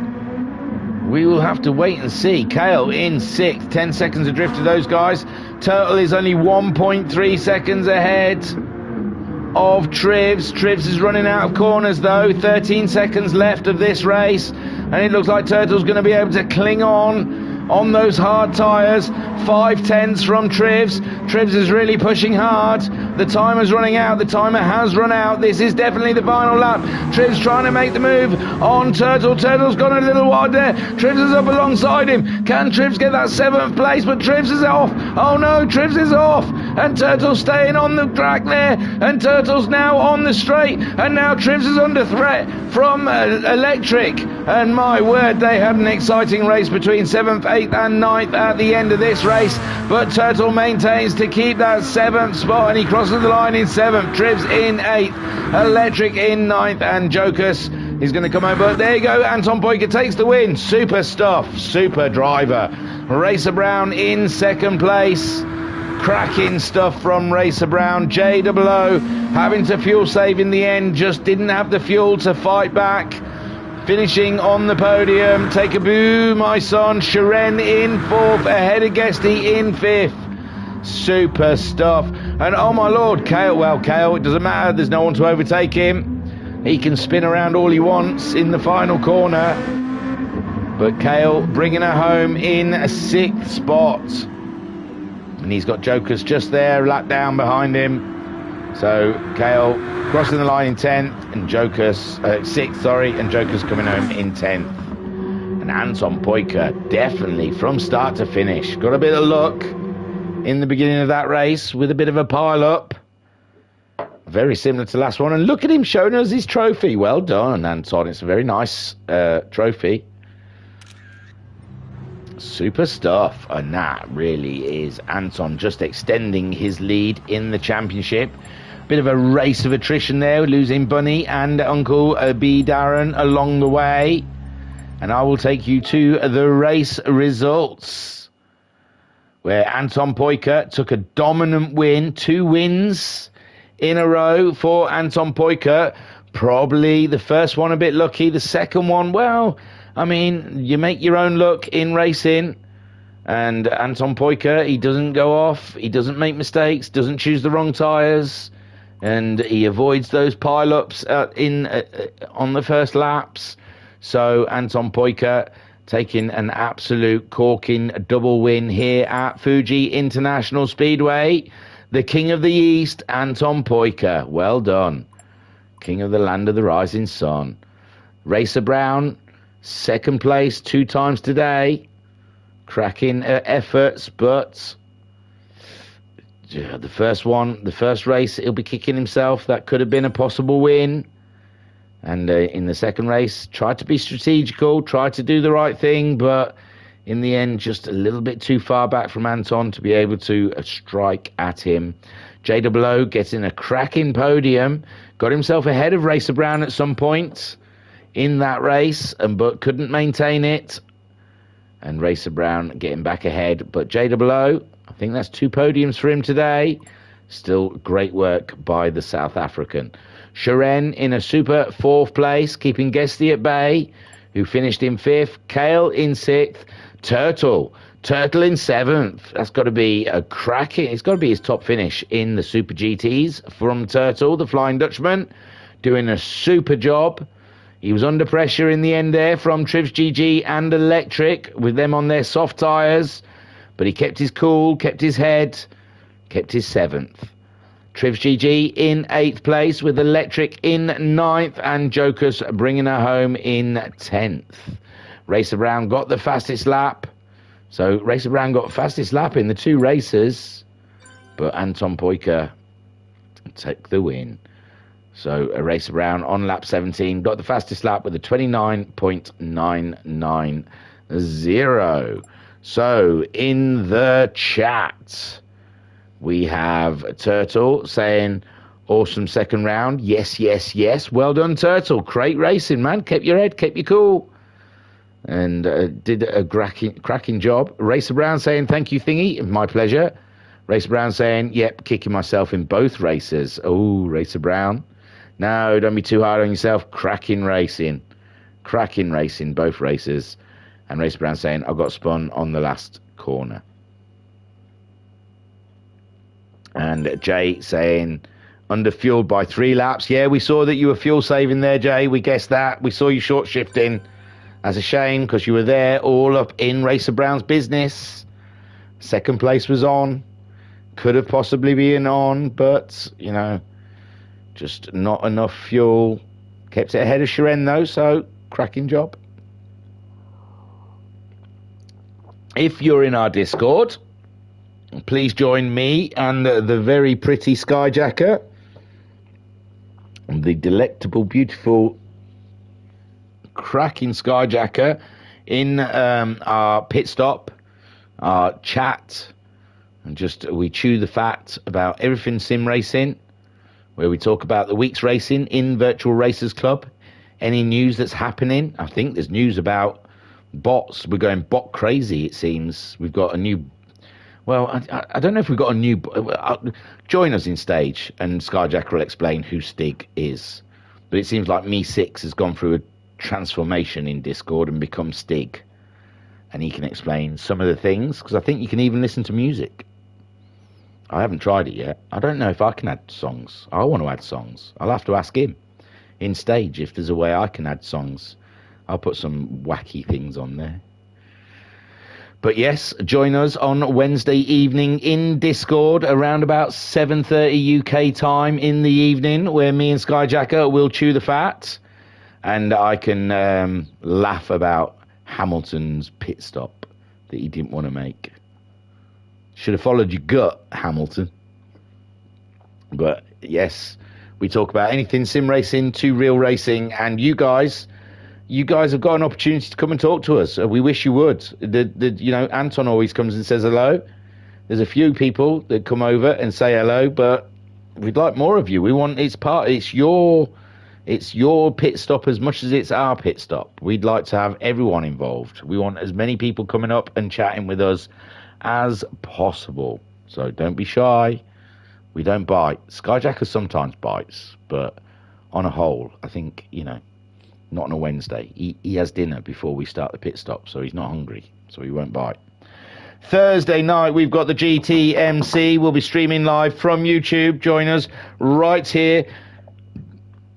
We will have to wait and see. Kale in 6th, 10 seconds adrift to those guys. Turtle is only 1.3 seconds ahead of Trivs. Trivs is running out of corners though. 13 seconds left of this race, and it looks like Turtle's going to be able to cling on those hard tyres. 5/10 from Trivs. Trivs is really pushing hard. The timer's running out. The timer has run out. This is definitely the final lap. Trivs trying to make the move on Turtle. Turtle's gone a little wide there. Trivs is up alongside him. Can Trivs get that 7th place? But Trivs is off. Oh no, Trivs is off. And Turtle's staying on the track there. And Turtle's now on the straight. And now Trivs is under threat from Electric. And my word, they had an exciting race between 7th, 8th and 9th at the end of this race. But Turtle maintains to keep that 7th spot, and he crosses the line in 7th. Trivs in 8th, Electric in 9th, and Jokus is going to come over. But there you go, Anton Poiker takes the win. Super stuff, super driver. Racer Brown in 2nd place. Cracking stuff from Racer Brown. JWO having to fuel save in the end, just didn't have the fuel to fight back. Finishing on the podium, take a boo, my son. Shiren in 4th, ahead of Guesty in 5th. Super stuff. And oh my lord, Kale, well, Kale, it doesn't matter, there's no one to overtake him. He can spin around all he wants in the final corner. But Kale bringing her home in a 6th spot. And he's got Jokers just there, lap down behind him. So Kale crossing the line in 10th, and Jokers 6th, sorry, and Jokers coming home in 10th. And Anton Poiker definitely from start to finish got a bit of luck in the beginning of that race with a bit of a pile up, very similar to the last one. And look at him showing us his trophy. Well done, Anton. It's a very nice trophy. Super stuff. And that really is Anton just extending his lead in the championship. Bit of a race of attrition there, losing Bunny and Uncle B. Darren along the way. And I will take you to the race results, where Anton Poiker took a dominant win. 2 wins in a row for Anton Poiker. Probably the first one a bit lucky. The second one, well, I mean, you make your own luck in racing. And Anton Poiker, he doesn't go off. He doesn't make mistakes, doesn't choose the wrong tyres. And he avoids those pile-ups on the first laps. So Anton Poiker taking an absolute corking double win here at Fuji International Speedway. The King of the East, Anton Poiker. Well done. King of the land of the rising sun. Racer Brown, 2nd place 2 times today. Cracking efforts, but the first race, he'll be kicking himself. That could have been a possible win. And in the second race, tried to be strategical, tried to do the right thing, but in the end, just a little bit too far back from Anton to be able to strike at him. JWO getting a cracking podium, got himself ahead of Racer Brown at some point in that race, but couldn't maintain it. And Racer Brown getting back ahead. But JWO, I think that's 2 podiums for him today. Still great work by the South African. Sharon in a super 4th place, keeping Guesty at bay, who finished in 5th. Kale in 6th. Turtle in 7th. That's got to be a cracking. It's got to be his top finish in the Super GTs from Turtle, the Flying Dutchman, doing a super job. He was under pressure in the end there from Trivs GG and Electric with them on their soft tyres, but he kept his cool, kept his head, kept his 7th. Trivs GG in 8th place with Electric in 9th and Jokers bringing her home in 10th. Racer Brown got the fastest lap. So Racer Brown got fastest lap in the 2 races, but Anton Poika took the win. So Racer Brown on lap 17 got the fastest lap with a 29.990. So in the chat, we have Turtle saying, awesome second round. Yes, yes, yes. Well done, Turtle. Great racing, man. Kept your head, kept you cool. And did a cracking job. Racer Brown saying, thank you, Thingy. My pleasure. Racer Brown saying, yep, kicking myself in both races. Oh, Racer Brown. No, don't be too hard on yourself. Cracking racing, both races. And Racer Brown saying, I got spun on the last corner. And Jay saying, under-fueled by 3 laps. Yeah, we saw that you were fuel saving there, Jay. We guessed that. We saw you short shifting. That's a shame because you were there all up in Racer Brown's business. 2nd place was on. Could have possibly been on, but, you know, just not enough fuel. Kept it ahead of Sharon, though, so cracking job. If you're in our Discord, please join me and the very pretty Skyjacker, the delectable, beautiful, cracking Skyjacker in our pit stop, our chat, and just we chew the fat about everything sim racing, where we talk about the week's racing in Virtual Racers Club, any news that's happening. I think there's news about bots. We're going bot crazy, it seems. We've got a new, well, I don't know if we've got a new, join us in stage and Skyjacker will explain who Stig is. But it seems like Me6 has gone through a transformation in Discord and become Stig, and he can explain some of the things, because I think you can even listen to music. I haven't tried it yet. I don't know if I can add songs. I want to add songs. I'll have to ask him in stage if there's a way I can add songs. I'll put some wacky things on there. But yes, join us on Wednesday evening in Discord around about 7:30 UK time in the evening, where me and Skyjacker will chew the fat, and I can laugh about Hamilton's pit stop that he didn't want to make. Should have followed your gut, Hamilton. But yes, we talk about anything sim racing to real racing, and you guys have got an opportunity to come and talk to us. We wish you would. You know, Anton always comes and says hello. There's a few people that come over and say hello, but we'd like more of you. We want it's your pit stop as much as it's our pit stop. We'd like to have everyone involved. We want as many people coming up and chatting with us as possible. So don't be shy. We don't bite. Skyjacker sometimes bites, but on a whole, I think, you know, not on a Wednesday. He has dinner before we start the pit stop, so he's not hungry, so he won't bite. Thursday night, we've got the GTMC. We'll be streaming live from YouTube. Join us right here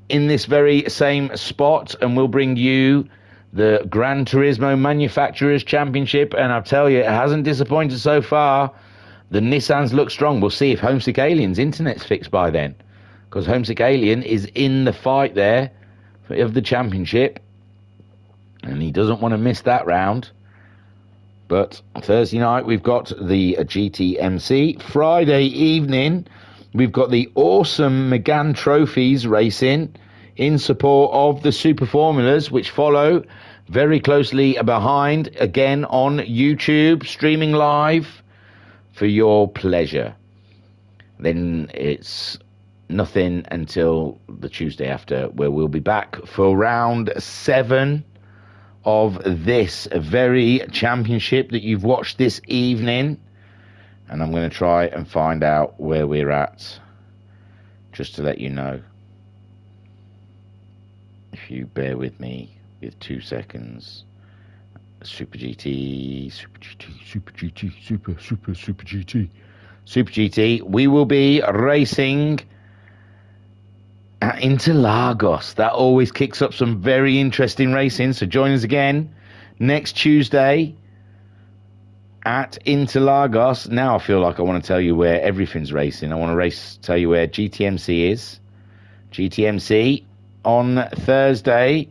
in this very same spot, and we'll bring you the Gran Turismo Manufacturers Championship, and I'll tell you, it hasn't disappointed so far. The Nissans look strong. We'll see if Homesick Alien's internet's fixed by then, because Homesick Alien is in the fight there of the championship, and he doesn't want to miss that round. But Thursday night, we've got the GTMC. Friday evening, we've got the awesome Megane Trophies racing in support of the Super Formulas, which follow very closely behind, again on YouTube, streaming live for your pleasure. Then it's nothing until the Tuesday after, where we'll be back for round 7 of this very championship that you've watched this evening. And I'm going to try and find out where we're at, just to let you know. If you bear with me with 2 seconds. Super GT, Super GT, Super GT, Super GT. Super GT, we will be racing at Interlagos. That always kicks up some very interesting racing. So join us again next Tuesday at Interlagos. Now I feel like I want to tell you where everything's racing. I want to tell you where GTMC is. GTMC on Thursday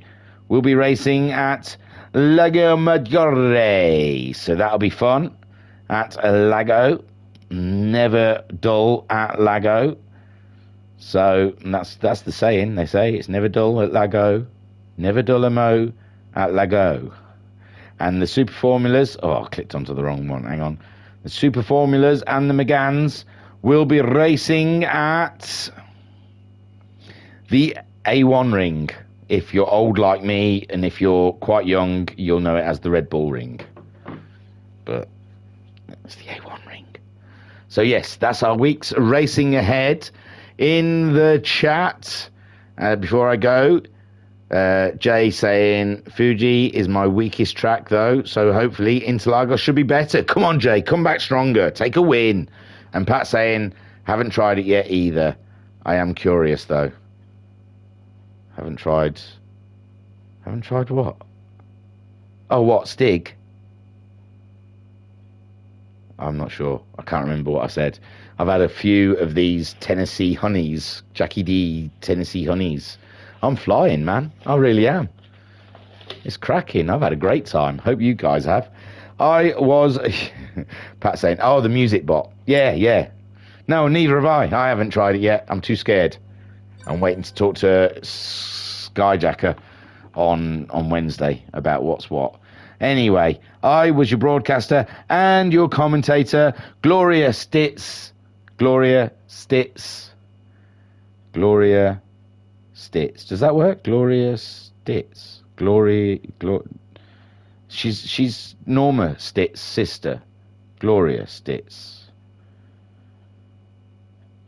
we'll be racing at Lago Maggiore. So that'll be fun at Lago. Never dull at Lago. So that's the saying. They say it's never dull at Lago, never dullamo at Lago. And the Super Formulas, I clicked onto the wrong one, hang on. The Super Formulas and the Megans will be racing at the A1 ring. If you're old like me, and if you're quite young, you'll know it as the Red Bull ring. But it's the A1 ring. So yes, that's our week's racing ahead. In the chat, before I go, Jay saying, Fuji is my weakest track though, so hopefully Interlagos should be better. Come on, Jay, come back stronger, take a win. And Pat saying, haven't tried it yet either. I am curious though. Haven't tried what? Oh, what, Stig? I'm not sure. I can't remember what I said. I've had a few of these Tennessee Honeys, Jackie D Tennessee Honeys. I'm flying, man. I really am. It's cracking. I've had a great time. Hope you guys have. I was... Pat saying, oh, the music bot. Yeah. No, neither have I. I haven't tried it yet. I'm too scared. I'm waiting to talk to Skyjacker on Wednesday about what's what. Anyway, I was your broadcaster and your commentator, Gloria Stitz. Gloria Stitz. Does that work? Gloria Stitz. She's Norma Stitz's sister. Gloria Stitz.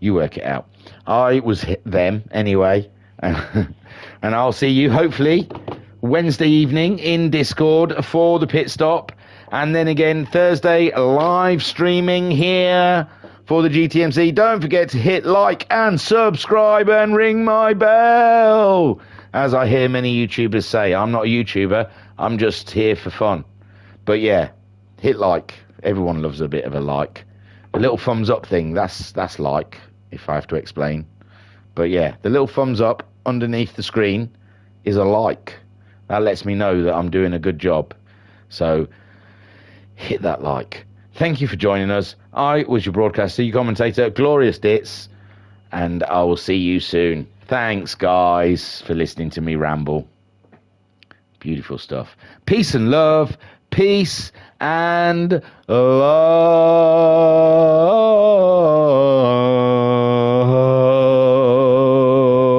You work it out. I was them anyway. And I'll see you hopefully Wednesday evening in Discord for the pit stop. And then again Thursday live streaming here for the GTMC. Don't forget to hit like and subscribe and ring my bell. As I hear many YouTubers say, I'm not a YouTuber. I'm just here for fun. But yeah, hit like. Everyone loves a bit of a like. The little thumbs up thing, that's like, if I have to explain. But yeah, the little thumbs up underneath the screen is a like. That lets me know that I'm doing a good job. So hit that like. Thank you for joining us. I was your broadcaster, your commentator, Glorious Dits, and I will see you soon. Thanks, guys, for listening to me ramble. Beautiful stuff. Peace and love. Peace and love.